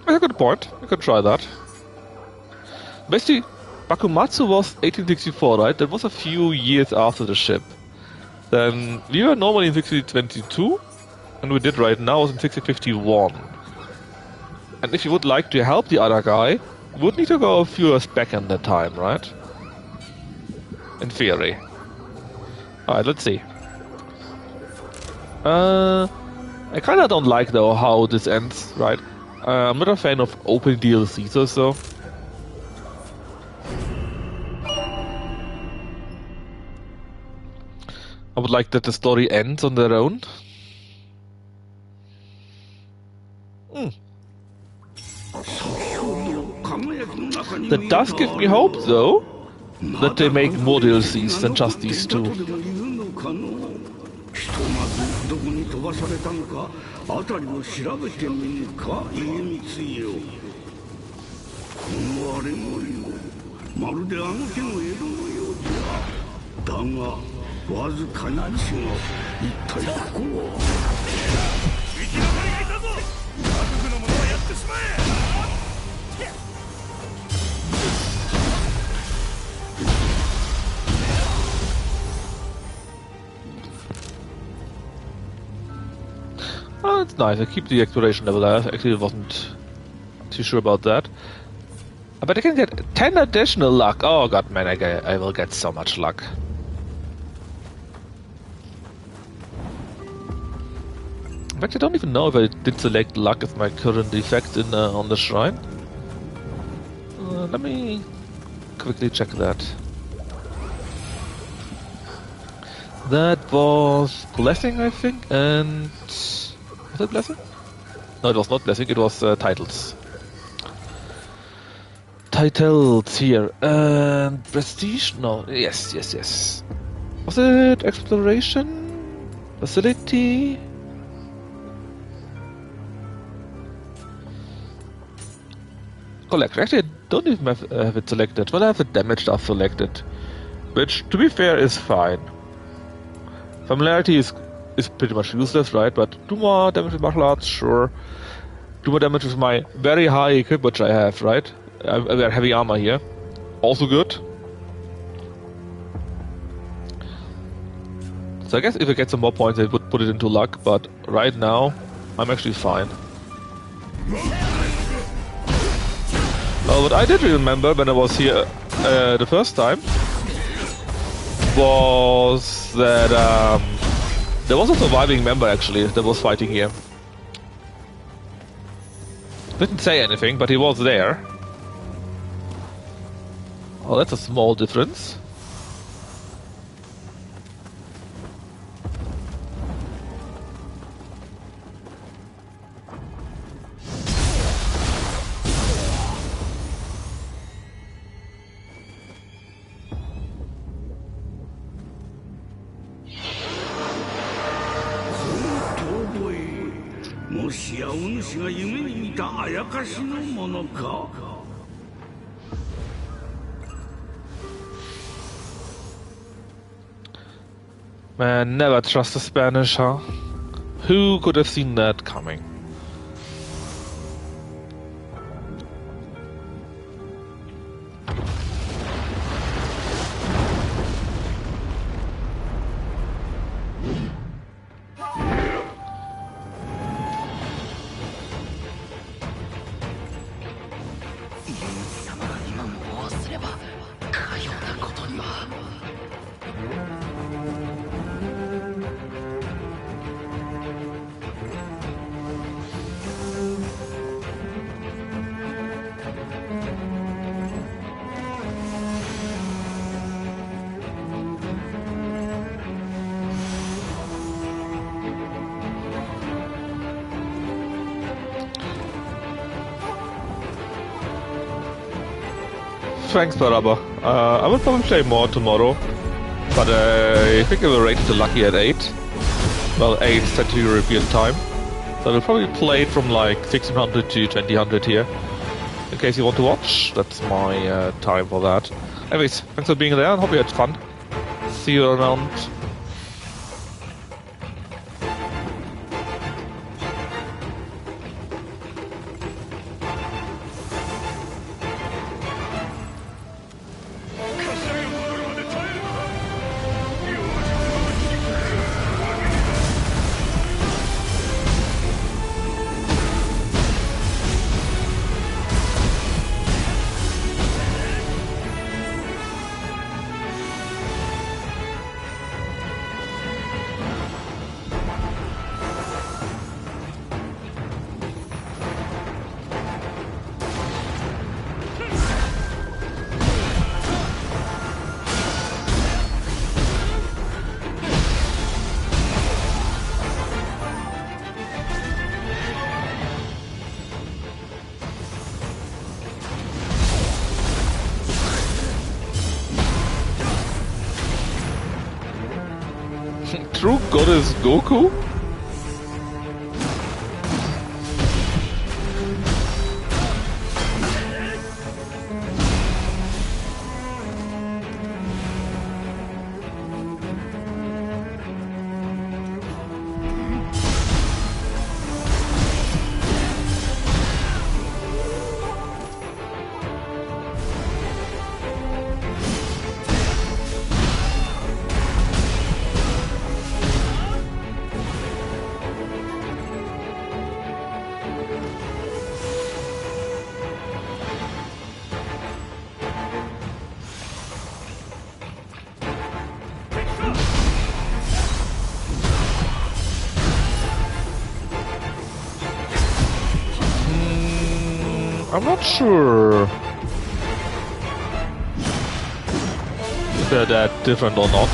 S1: That's a good point. I could try that. Basically, Bakumatsu was 1864, right? That was a few years after the ship. Then we were normally in 1622, and we did right now was in 1651. And if you would like to help the other guy, you would need to go a few years back in that time, right? In theory. Alright, let's see. I kinda don't like though how this ends, right? I'm not a fan of open DLCs or so. I would like that the story ends on their own. That does give me hope though, that they make more DLCs than just these two.
S8: ひとまずどこに飛ばされたのか辺りを調べてみるか家光よ。この荒れ模様まるであの手の江戸のようじゃ。だがわずかに違う。一体ここは。生き残りがいたぞ。幕府の者はやってしまえ。
S1: Oh, it's nice. I keep the exploration level there. Actually, I wasn't too sure about that. But I can get 10 additional luck. Oh god, man, I will get so much luck. In fact, I don't even know if I did select luck as my current effect in on the shrine. Let me quickly check that. That was blessing, I think, and was it blessing? No, it was not blessing. It was titles. Titles here and prestige. No, yes. Was it exploration? Facility? Collect. Actually, I don't even have it selected. Well, I have the damage stuff selected, which, to be fair, is fine. Familiarity is pretty much useless, right? But do more damage with martial arts, sure. Do more damage with my very high equip, which I have, right? I wear heavy armor here. Also good. So I guess if I get some more points, I would put it into luck, but right now, I'm actually fine. Well, what I did remember when I was here the first time was that there was a surviving member actually that was fighting here. Didn't say anything, but he was there. Oh, that's a small difference.
S8: しやお主が夢に見たあやかしのものか。
S1: Man, never trust the Spanish, huh? Who could have seen that coming? Thanks, Baraba. I will probably play more tomorrow, but I think I will rate it to lucky at 8. Well, 8 Central European time. So I will probably play it from like 1600 to 2000 here. In case you want to watch, that's my time for that. Anyways, thanks for being there and hope you had fun. See you around. True Goddess Goku? I'm not sure if they're that different or not.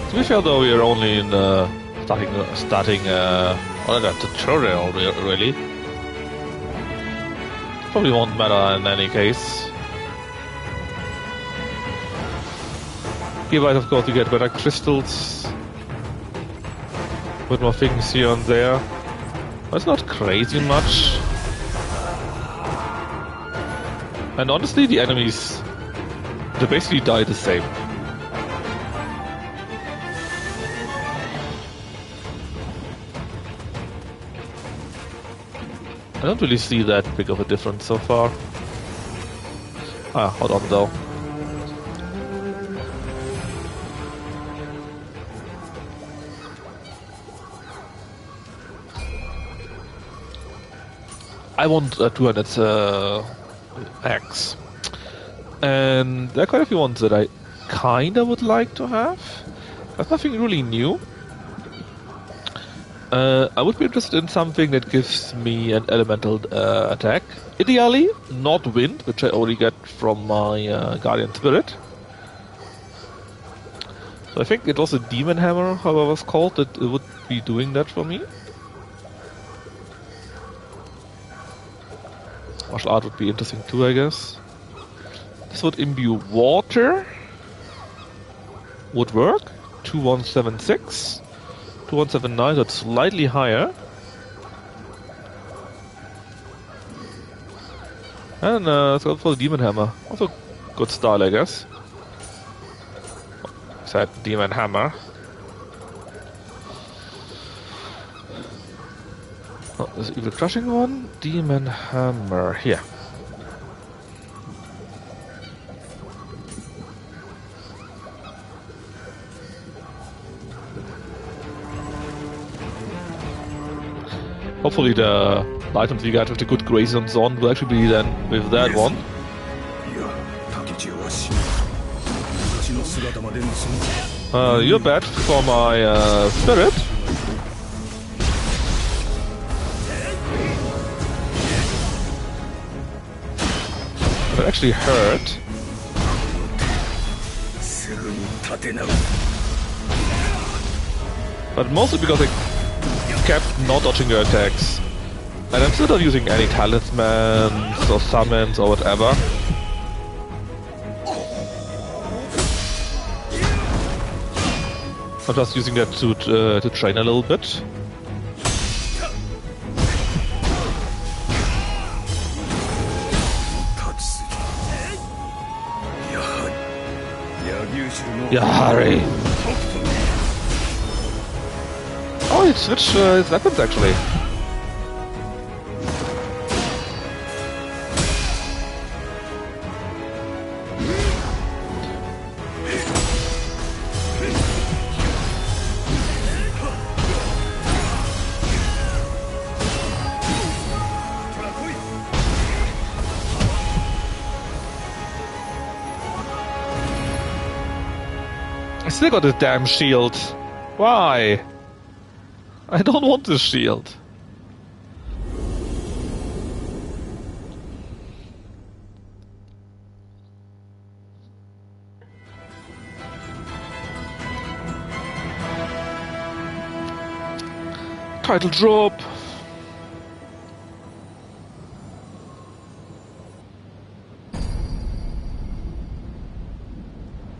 S1: To be fair though, we're only in starting that tutorial really. Probably won't matter in any case. Here, of course, you get better crystals. With more things here and there. But it's not crazy much. And honestly, the enemies, they basically die the same. I don't really see that big of a difference so far. Ah, hold on though. I want 200 X. And there are quite a few ones that I kinda would like to have. There's nothing really new. I would be interested in something that gives me an elemental attack. Ideally, not wind, which I already get from my Guardian Spirit. So I think it was a Demon Hammer, however it was called, that it would be doing that for me. Martial art would be interesting too, I guess. This would imbue water. Would work. 2176. 2179, that's slightly higher. And let's go for the Demon Hammer. Also good style, I guess. Said Demon Hammer. Oh, there's an Evil Crushing one. Demon Hammer. Here. Hopefully the items we got with the good grace and so on will actually be then with that one. You're bad for my spirit. That actually hurt. But mostly because I kept not dodging your attacks. And I'm still not using any talismans or summons or whatever. I'm just using that to train a little bit. Yahari! Oh, he switched his weapons actually. I still got this damn shield. Why? I don't want this shield. Title drop.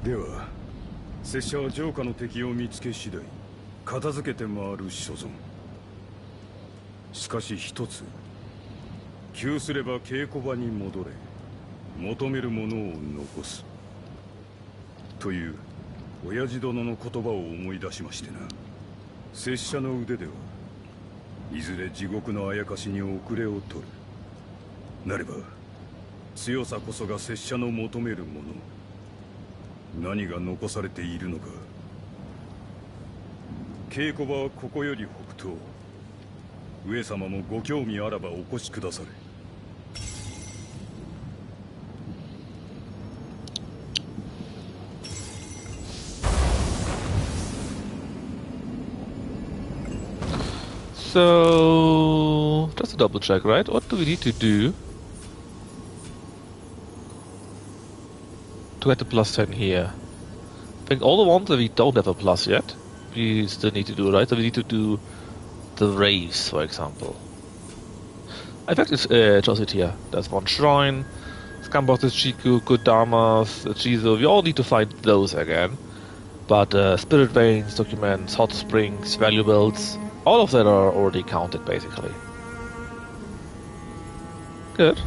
S3: Dewa, 拙者は城下の敵を見つけ次第片付けて回る所存。しかし一つ、急すれば稽古場に戻れ、求めるものを残すという親父殿の言葉を思い出しましてな。拙者の腕ではいずれ地獄のあやかしに遅れを取る。なれば強さこそが拙者の求めるもの。何が残されているのか。稽古場はここより北東。上様もご興味あらばお越しくだされ。
S1: So, just a double check, right? What do we need to do to get the plus 10 here? I think all the ones that we don't have a plus yet, we still need to do, right? So we need to do the raves, for example. In fact, it's just it here. There's one shrine, Scambosses, Chiku, Kodamas, Chizo. We all need to find those again. But spirit veins, documents, hot springs, valuables, all of that are already counted, basically. Good.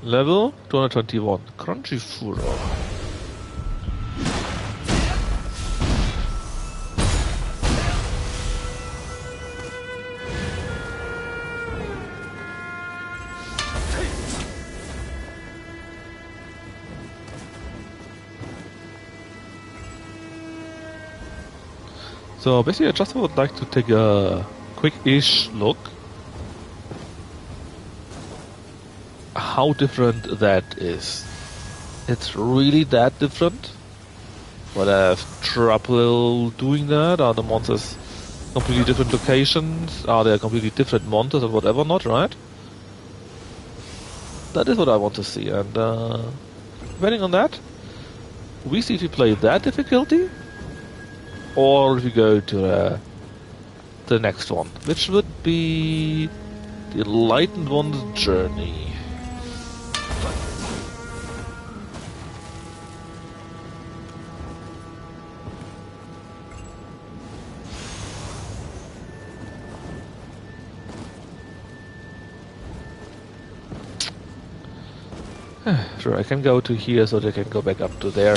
S1: Level 221. Crunchy Furo. So basically I just would like to take a quick-ish look how different that is. It's really that different? Would I have trouble doing that? Are the monsters completely different locations? Are there completely different monsters or whatever not, right? That is what I want to see, and depending on that, we see if we play that difficulty, or if we go to the next one, which would be the Enlightened One's Journey. Sure, I can go to here so they can go back up to there.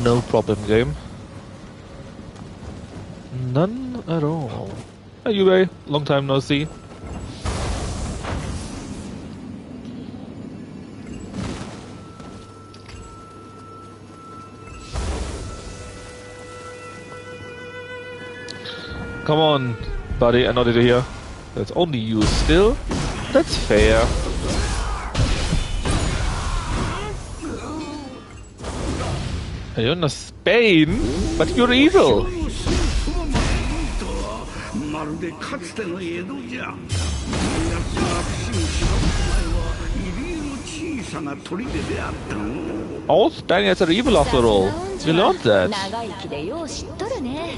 S1: No problem, game. None at all. Hey, Yubei, long time no see. Come on, buddy, I know that you're here. That's only you still. That's fair. You're in Spain, but you're evil.
S8: まるでかつての江戸じゃ。奴が不審しばく前は入り江の小さな砦であったの。
S1: All Spaniards are evil after all. You learned that.
S2: 長生きでよう知っとるね。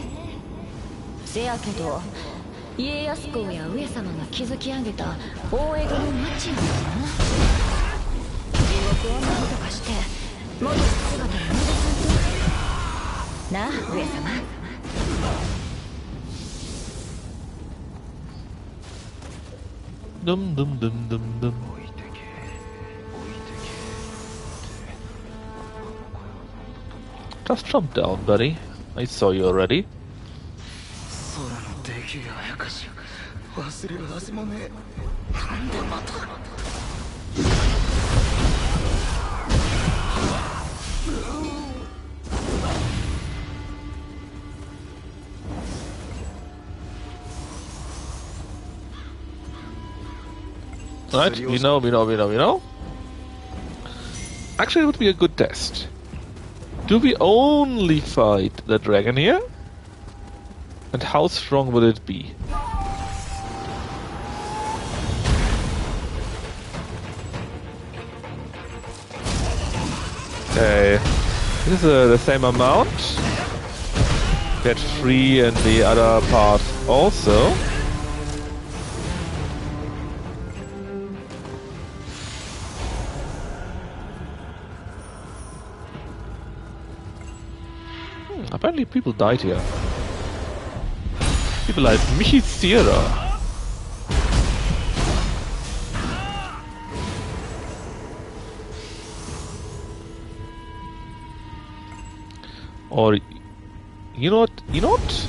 S2: せやけど家康公や上様が築き上げた大江戸の町やもんな。地獄を何とかして元の姿に戻さんと。なあ上様。
S1: Dum dum dum dum dum. Just jump down, buddy. I saw you already.
S4: 空の出来がやかし忘れるはずもねえ。なんでまた。
S1: Right, we know. Actually, it would be a good test. Do we only fight the dragon here? And how strong would it be? Okay, this is the same amount. Get 3 in the other part also. Apparently people died here. People like Michizira. Or you know what?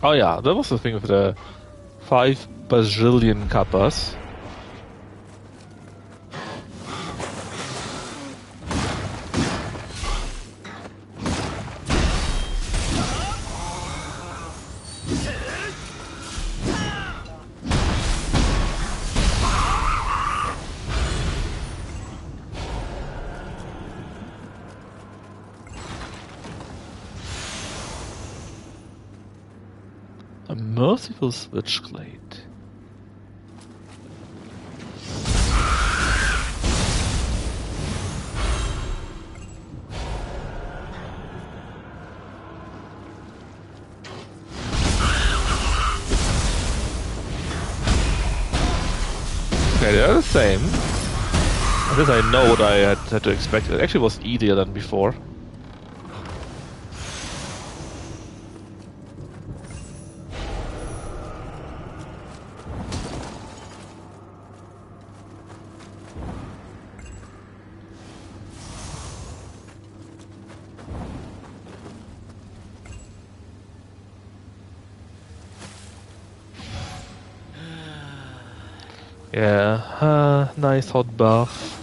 S1: Oh yeah, that was the thing with the 5 bajillion kappas. A merciful switchblade. Okay, they're the same. I guess I know what I had to expect. It actually was easier than before. Yeah, nice hot bath.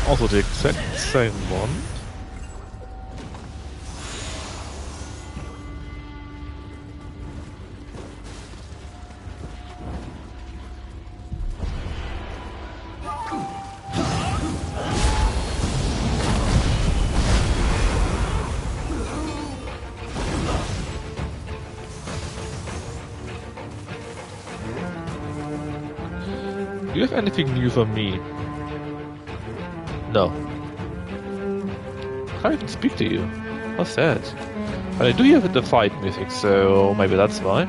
S1: Also the exact same one. Do you have anything new for me? No. I can't even speak to you. How sad. But I do hear the fight music, so maybe that's why.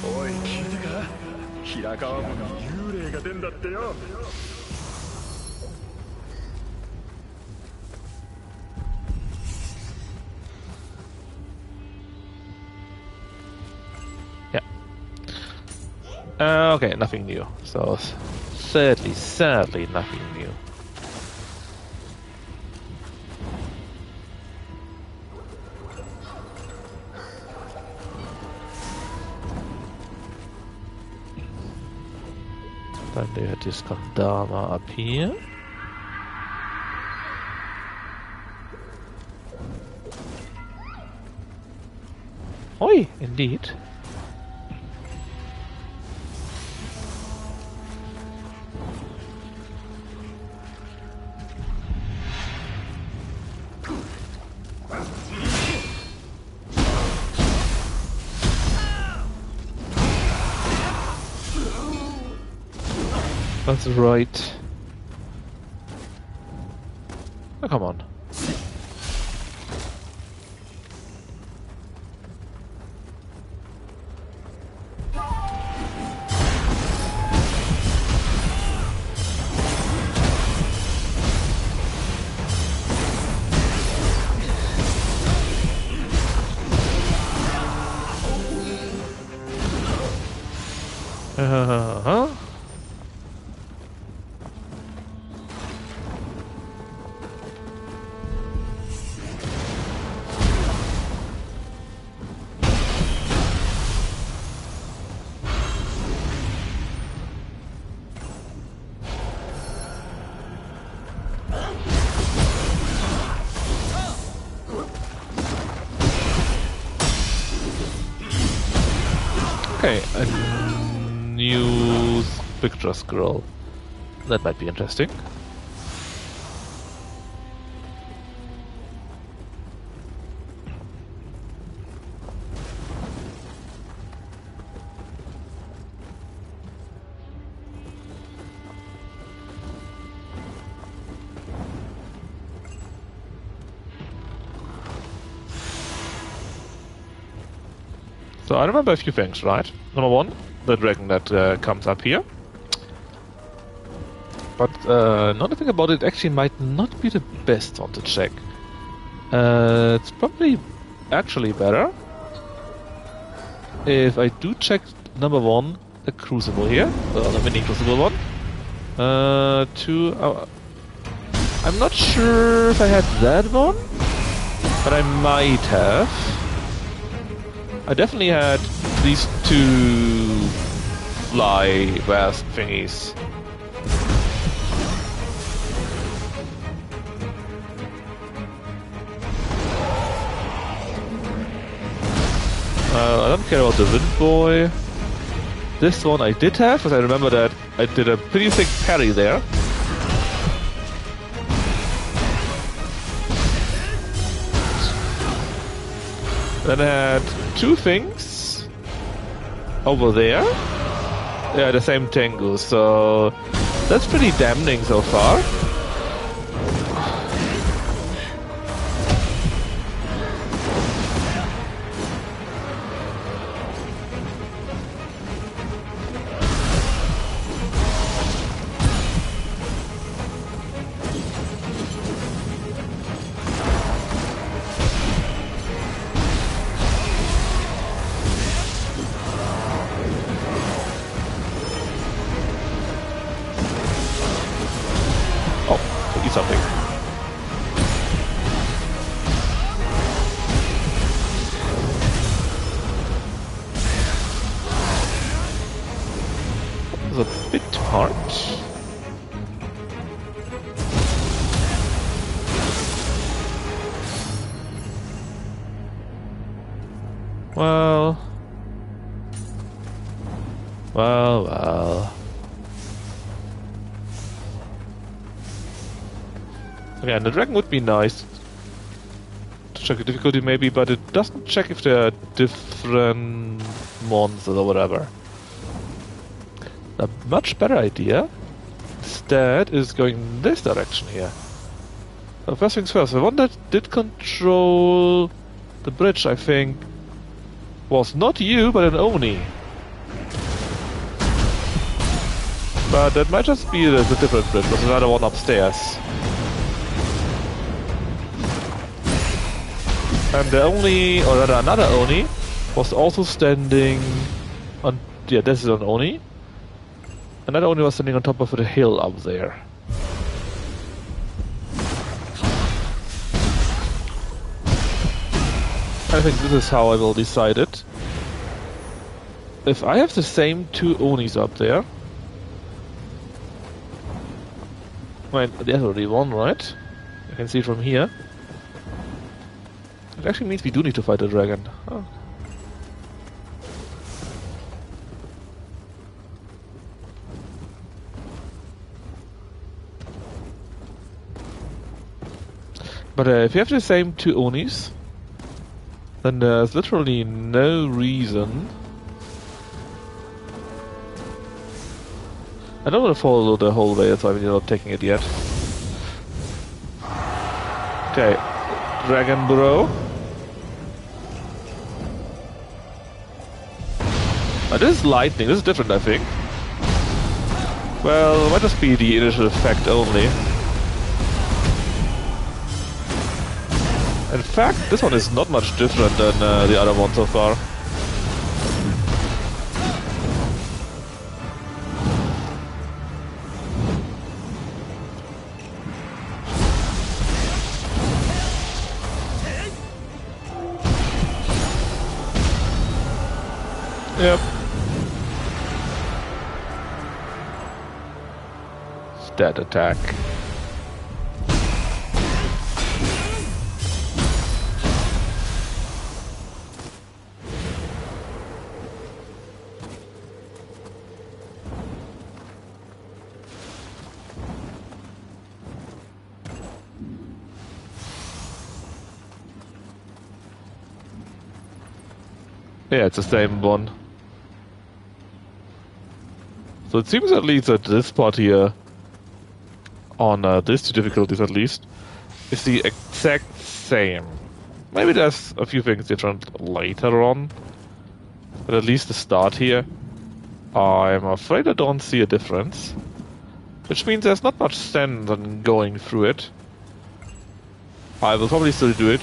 S3: おい聞いたか平川部に幽霊が出んだってよ
S1: Okay, nothing new. So, sadly, nothing new. Dann der Diskandama up here. Oi, indeed. That's right. Oh, come on. Uh-huh. Okay, a new picture scroll. That might be interesting. So I remember a few things, right? Number one, the dragon that comes up here. But another thing about it actually might not be the best one to check. It's probably actually better if I do check number one, the crucible here, the mini crucible one. Two, I'm not sure if I had that one, but I might have. I definitely had these two fly wasp thingies. I don't care about the Wind Boy. This one I did have, because I remember that I did a pretty thick parry there. Then I had two things over there. Yeah, the same Tengu, so that's pretty damning so far. Something. It's a bit hard. Well. Again, the dragon would be nice to check the difficulty maybe, but it doesn't check if there are different monsters or whatever. A much better idea instead is going in this direction here. So first things first, the one that did control the bridge, I think, was not you, but an Oni. But that might just be the different bridge, there's another one upstairs. And the Oni, or rather another Oni, was also standing on... yeah, this is an Oni. Another Oni was standing on top of the hill up there. I think this is how I will decide it. If I have the same two Onis up there... wait, there's already one, right? I can see it from here. It actually means we do need to fight the dragon. Oh. But if you have the same two Onis, then there's literally no reason. I don't want to follow the whole way, that's why we're not taking it yet. Okay, Dragon Bro. This is lightning, this is different I think. Well, it might just be the initial effect only. In fact, this one is not much different than the other one so far. Yep. Stat attack. Yeah, it's the same one. So it seems at least that this part here, on these two difficulties at least, is the exact same. Maybe there's a few things different later on, but at least the start here, I'm afraid I don't see a difference. Which means there's not much sense in going through it. I will probably still do it.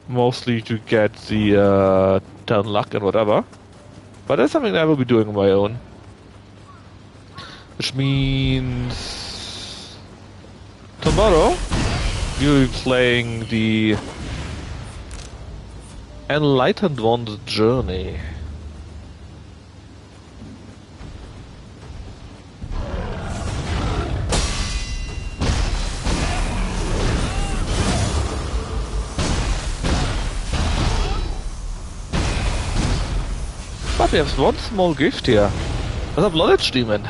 S1: Mostly to get the 10 luck and whatever. But that's something that I will be doing on my own. Which means... tomorrow, we'll be playing the Enlightened One's Journey. But we have one small gift here. There's a Knowledge Demon.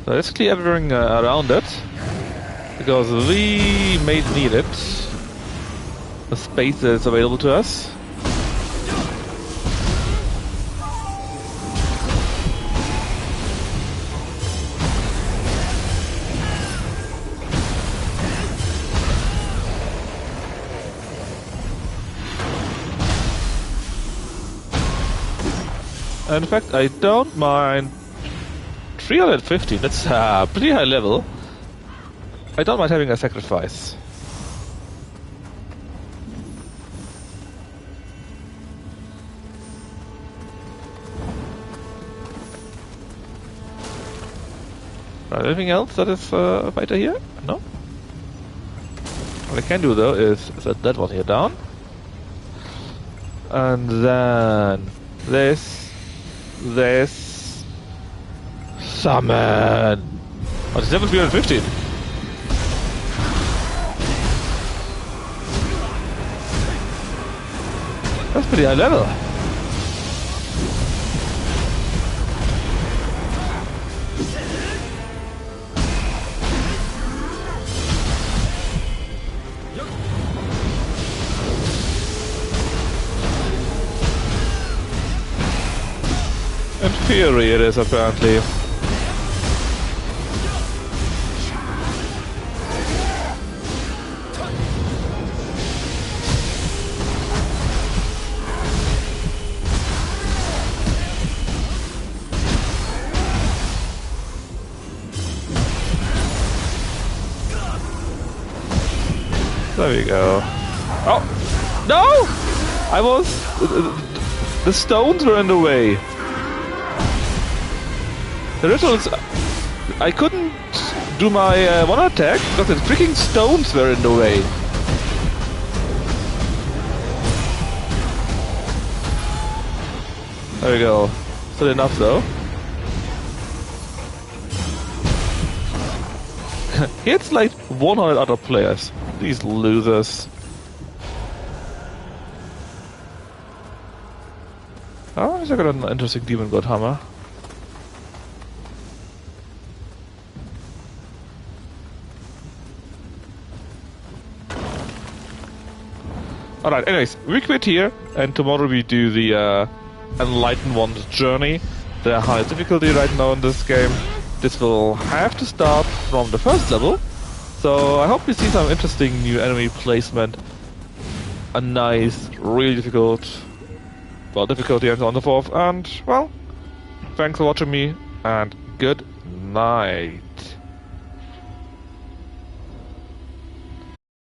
S1: So let's clear everything around it. Because we may need it. The space that is available to us. And in fact, I don't mind 315. That's a pretty high level. I don't mind having a sacrifice. Right, anything else that is a fighter here? No? What I can do though is set that one here down. And then this, summon. Oh, it's level 315. That's pretty high level. And Fury it is apparently. There we go. Oh! No! I was... The stones were in the way. The rituals... I couldn't do my one attack because the freaking stones were in the way. There we go. Still enough though. It's like 100 other players. These losers. Oh, I got an interesting demon god hammer. Alright, anyways, we quit here, and tomorrow we do the Enlightened One's journey. The highest difficulty right now in this game. This will have to start from the first level, so I hope we see some interesting new enemy placement. A nice, really difficult, well, difficulty and so on and so forth. And, well, thanks for watching me, and good night.